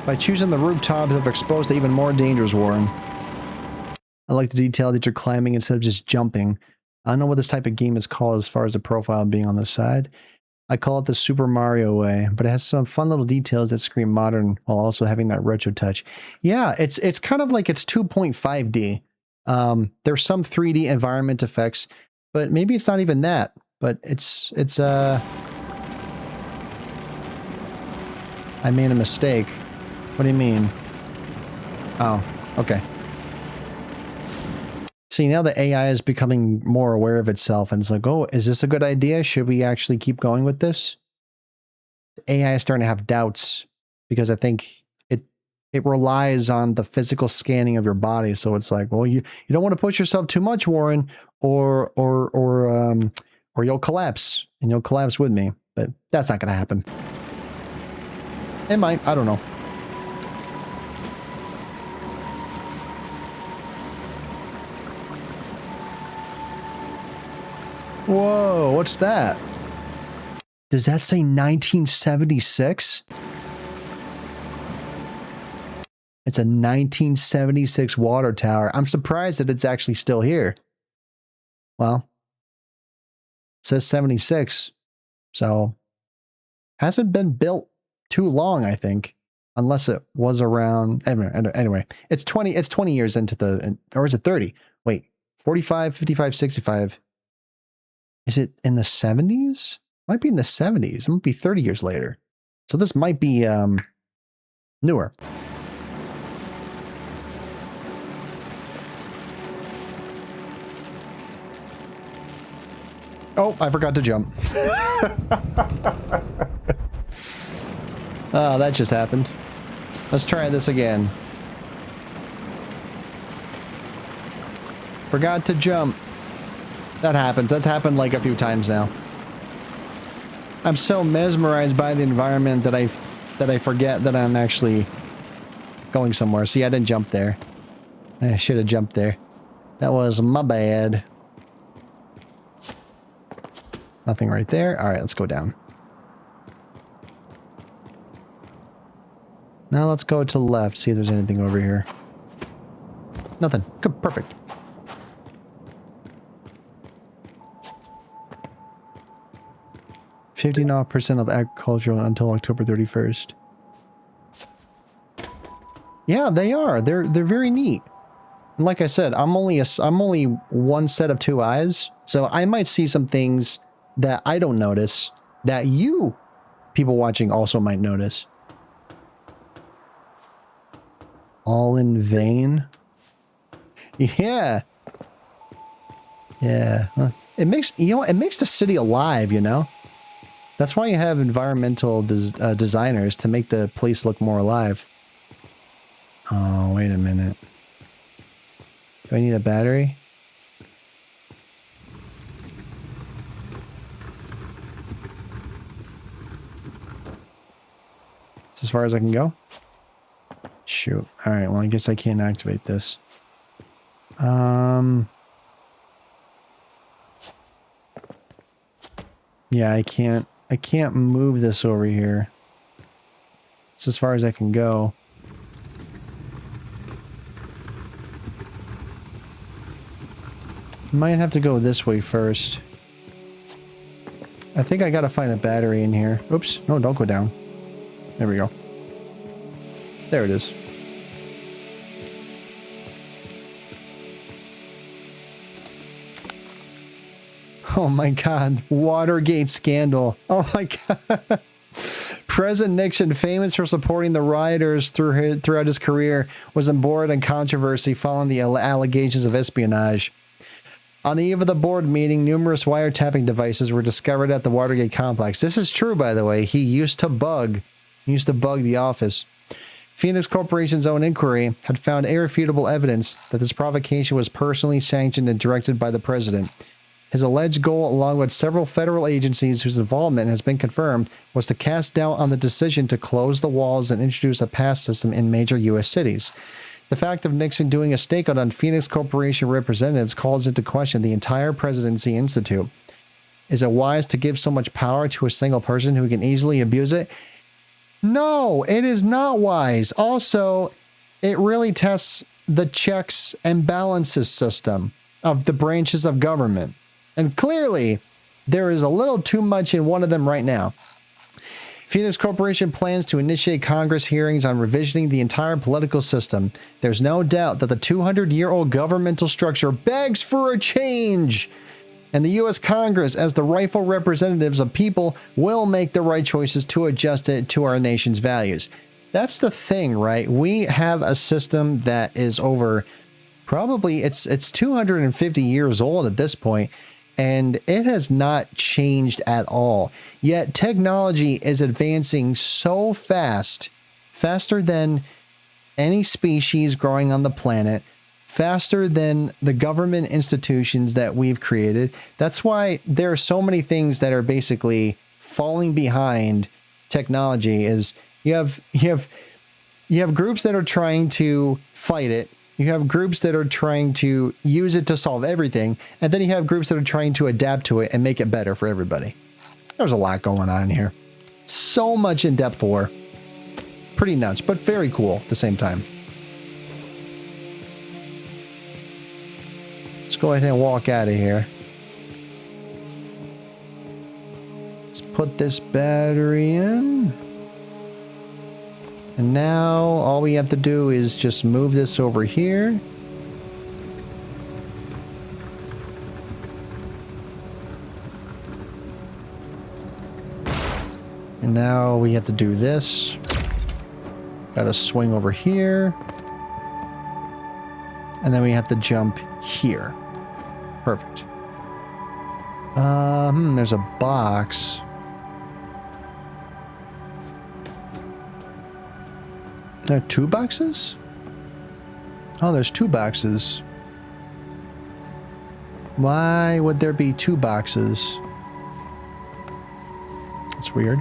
By choosing the rooftops, I've exposed to even more dangers, Warren. I like the detail that you're climbing instead of just jumping. I don't know what this type of game is called as far as the profile being on the side. I call it the Super Mario way, but it has some fun little details that scream modern while also having that retro touch. Yeah, it's kind of like it's 2.5D. There's some 3D environment effects, but maybe it's not even that. But it's I made a mistake. What do you mean? Oh, okay. See, now the AI is becoming more aware of itself, and it's like, oh, is this a good idea? Should we actually keep going with this? The AI is starting to have doubts because I think it relies on the physical scanning of your body. So it's like, well, you don't want to push yourself too much, Warren, or you'll collapse, and you'll collapse with me. But that's not going to happen. It might. I don't know. Whoa, what's that? Does that say 1976? It's a 1976 water tower. I'm surprised that it's actually still here. Well, it says 76. So, hasn't been built too long, I think. Unless it was around... Anyway, it's 20 years into the... Or is it 30? Wait, 45, 55, 65... Is it in the 70s? Might be in the 70s. It might be 30 years later. So this might be newer. Oh, I forgot to jump. Oh, that just happened. Let's try this again. Forgot to jump. That happens. That's happened like a few times now. I'm so mesmerized by the environment that I forget that I'm actually going somewhere. See, I didn't jump there. I should have jumped there. That was my bad. Nothing right there. All right, let's go down. Now let's go to the left, see if there's anything over here. Nothing. Good, perfect. %50% of agricultural until October 31st. Yeah, they are. They're very neat. And like I said, I'm only one set of two eyes, so I might see some things that I don't notice that you people watching also might notice. All in vain. Yeah. Yeah. Huh. It makes, it makes the city alive, you know? That's why you have environmental designers, to make the place look more alive. Oh, wait a minute. Do I need a battery? It's as far as I can go? Shoot. Alright, well, I guess I can't activate this. Yeah, I can't move this over here. It's as far as I can go. Might have to go this way first. I think I gotta find a battery in here. Oops. No, don't go down. There we go. There it is. Oh my God. Watergate scandal. Oh my God. President Nixon, famous for supporting the rioters throughout his career, was embroiled in controversy following the allegations of espionage. On the eve of the board meeting, numerous wiretapping devices were discovered at the Watergate complex. This is true, by the way. He used to bug the office. Phoenix Corporation's own inquiry had found irrefutable evidence that this provocation was personally sanctioned and directed by the president. His alleged goal, along with several federal agencies whose involvement has been confirmed, was to cast doubt on the decision to close the walls and introduce a pass system in major U.S. cities. The fact of Nixon doing a stakeout on Phoenix Corporation representatives calls into question the entire Presidency Institute. Is it wise to give so much power to a single person who can easily abuse it? No, it is not wise. Also, it really tests the checks and balances system of the branches of government. And clearly, there is a little too much in one of them right now. Phoenix Corporation plans to initiate Congress hearings on revisioning the entire political system. There's no doubt that the 200-year-old governmental structure begs for a change. And the U.S. Congress, as the rightful representatives of people, will make the right choices to adjust it to our nation's values. That's the thing, right? We have a system that is over, probably, it's 250 years old at this point, and it has not changed at all. Yet technology is advancing so fast, faster than any species growing on the planet, faster than the government institutions that we've created. That's why there are so many things that are basically falling behind technology. Is you have groups that are trying to fight it. You have groups that are trying to use it to solve everything, and then you have groups that are trying to adapt to it and make it better for everybody. There's a lot going on here. So much in-depth lore. Pretty nuts, but very cool at the same time. Let's go ahead and walk out of here. Let's put this battery in. And now all we have to do is just move this over here. And now we have to do this. Gotta swing over here. And then we have to jump here. Perfect. There's a box. There are two boxes? Oh, there's two boxes. Why would there be two boxes? weird.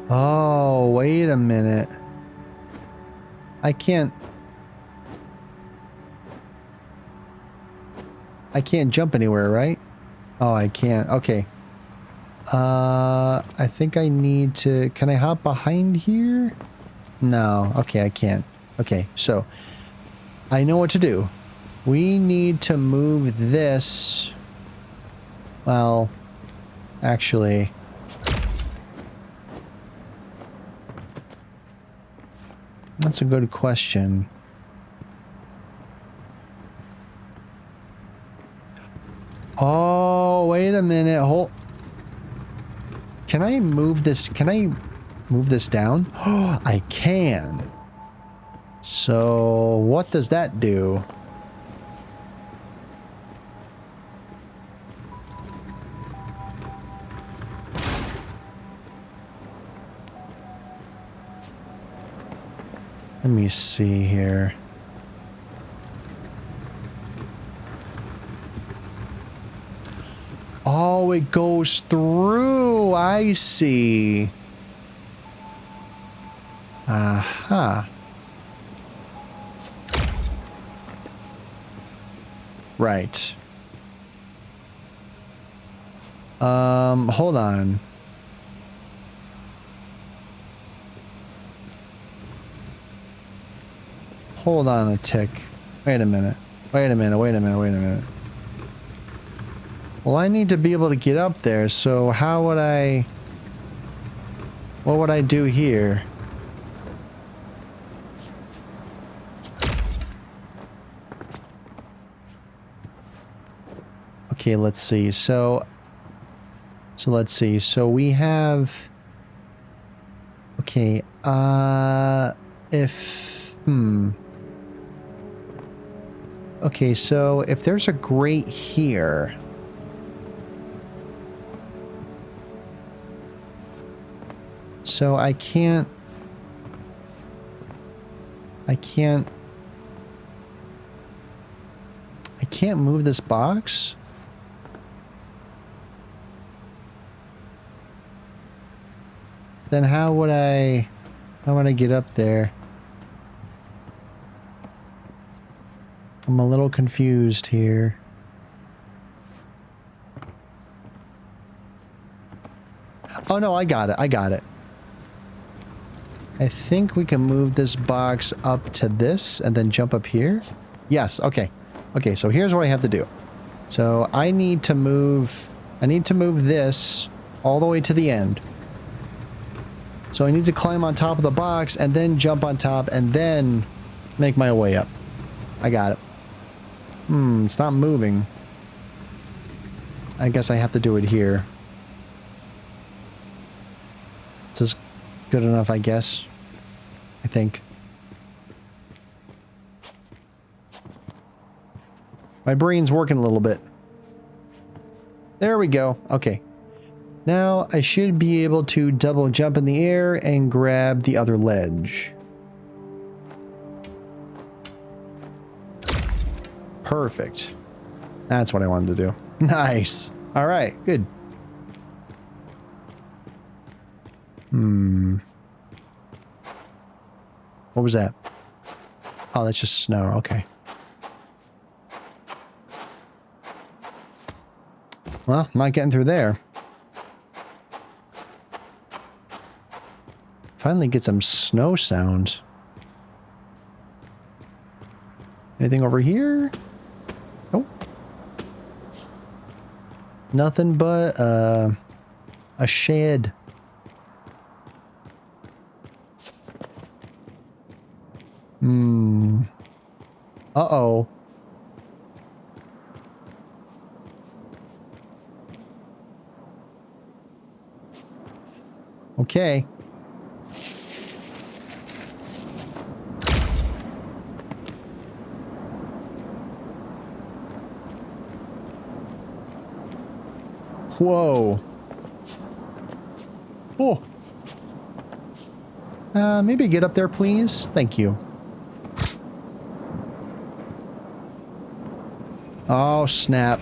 Oh, wait a minute. I can't jump anywhere, right? Oh, I can't. Okay. I think I need to... Can I hop behind here? No. Okay, I can't. Okay, so I know what to do. We need to move this... Well, actually... That's a good question. Oh, wait a minute. Hold. Can I move this? Can I move this down? Oh, I can. So, what does that do? Let me see here. Oh, it goes through. I see. Aha. Right. Hold on. Hold on a tick. Wait a minute. Wait a minute. Wait a minute. Wait a minute. Well, I need to be able to get up there, so how would I... What would I do here? Okay, let's see. So let's see. So we have... Okay, Okay, so if there's a grate here... So I can't move this box? Then how would I get up there? I'm a little confused here. Oh no, I got it. I got it. I think we can move this box up to this and then jump up here. Yes, okay. Okay, so here's what I have to do. So I need to move this all the way to the end. So I need to climb on top of the box and then jump on top and then make my way up. I got it. It's not moving. I guess I have to do it here. This is good enough, I guess. I think. My brain's working a little bit. There we go. Okay. Now I should be able to double jump in the air and grab the other ledge. Perfect. That's what I wanted to do. Nice. All right, good. What was that? Oh, that's just snow. Okay. Well, not getting through there. Finally get some snow sounds. Anything over here? Nope. Nothing but a shed. Uh-oh. Okay. Whoa. Oh. Maybe get up there, please. Thank you. Oh, snap.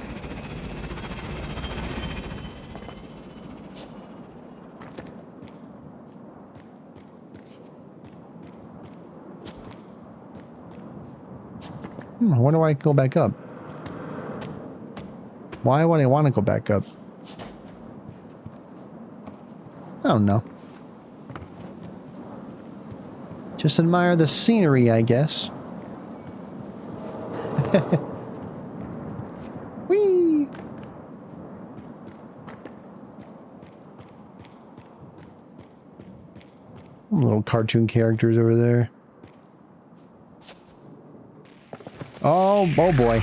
I wonder why I can go back up. Why would I want to go back up? I don't know. Just admire the scenery, I guess. Whee! Little cartoon characters over there. Oh boy.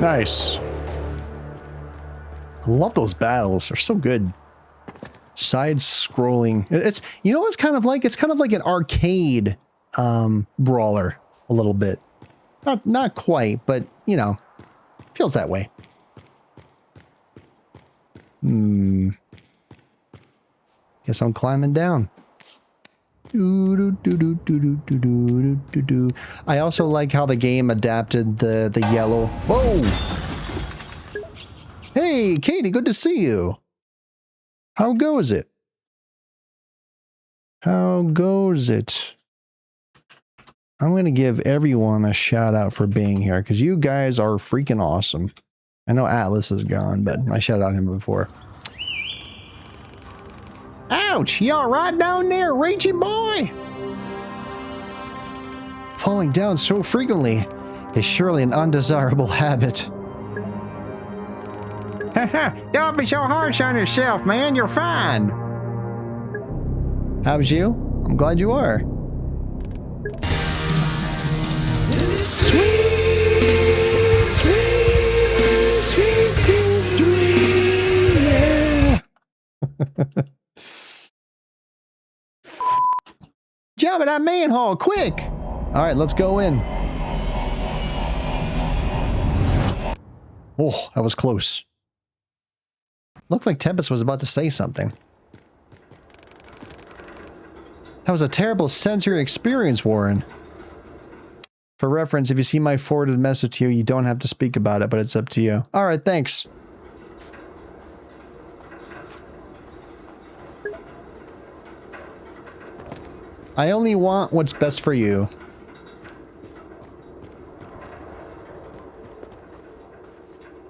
Nice. I love those battles. They're so good. Side scrolling. It's, you know what it's kind of like? It's kind of like an arcade brawler a little bit. Not quite, but you know, feels that way. Guess I'm climbing down. I also like how the game adapted the yellow. Whoa! Hey, Katie, good to see you. How goes it? How goes it? I'm going to give everyone a shout out for being here because you guys are freaking awesome. I know Atlas is gone, but I shouted out him before. Ouch! You all right down there, raging boy? Falling down so frequently is surely an undesirable habit. Haha, don't be so harsh on yourself, man. You're fine. How's you? I'm glad you are. Sweet, sweet, sweet dream. Yeah. Jump in that manhole, quick! Alright, let's go in. Oh, that was close. Looked like Tempest was about to say something. That was a terrible sensory experience, Warren. For reference, if you see my forwarded message to you, you don't have to speak about it, but it's up to you. Alright, thanks. I only want what's best for you.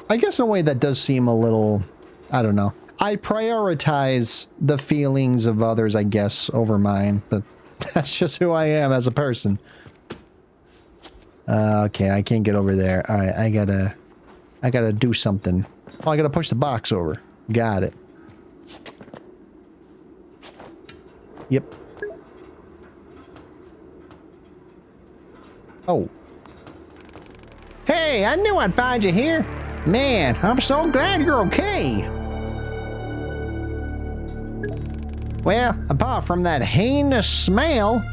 I guess in a way that does seem a little, I don't know. I prioritize the feelings of others, I guess, over mine, but that's just who I am as a person. Okay, I can't get over there. All right, I gotta do something. Oh, I gotta push the box over. Got it. Yep. Oh. Hey, I knew I'd find you here. Man, I'm so glad you're okay. Well, apart from that heinous smell.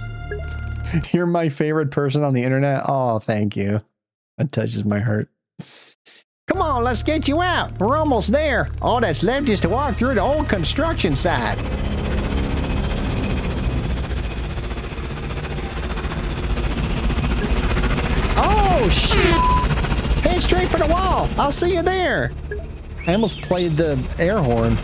You're my favorite person on the internet. Oh, thank you. That touches my heart.
Come on, let's get you out. We're almost there. All that's left is to walk through the old construction site. Oh, shit! Head straight for the wall. I'll see you there.
I almost played the air horn.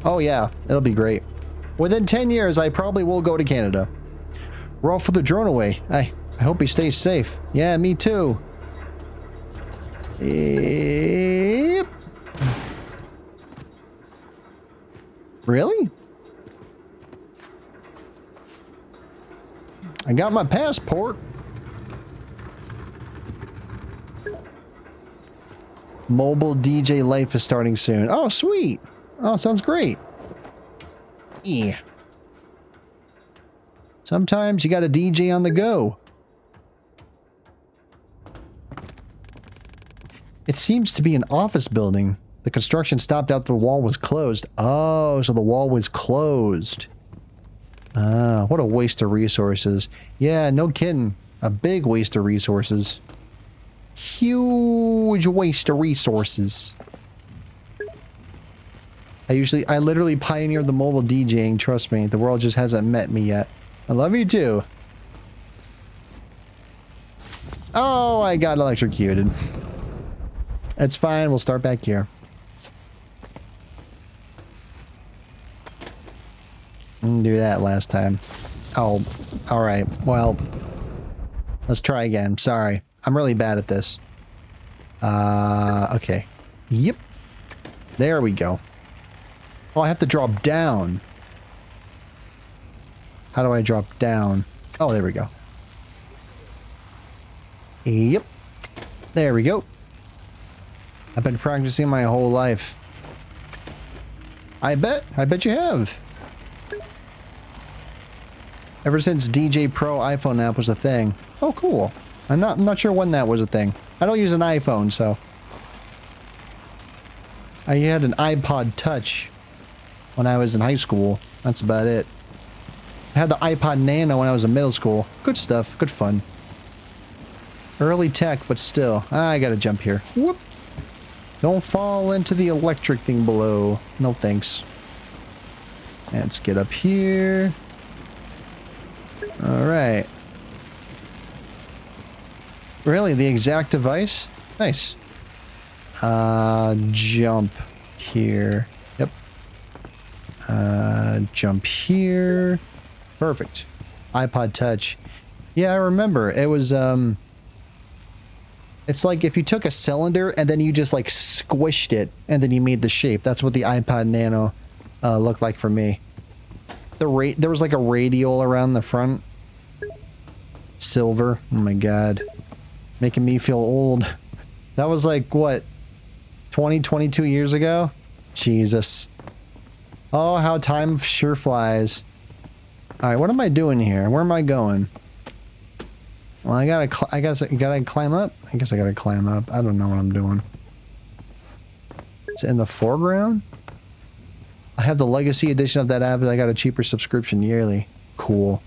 Oh yeah, it'll be great. Within 10 years, I probably will go to Canada. We're off for the drone away. I hope he stays safe. Yeah, me too. Yep. Really? I got my passport. Mobile DJ life is starting soon. Oh, sweet. Oh, sounds great. Yeah. Sometimes you got a DJ on the go. It seems to be an office building. The construction stopped after the wall was closed. Oh, so the wall was closed. Ah, what a waste of resources. Yeah, no kidding. A big waste of resources. Huge waste of resources. I literally pioneered the mobile DJing, trust me. The world just hasn't met me yet. I love you too. Oh, I got electrocuted. It's fine, we'll start back here. Didn't do that last time. Oh, alright. Well, let's try again. Sorry. I'm really bad at this. Okay. Yep. There we go. Oh, I have to drop down. How do I drop down? Oh, there we go. Yep. There we go. I've been practicing my whole life. I bet you have. Ever since DJ Pro iPhone app was a thing. Oh, cool. I'm not sure when that was a thing. I don't use an iPhone, so. I had an iPod Touch when I was in high school. That's about it. I had the iPod Nano when I was in middle school. Good stuff. Good fun. Early tech, but still. I gotta jump here. Whoop. Don't fall into the electric thing below. No thanks. Let's get up here. Alright. Really? The exact device? Nice. Jump here. Yep. Jump here. Perfect. iPod Touch. Yeah, I remember. It was, it's like if you took a cylinder and then you just like squished it and then you made the shape. That's what the iPod Nano looked like for me. There was like a radial around the front. Silver. Oh my god. Making me feel old. That was like, what? 22 years ago? Jesus. Oh, how time sure flies. Alright, what am I doing here? Where am I going? Well, I guess I gotta climb up? I guess I gotta climb up. I don't know what I'm doing. It's in the foreground? I have the legacy edition of that app, but I got a cheaper subscription yearly. Cool.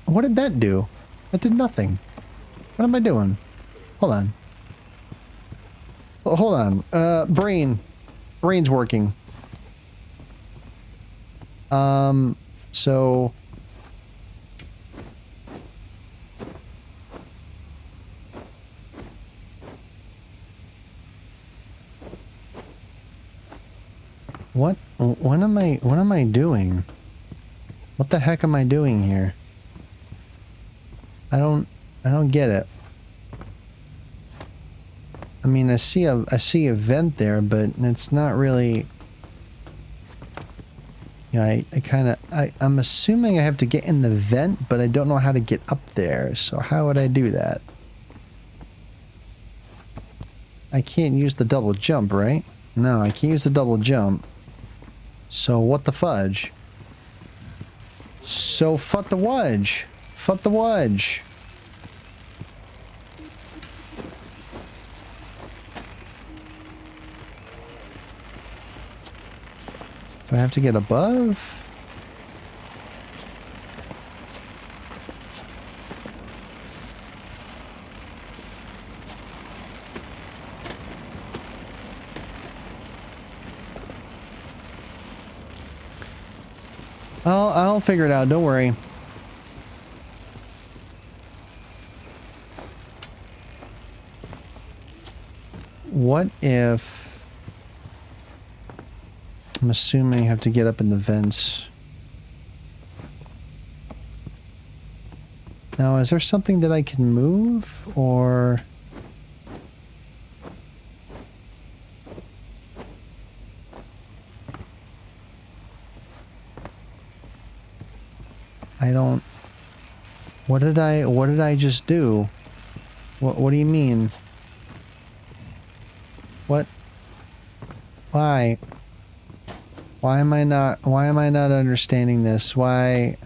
What did that do? That did nothing. What am I doing? Hold on. Oh, hold on. Brain's working. So... What am I doing? What the heck am I doing here? I don't get it. I mean, I see a vent there, but it's not really. Yeah, I'm assuming I have to get in the vent, but I don't know how to get up there. So how would I do that? I can't use the double jump, right? No, I can't use the double jump. So what the fudge? So fut the wudge. Fut the wudge. Do I have to get above? I'll figure it out. Don't worry. What if... I'm assuming I have to get up in the vents. Now, is there something that I can move, or... I don't... What did I just do? What do you mean? What? Why? Why am I not understanding this? Why?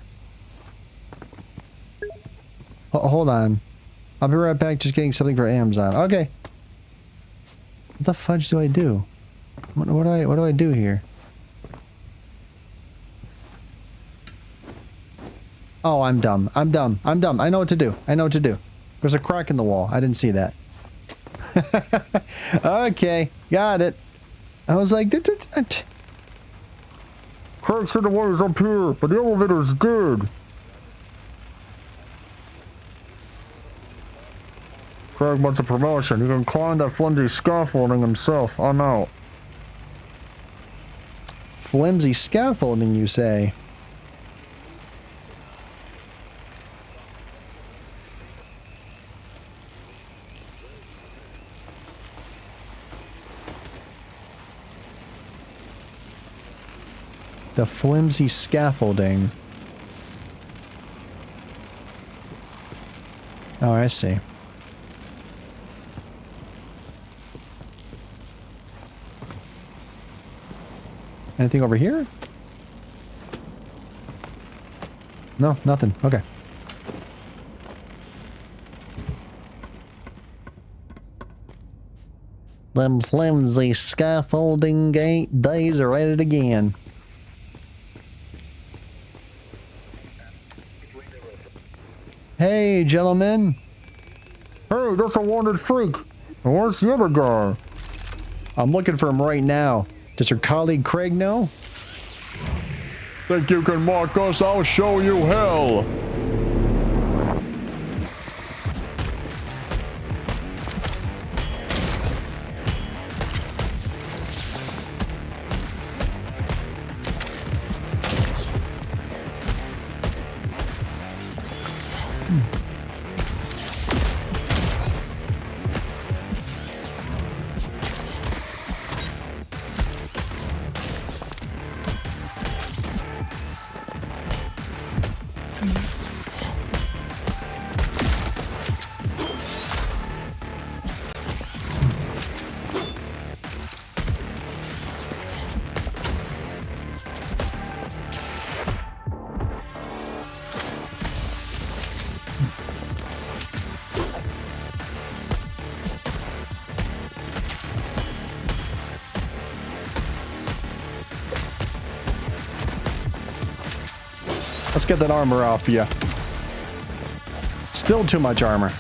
Hold on. I'll be right back, just getting something for Amazon. Okay. What the fudge do I do? What do I do here? Oh, I'm dumb. I'm dumb. I'm dumb. I know what to do. I know what to do. There's a crack in the wall. I didn't see that. Okay. Got it. I was like...
Craig said the water's up here, but the elevator's dead. Craig wants a promotion. He can climb that flimsy scaffolding himself. I'm out.
Flimsy scaffolding, you say? The flimsy scaffolding. Oh, I see. Anything over here? No, nothing. Okay. Them flimsy scaffolding gate days are at it again. Hey, gentlemen.
Hey, that's a wanted freak. And where's the other guy?
I'm looking for him right now. Does your colleague Craig know?
Think you can mock us? I'll show you hell.
Let's get that armor off you. Still too much armor.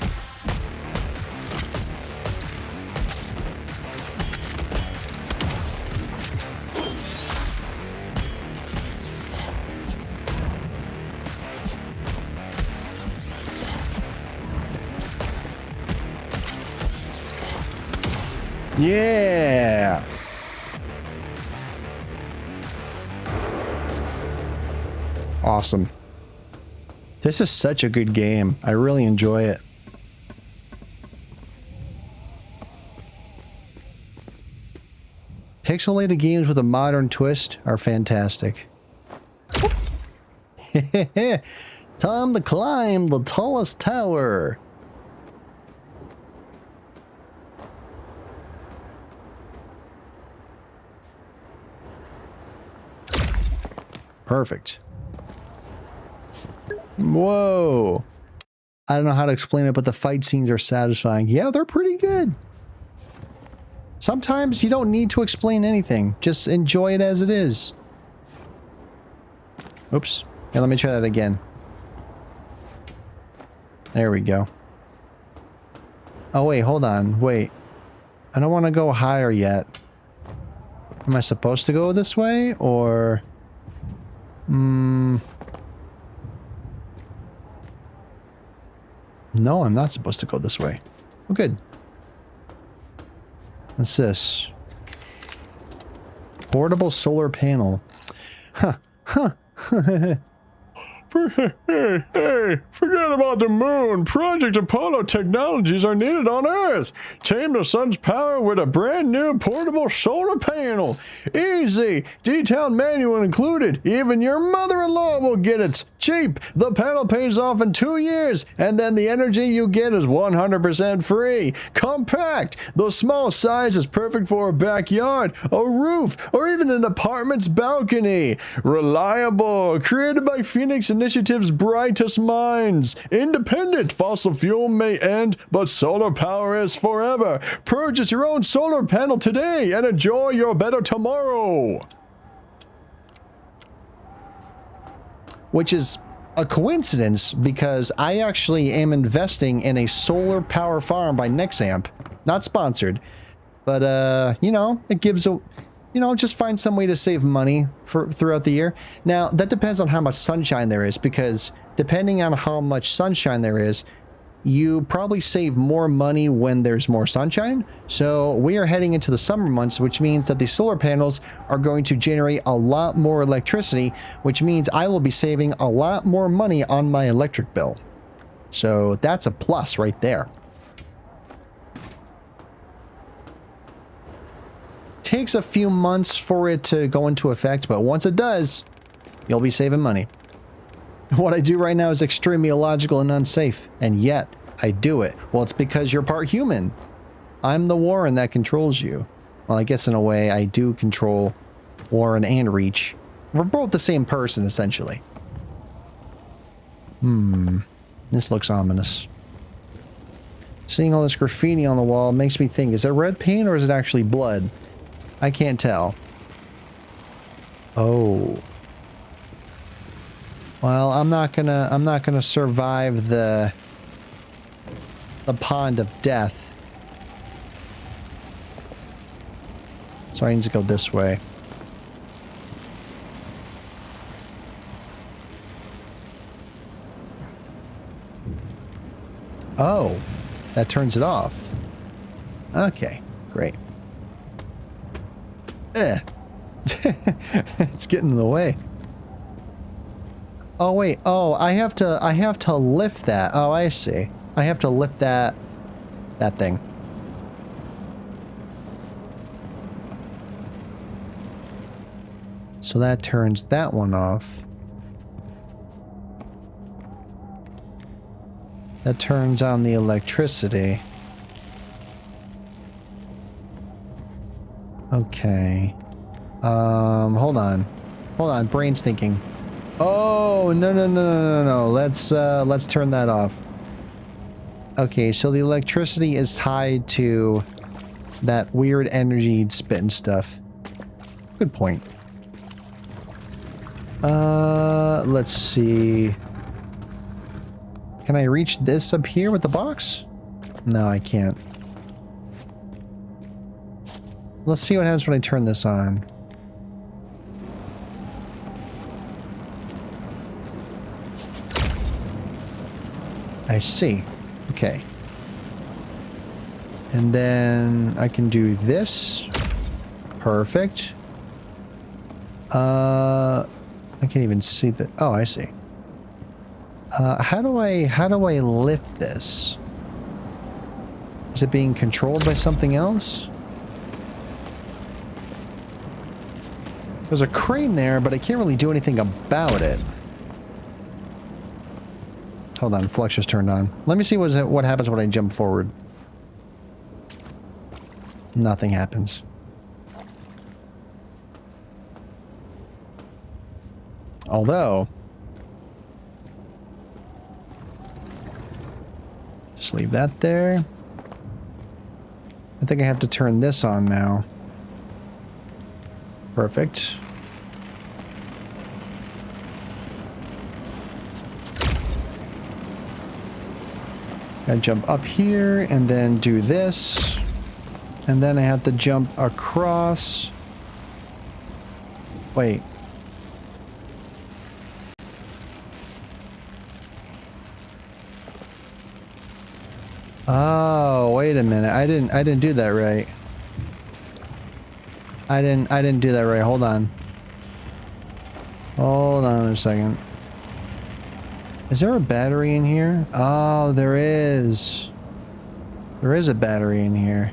Yeah. Awesome. This is such a good game. I really enjoy it. Pixelated games with a modern twist are fantastic. Time to climb the tallest tower. Perfect. Whoa. I don't know how to explain it, but the fight scenes are satisfying. Yeah, they're pretty good. Sometimes you don't need to explain anything. Just enjoy it as it is. Oops. Yeah, let me try that again. There we go. Oh, wait, hold on. Wait. I don't want to go higher yet. Am I supposed to go this way, or... No, I'm not supposed to go this way. Oh, good. What's this? Portable solar panel. Huh. Huh.
Hey, forget about the moon. Project Apollo technologies are needed on Earth. Tame the sun's power with a brand new portable solar panel. Easy. Detailed manual included. Even your mother-in-law will get it. Cheap. The panel pays off in 2 years, and then the energy you get is 100% free. Compact. The small size is perfect for a backyard, a roof, or even an apartment's balcony. Reliable. Created by Phoenix Initiative's brightest minds. Independent. Fossil fuel may end, but solar power is forever. Purchase your own solar panel today and enjoy your better tomorrow.
Which is a coincidence because I actually am investing in a solar power farm by Nexamp. Not sponsored, but you know, it gives a... You know, just find some way to save money throughout the year. Now, that depends on how much sunshine there is, because depending on how much sunshine there is, you probably save more money when there's more sunshine. So we are heading into the summer months, which means that the solar panels are going to generate a lot more electricity, which means I will be saving a lot more money on my electric bill. So that's a plus right there. Takes a few months for it to go into effect, but once it does, you'll be saving money. What I do right now is extremely illogical and unsafe, and yet I do it. Well, it's because you're part human. I'm the Warren that controls you. Well, I guess in a way I do control Warren and Reach. We're both the same person, essentially. This looks ominous. Seeing all this graffiti on the wall makes me think, is it red paint or is it actually blood? I can't tell. Oh. Well, I'm not gonna survive the pond of death. So I need to go this way. Oh, that turns it off. Okay, great. It's getting in the way. Oh wait, oh, I have to lift that. Oh, I see. I have to lift that thing. So that turns that one off. That turns on the electricity. Okay. Hold on. Hold on, brain's thinking. Oh, no. Let's turn that off. Okay, so the electricity is tied to that weird energy spitting stuff. Good point. Let's see. Can I reach this up here with the box? No, I can't. Let's see what happens when I turn this on. I see. Okay. And then I can do this. Perfect. I can't even see the... Oh, I see. How do I lift this? Is it being controlled by something else? There's a crane there, but I can't really do anything about it. Hold on, Flux just turned on. Let me see what happens when I jump forward. Nothing happens. Although... just leave that there. I think I have to turn this on now. Perfect. Gotta jump up here and then do this. And then I have to jump across. Wait. Oh, wait a minute. I didn't do that right. I didn't do that right. Hold on. Hold on a second. Is there a battery in here? Oh, there is. There is a battery in here.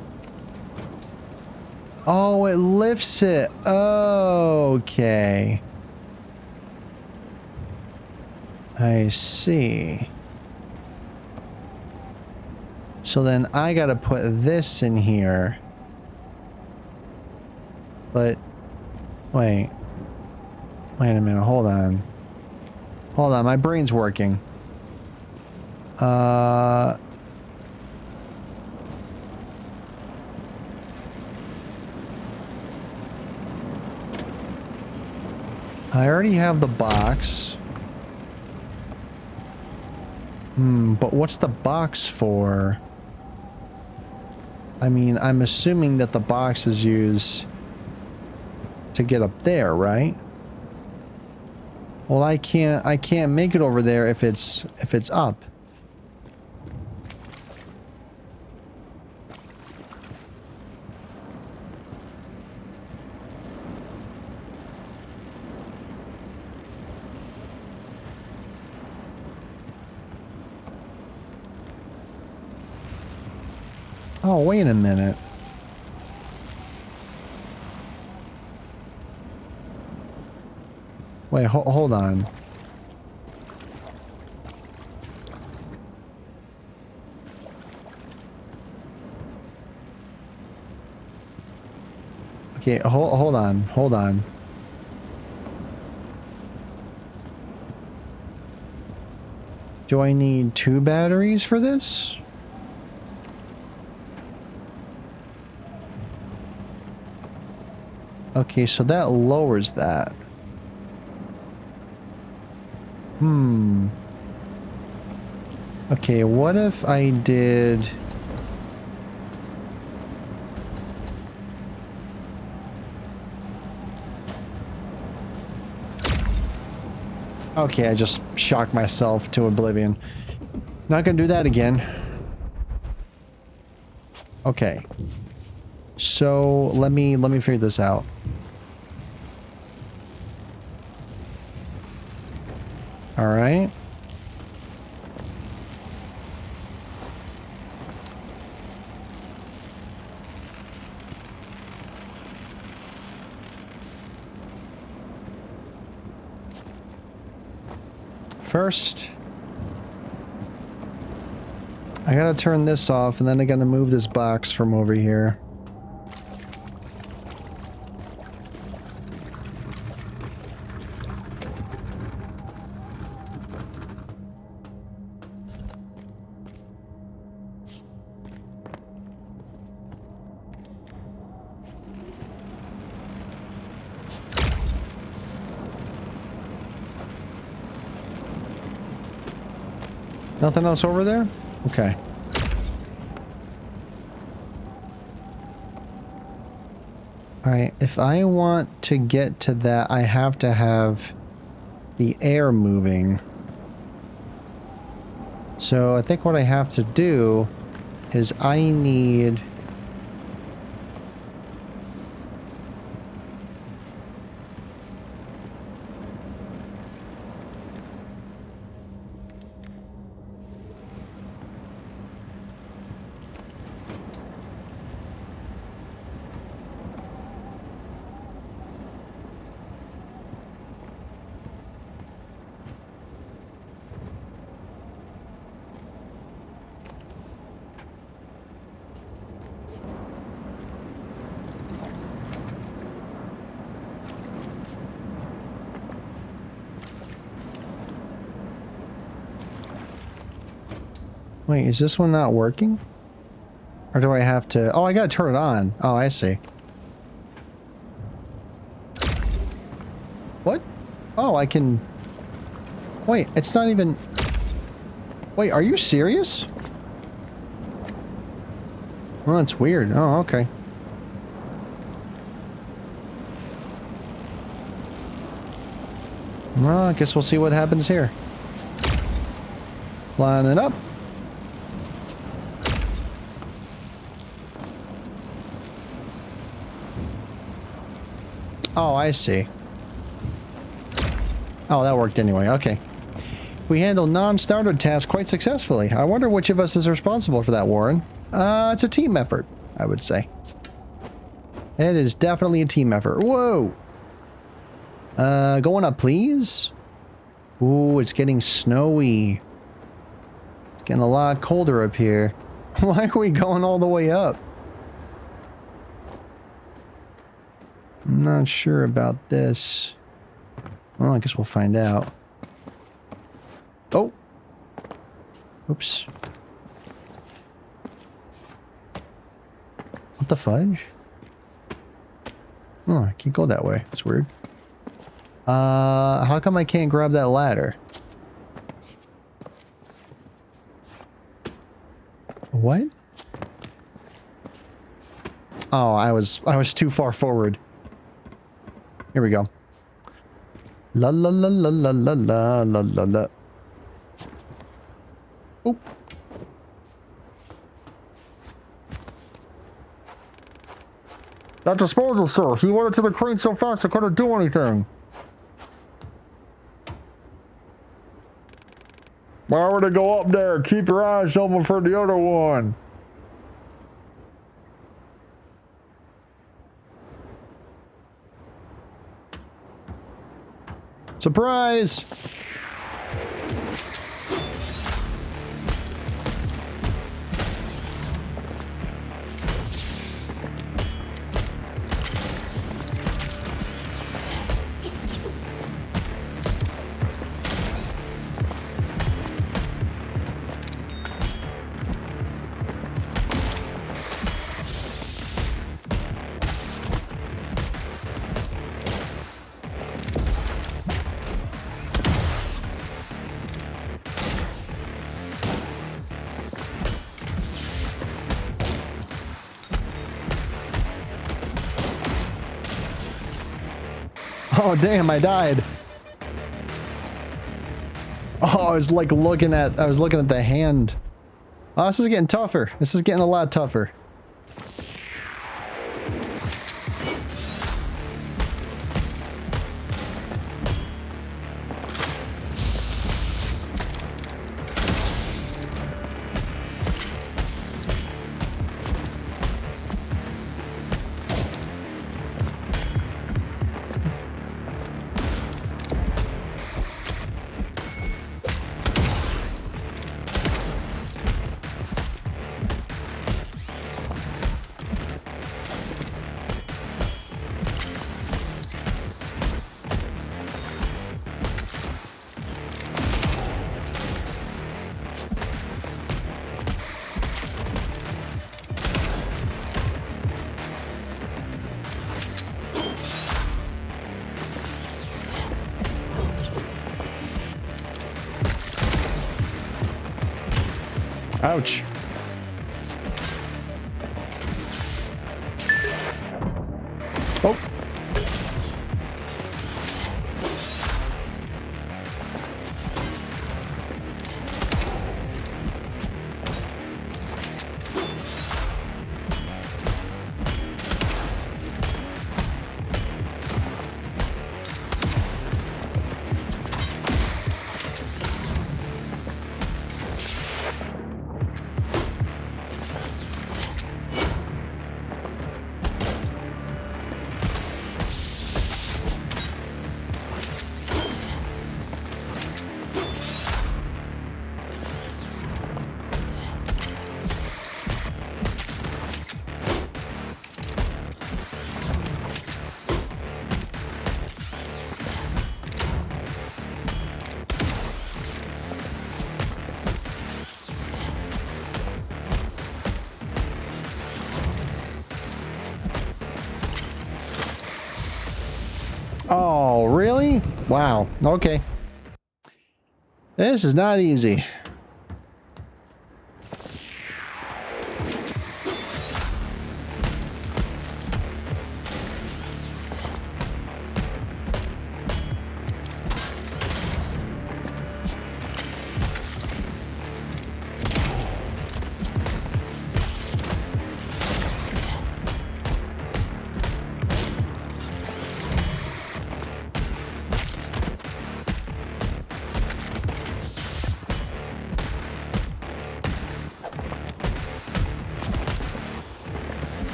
Oh, it lifts it. Okay. I see. So then I gotta put this in here. But, wait. Wait a minute, hold on. Hold on, my brain's working. I already have the box. But what's the box for? I mean, I'm assuming that the box is used to get up there, right? Well, I can't make it over there if it's up. Oh, wait a minute. Wait, hold on. Okay, hold on. Hold on. Do I need 2 batteries for this? Okay, so that lowers that. Okay, what if I did... Okay, I just shocked myself to oblivion. Not gonna do that again. Okay. So, let me figure this out. All right. First, I gotta turn this off, and then I gotta move this box from over here. Nothing else over there? Okay. Alright, if I want to get to that, I have to have the air moving. So I think what I have to do is I need... Wait, is this one not working? Or do I have to... Oh, I gotta turn it on. Oh, I see. What? Oh, I can... Wait, it's not even... Wait, are you serious? Oh, that's weird. Oh, okay. Well, I guess we'll see what happens here. Line it up. Oh, I see. Oh, that worked anyway. Okay. We handled non-starter tasks quite successfully. I wonder which of us is responsible for that, Warren. It's a team effort, I would say. It is definitely a team effort. Whoa! Going up, please. Ooh, it's getting snowy. It's getting a lot colder up here. Why are we going all the way up? I'm not sure about this. Well, I guess we'll find out. Oh! Oops. What the fudge? Oh, I can't go that way. That's weird. How come I can't grab that ladder? What? Oh, I was too far forward. Here we go. La la la la la la la la la la. Oh.
That disposal, sir. He went into the crane so fast I couldn't do anything. Why would it go up there? Keep your eyes open for the other one.
Surprise! Oh damn, I died. Oh, I was like looking at the hand. Oh, this is getting tougher. This is getting a lot tougher. Ouch. Oh. Oh, really? Wow. Okay. This is not easy.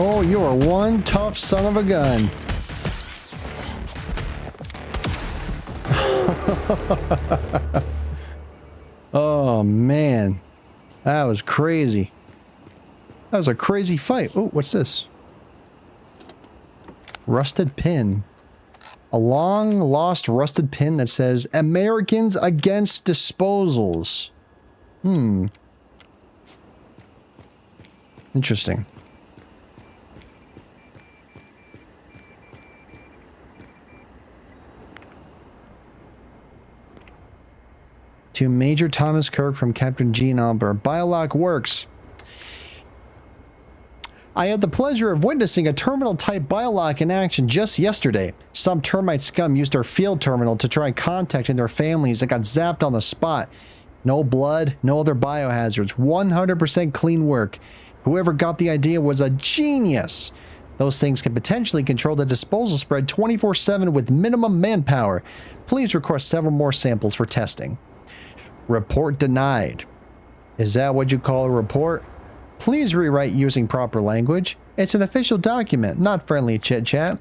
Oh, you are one tough son of a gun. Oh, man. That was crazy. That was a crazy fight. Oh, what's this? Rusted pin. A long lost rusted pin that says Americans Against Disposals. Interesting. To Major Thomas Kirk from Captain Gene Albert. Biolock works. I had the pleasure of witnessing a terminal-type biolock in action just yesterday. Some termite scum used our field terminal to try contacting their families and got zapped on the spot. No blood, no other biohazards. 100% clean work. Whoever got the idea was a genius. Those things can potentially control the disposal spread 24/7 with minimum manpower. Please request several more samples for testing. Report denied. Is that what you call a report? Please rewrite using proper language. It's an official document, not friendly chit-chat.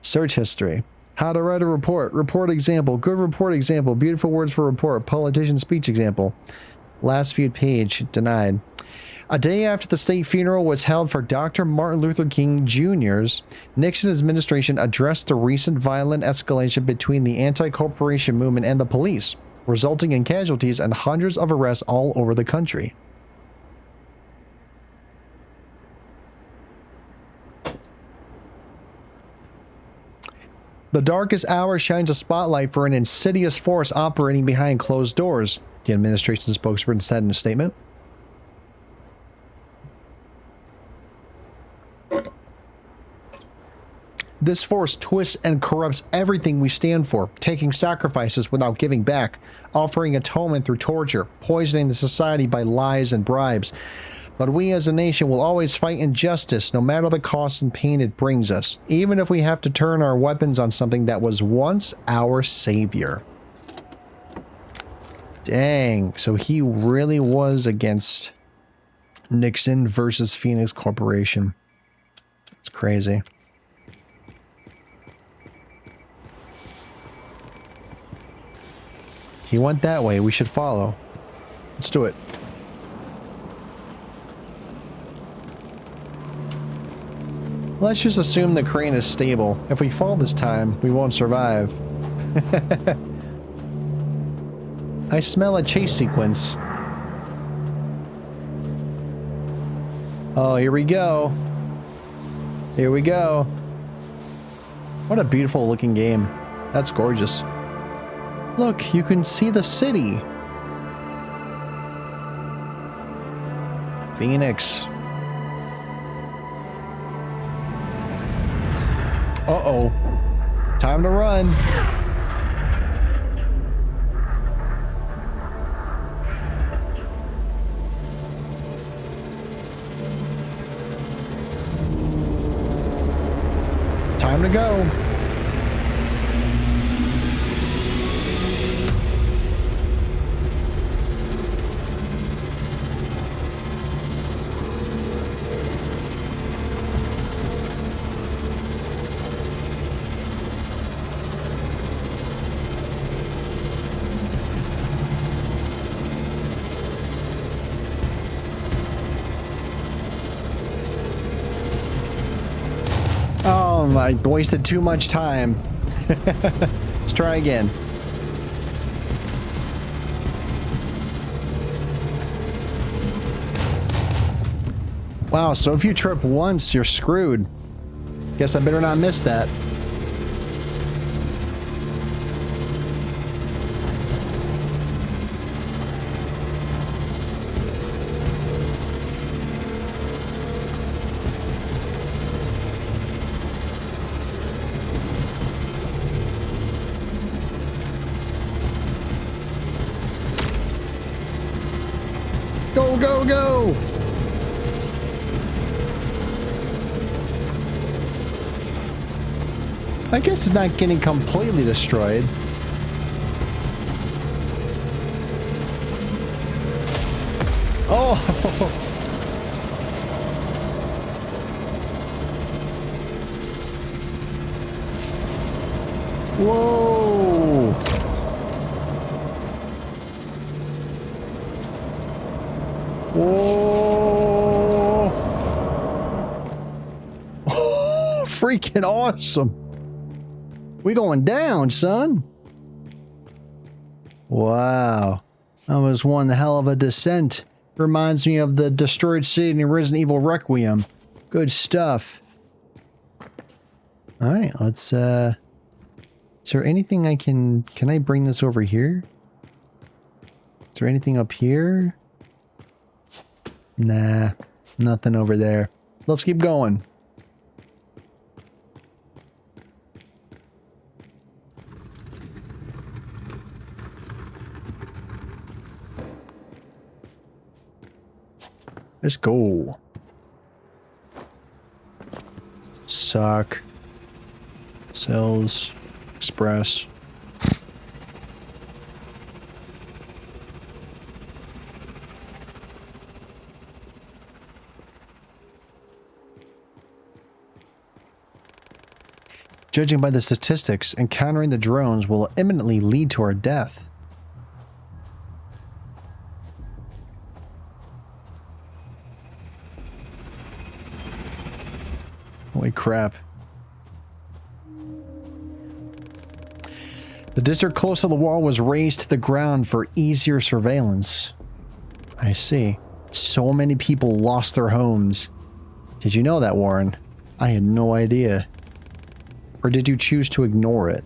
Search history. How to write a report. Report example. Good report example. Beautiful words for report. Politician speech example. Last viewed page. Denied. A day after the state funeral was held for Dr. Martin Luther King Jr.'s, Nixon administration addressed the recent violent escalation between the anti-corporation movement and the police, resulting in casualties and hundreds of arrests all over the country. The darkest hour shines a spotlight for an insidious force operating behind closed doors, the administration spokesperson said in a statement. This force twists and corrupts everything we stand for, taking sacrifices without giving back, offering atonement through torture, poisoning the society by lies and bribes. But we as a nation will always fight injustice, no matter the cost and pain it brings us, even if we have to turn our weapons on something that was once our savior. Dang, so he really was against Nixon versus Phoenix Corporation. It's crazy. He went that way. We should follow. Let's do it. Let's just assume the crane is stable. If we fall this time, we won't survive. I smell a chase sequence. Oh, here we go. Here we go. What a beautiful looking game. That's gorgeous. Look, you can see the city. Phoenix. Uh-oh. Time to run. Time to go. I wasted too much time. Let's try again. Wow, so if you trip once, you're screwed. Guess I better not miss that. Go, go, go! I guess it's not getting completely destroyed. Oh! Whoa! Whoa! Freaking awesome! We going down, son. Wow. That was one hell of a descent. Reminds me of the destroyed city in Resident Evil Requiem. Good stuff. Alright, let's, is there anything I can I bring this over here? Is there anything up here? Nah, nothing over there. Let's keep going. Let's go. Suck. Sales. Express. Judging by the statistics, encountering the drones will imminently lead to our death. Holy crap. The district close to the wall was raised to the ground for easier surveillance. I see. So many people lost their homes. Did you know that, Warren? I had no idea. Or did you choose to ignore it?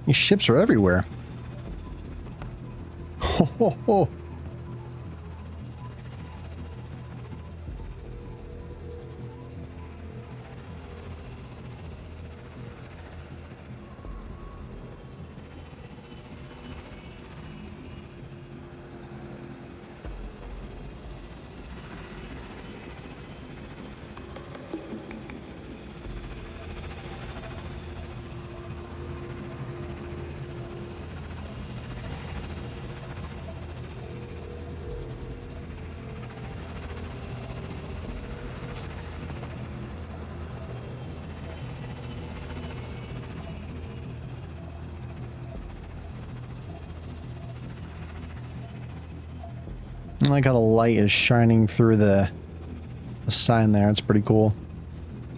These ships are everywhere. Ho, ho, ho. I like how the light is shining through the sign there. It's pretty cool.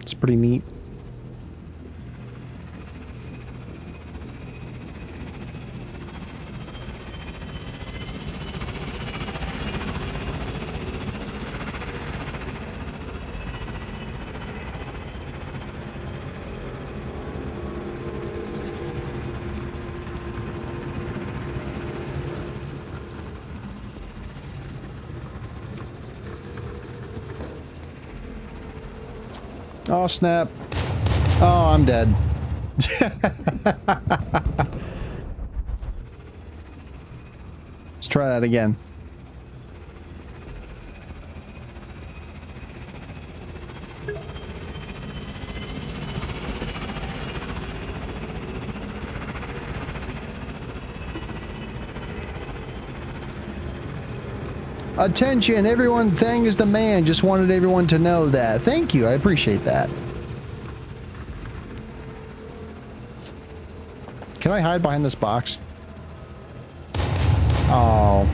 It's pretty neat. Oh, snap. Oh, I'm dead. Let's try that again. Attention, everyone, Thang is the man. Just wanted everyone to know that. Thank you, I appreciate that. Can I hide behind this box? Oh.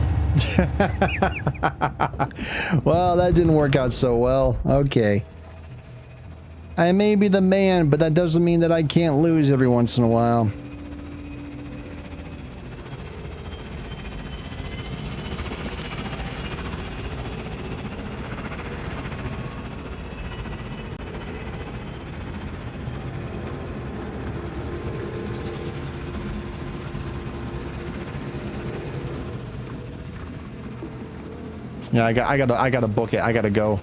Well, that didn't work out so well. Okay. I may be the man, but that doesn't mean that I can't lose every once in a while. Yeah, I gotta book it. I gotta go.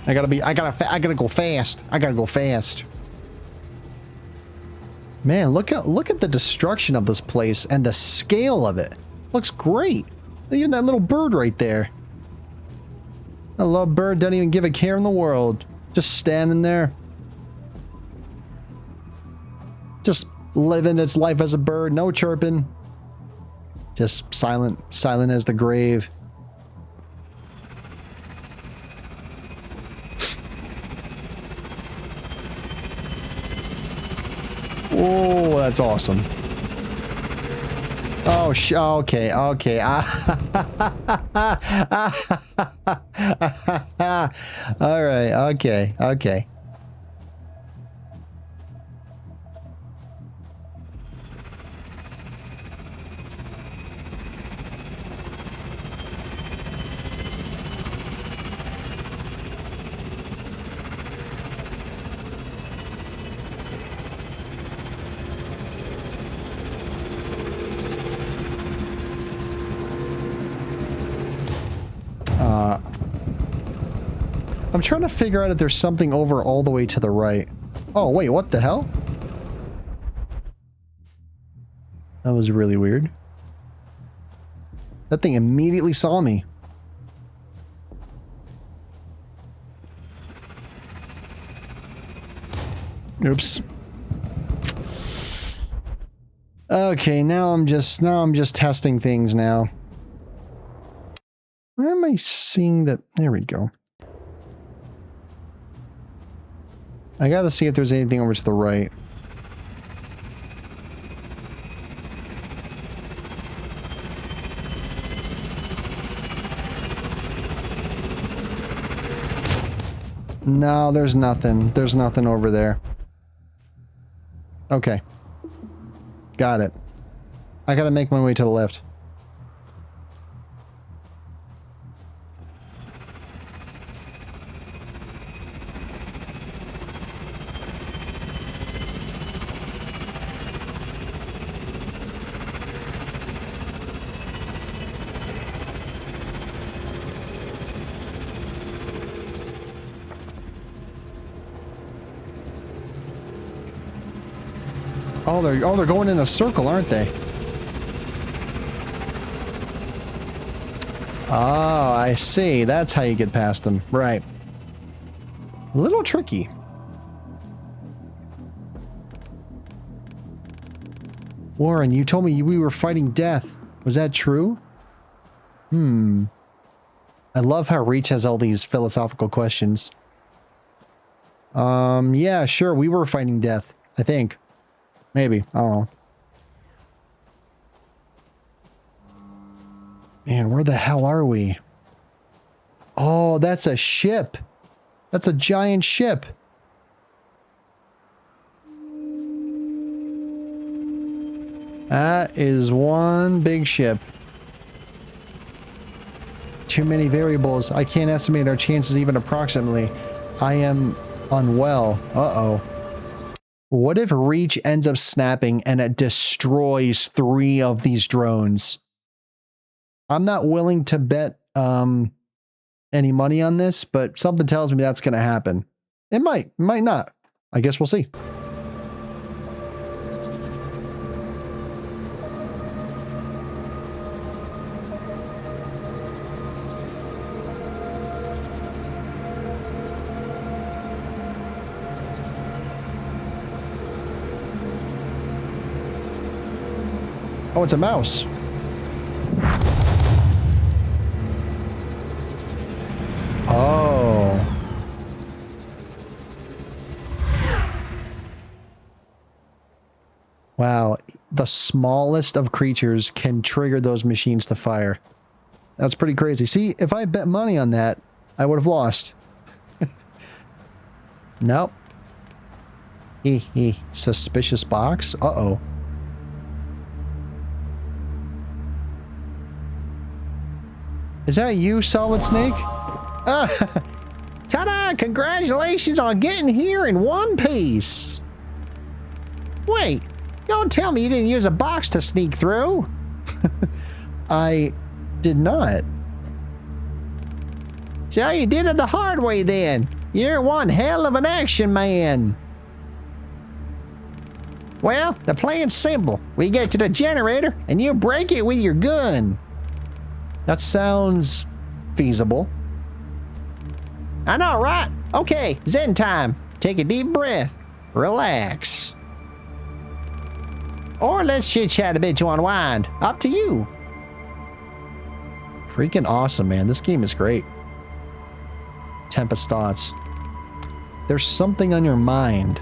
I gotta go fast. I gotta go fast. Man, look at the destruction of this place and the scale of it. Looks great. Even that little bird right there. That little bird doesn't even give a care in the world. Just standing there. Just living its life as a bird. No chirping. Just silent as the grave. Oh, that's awesome. Oh, okay. All right, okay. I'm trying to figure out if there's something over all the way to the right. Oh, wait, what the hell? That was really weird. That thing immediately saw me. Oops. Okay, now I'm just testing things now. Where am I seeing that? There we go. I gotta see if there's anything over to the right. No, there's nothing. There's nothing over there. Okay. Got it. I gotta make my way to the left. Oh, they're going in a circle, aren't they? Oh, I see. That's how you get past them. Right. A little tricky. Warren, you told me we were fighting death. Was that true? I love how Reach has all these philosophical questions. Yeah, sure. We were fighting death, I think. Maybe. I don't know. Man, where the hell are we? Oh, that's a ship. That's a giant ship. That is one big ship. Too many variables. I can't estimate our chances even approximately. I am unwell. Uh-oh. What if Reach ends up snapping and it destroys 3 of these drones? I'm not willing to bet any money on this, but something tells me that's going to happen. It might not. I guess we'll see. Oh, it's a mouse. how the smallest of creatures can trigger those machines to fire. That's pretty crazy. See, if I bet money on that, I would have lost. Nope. Suspicious box? Uh-oh. Is that you, Solid Snake? Ta-da! Congratulations on getting here in one piece! Wait, don't tell me you didn't use a box to sneak through! I did not. So you did it the hard way then. You're one hell of an action man. Well, the plan's simple. We get to the generator and you break it with your gun. That sounds feasible. I know, right? Okay, Zen time. Take a deep breath. Relax. Or let's chit-chat a bit to unwind. Up to you. Freaking awesome, man. This game is great. Tempest thoughts. There's something on your mind.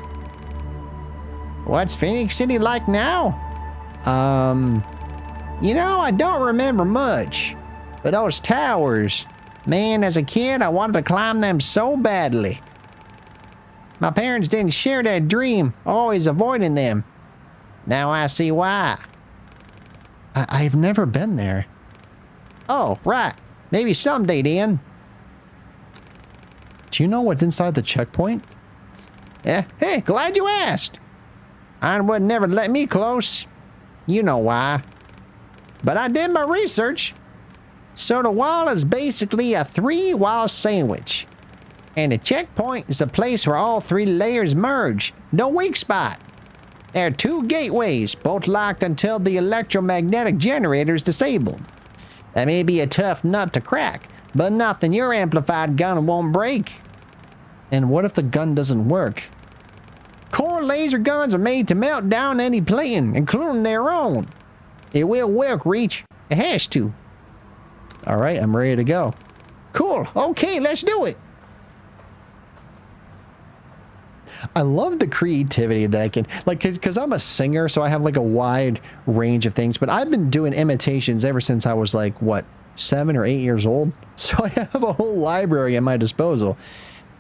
What's Phoenix City like now? You know, I don't remember much. But those towers, man, as a kid, I wanted to climb them so badly. My parents didn't share that dream, always avoiding them. Now I see why. I've never been there. Oh, right. Maybe someday then. Do you know what's inside the checkpoint? Hey, glad you asked. Iron would never let me close. You know why. But I did my research. So the wall is basically a 3-wall sandwich. And the checkpoint is the place where all 3 layers merge. No weak spot. There are 2 gateways, both locked until the electromagnetic generator is disabled. That may be a tough nut to crack, but nothing your amplified gun won't break. And what if the gun doesn't work? Core laser guns are made to melt down any plane, including their own. It will work, Reach. It has to. Alright, I'm ready to go. Cool. Okay, let's do it. I love the creativity that I can, like, because I'm a singer, so I have like a wide range of things, but I've been doing imitations ever since I was like, what, 7 or 8 years old? So I have a whole library at my disposal.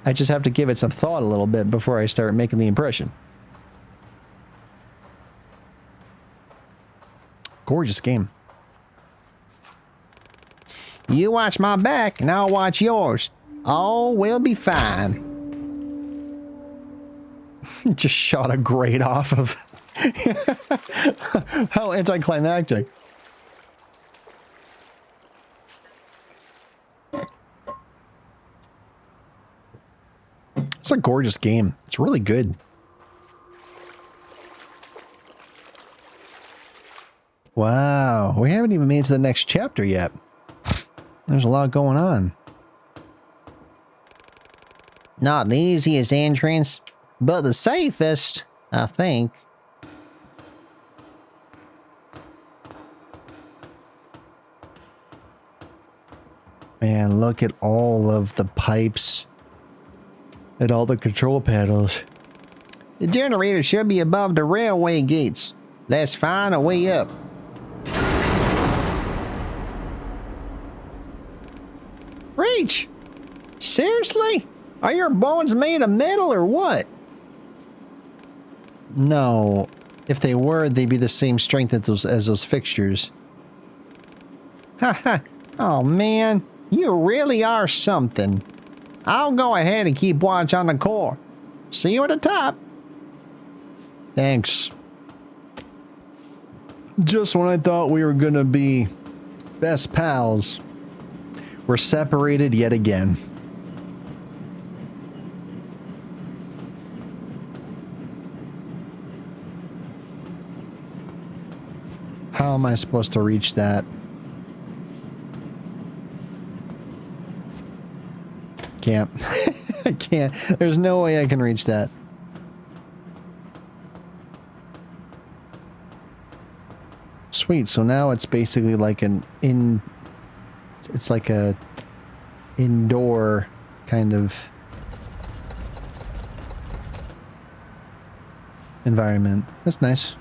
I just have to give it some thought a little bit before I start making the impression. Gorgeous game. You watch my back and I'll watch yours. All will be fine. Just shot a grate off of. How anticlimactic. It's a gorgeous game. It's really good. Wow, we haven't even made it to the next chapter yet. There's a lot going on. Not the easiest entrance, but the safest, I think. Man, look at all of the pipes. And all the control panels. The generator should be above the railway gates. Let's find a way up. Reach! Seriously? Are your bones made of metal or what? No. If they were, they'd be the same strength as those fixtures. Haha. Oh man, you really are something. I'll go ahead and keep watch on the core. See you at the top. Thanks. Just when I thought we were gonna be best pals, we're separated yet again. How am I supposed to reach that? Can't. I can't. There's no way I can reach that. Sweet. So now it's basically like it's like a indoor kind of environment. That's nice.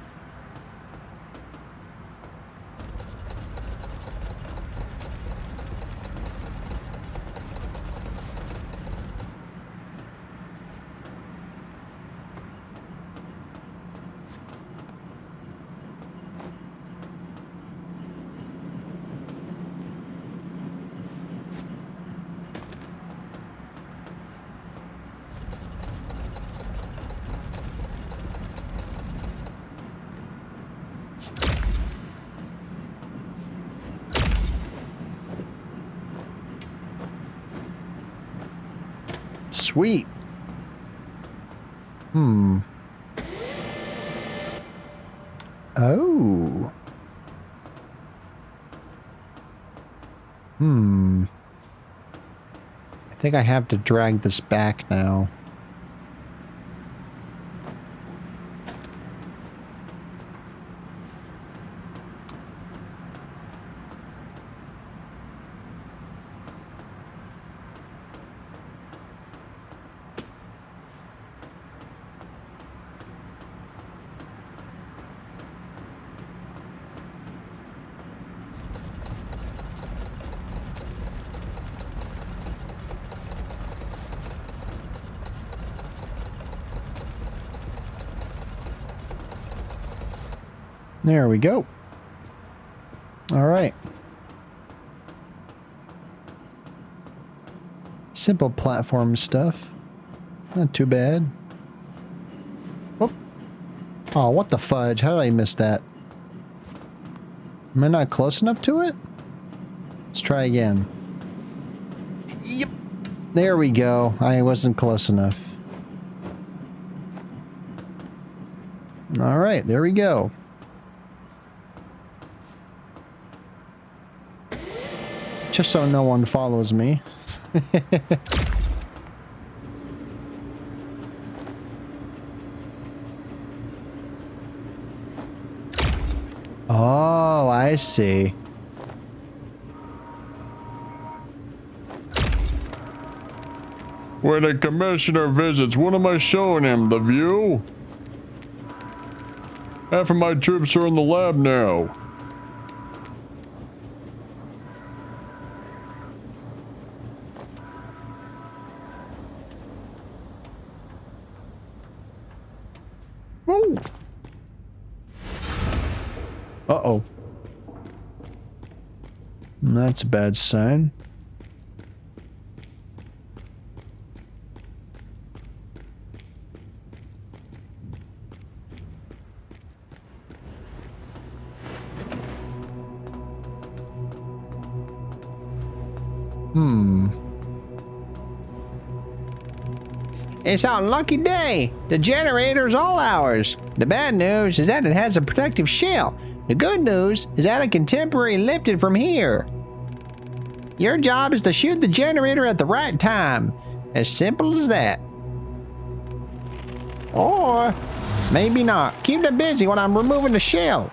Sweet. Hmm. Oh. Hmm. I think I have to drag this back now. There we go. All right. Simple platform stuff. Not too bad. Oh. Oh, what the fudge? How did I miss that? Am I not close enough to it? Let's try again. Yep. There we go. I wasn't close enough. All right, there we go. Just so no one follows me. Oh, I see.
When a commissioner visits, what am I showing him? The view? Half of my troops are in the lab now.
Woo! Uh-oh. That's a bad sign.
It's our lucky day. The generator's all ours. The bad news is that it has a protective shell. The good news is that it can temporarily lift it from here. Your job is to shoot the generator at the right time. As simple as that. Or maybe not. Keep them busy when I'm removing the shell.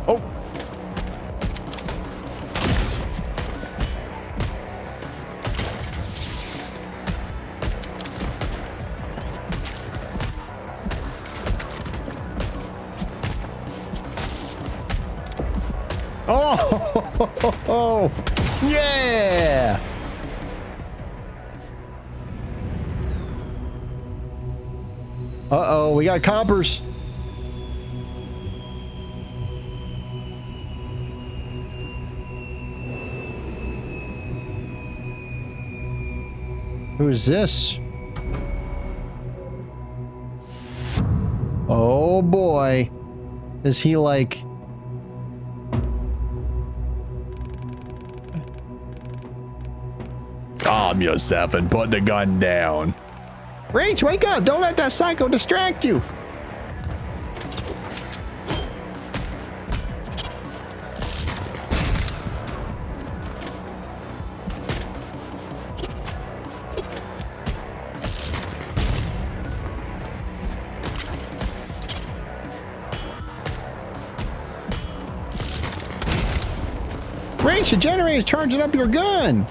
Oh. Oh. Yeah. Uh-oh, we got coppers. Who's this? Oh boy. Is he like...
Calm yourself and put the gun down.
Rach, wake up! Don't let that psycho distract you! Rach, the generator's charging up your gun!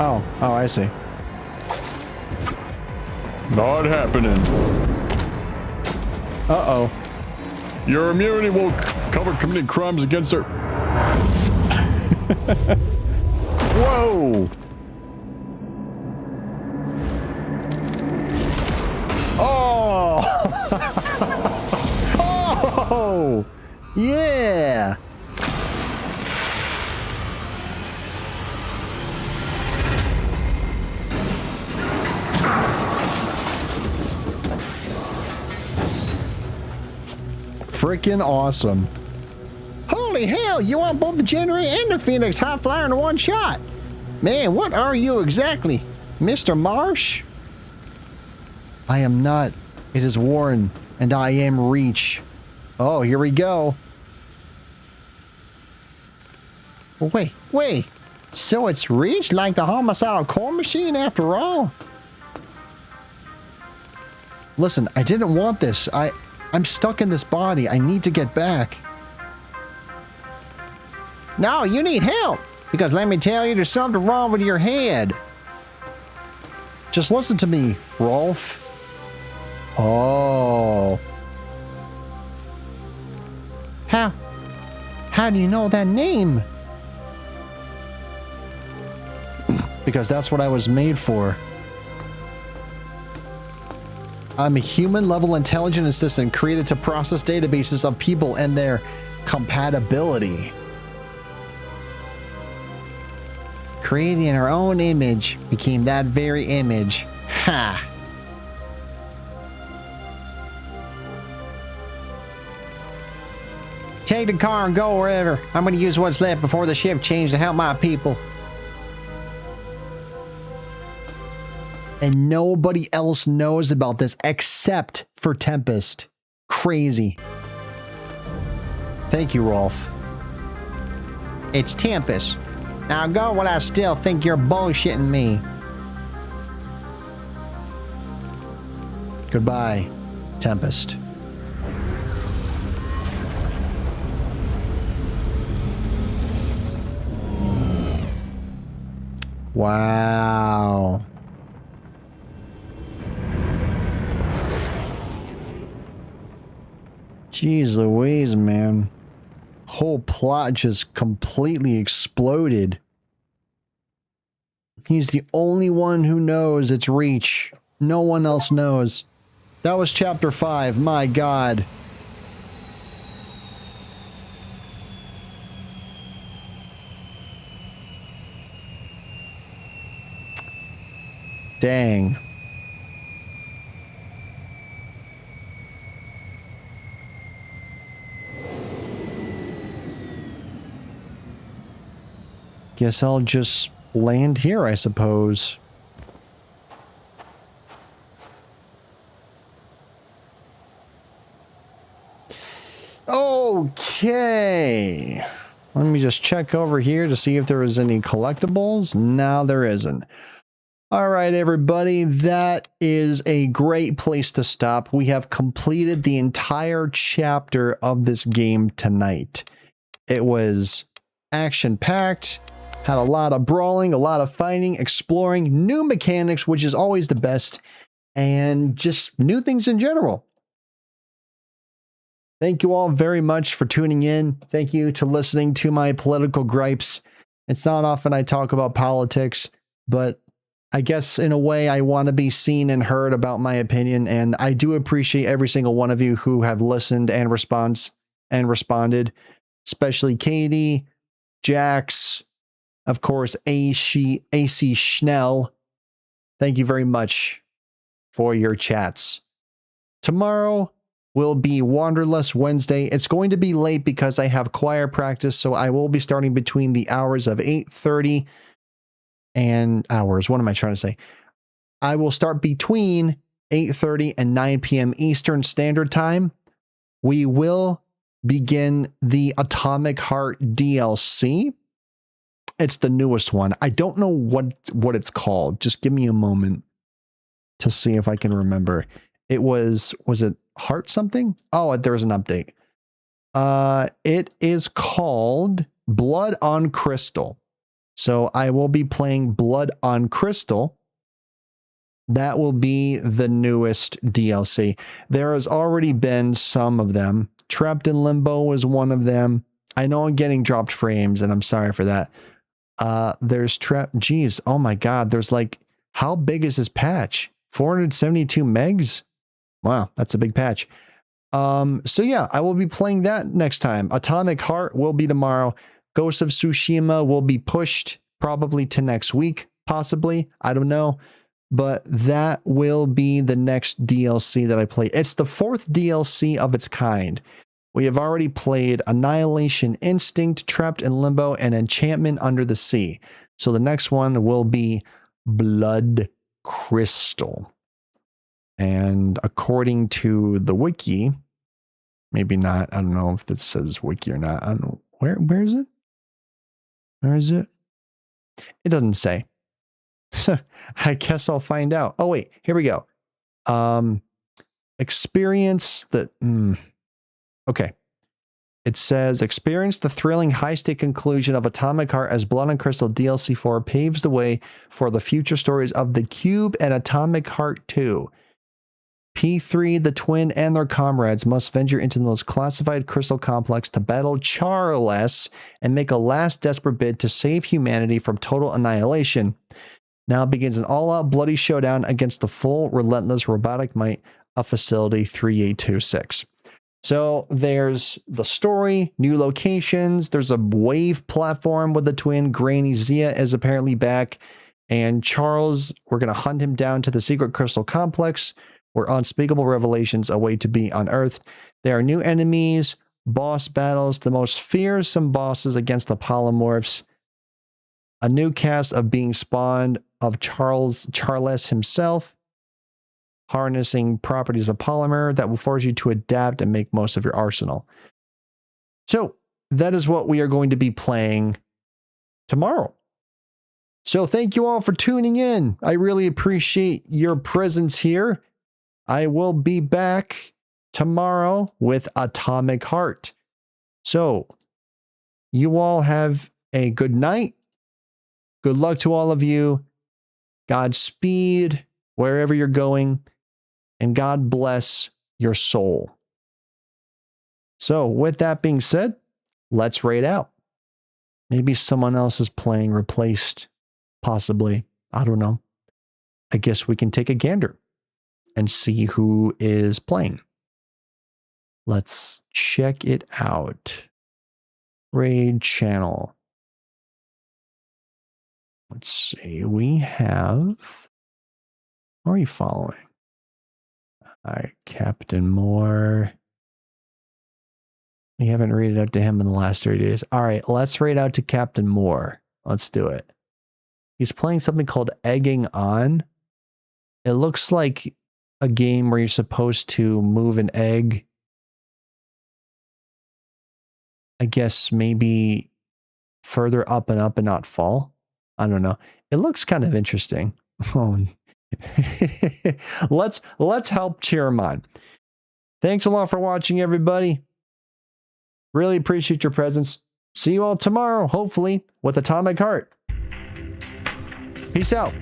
Oh, I see.
Not happening.
Uh-oh.
Your immunity will cover committing crimes against her.
Whoa! Oh! Oh! Yeah! Freaking awesome. Holy hell, you want both the generator and the Phoenix High Flyer in one shot. Man, what are you exactly? Mr. Marsh? I am not. It is Warren, and I am Reach. Oh, here we go. Wait. So it's Reach like the homicidal core machine after all? Listen, I didn't want this. I'm stuck in this body. I need to get back. No, you need help. Because let me tell you, there's something wrong with your head. Just listen to me, Rolf. Oh. How do you know that name? Because that's what I was made for. I'm a human-level intelligent assistant created to process databases of people and their compatibility. Created in our own image, became that very image. Ha! Take the car and go wherever. I'm going to use what's left before the shift change to help my people. And nobody else knows about this except for Tempest. Crazy. Thank you, Rolf. It's Tempest. Now go while I still think you're bullshitting me. Goodbye, Tempest. Wow. Jeez Louise, man. Whole plot just completely exploded. He's the only one who knows it's Reach. No one else knows. That was chapter 5. My God. Dang. Guess I'll just land here, I suppose. Okay. Let me just check over here to see if there is any collectibles. No, there isn't. All right, everybody, that is a great place to stop. We have completed the entire chapter of this game tonight. It was action-packed, had a lot of brawling, a lot of fighting, exploring, new mechanics, which is always the best, and just new things in general. Thank you all very much for tuning in. Thank you to listening to my political gripes. It's not often I talk about politics, but I guess in a way I want to be seen and heard about my opinion, and I do appreciate every single one of you who have listened and responded, especially Katie, Jax, of course, AC Schnell. Thank you very much for your chats. Tomorrow will be Wanderlust Wednesday. It's going to be late because I have choir practice, so I will be starting between the hours of 8:30 and hours. What am I trying to say? I will start between 8:30 and 9 p.m. Eastern Standard Time. We will begin the Atomic Heart DLC. It's the newest one. I don't know what it's called. Just give me a moment to see if I can remember. It was it Heart something? Oh, there's an update. It is called Blood on Crystal. So I will be playing Blood on Crystal. That will be the newest DLC. There has already been some of them. Trapped in Limbo was one of them. I know I'm getting dropped frames, and I'm sorry for that. There's Geez, oh my God. There's like, how big is this patch? 472 megs? Wow, that's a big patch. So yeah, I will be playing that next time. Atomic Heart will be tomorrow. Ghost of Tsushima will be pushed probably to next week, possibly. I don't know. But that will be the next DLC that I play. It's the 4th DLC of its kind. We have already played Annihilation Instinct, Trapped in Limbo, and Enchantment Under the Sea. So the next one will be Blood Crystal. And according to the wiki, maybe not, I don't know if this says wiki or not. I don't know. Where is it? Where is it? It doesn't say. I guess I'll find out. Oh, wait, here we go. Experience the... Okay. It says, experience the thrilling high-stake conclusion of Atomic Heart as Blood and Crystal DLC 4 paves the way for the future stories of The Cube and Atomic Heart 2. P3, the twin, and their comrades must venture into the most classified crystal complex to battle Charles and make a last desperate bid to save humanity from total annihilation. Now begins an all-out bloody showdown against the full, relentless robotic might of Facility 3826. So there's the story, new locations, there's a wave platform with the twin, Granny Zia is apparently back, and Charles, we're going to hunt him down to the secret crystal complex, where unspeakable revelations await to be unearthed. There are new enemies, boss battles, the most fearsome bosses against the polymorphs, a new cast of being spawned of Charles himself, harnessing properties of polymer that will force you to adapt and make most of your arsenal. So that is what we are going to be playing tomorrow. So thank you all for tuning in. I really appreciate your presence here. I will be back tomorrow with Atomic Heart. So you all have a good night. Good luck to all of you. Godspeed wherever you're going. And God bless your soul. So with that being said, let's raid out. Maybe someone else is playing replaced. Possibly. I don't know. I guess we can take a gander and see who is playing. Let's check it out. Raid channel. Let's see. We have... Who are you following? All right, Captain Moore. We haven't raided out to him in the last 30 days. All right, let's raid out to Captain Moore. Let's do it. He's playing something called Egging On. It looks like a game where you're supposed to move an egg. I guess maybe further up and not fall. I don't know. It looks kind of interesting. Oh, let's help cheer him on. Thanks a lot for watching, everybody. Really appreciate your presence. See you all tomorrow, hopefully, with Atomic Heart. Peace out.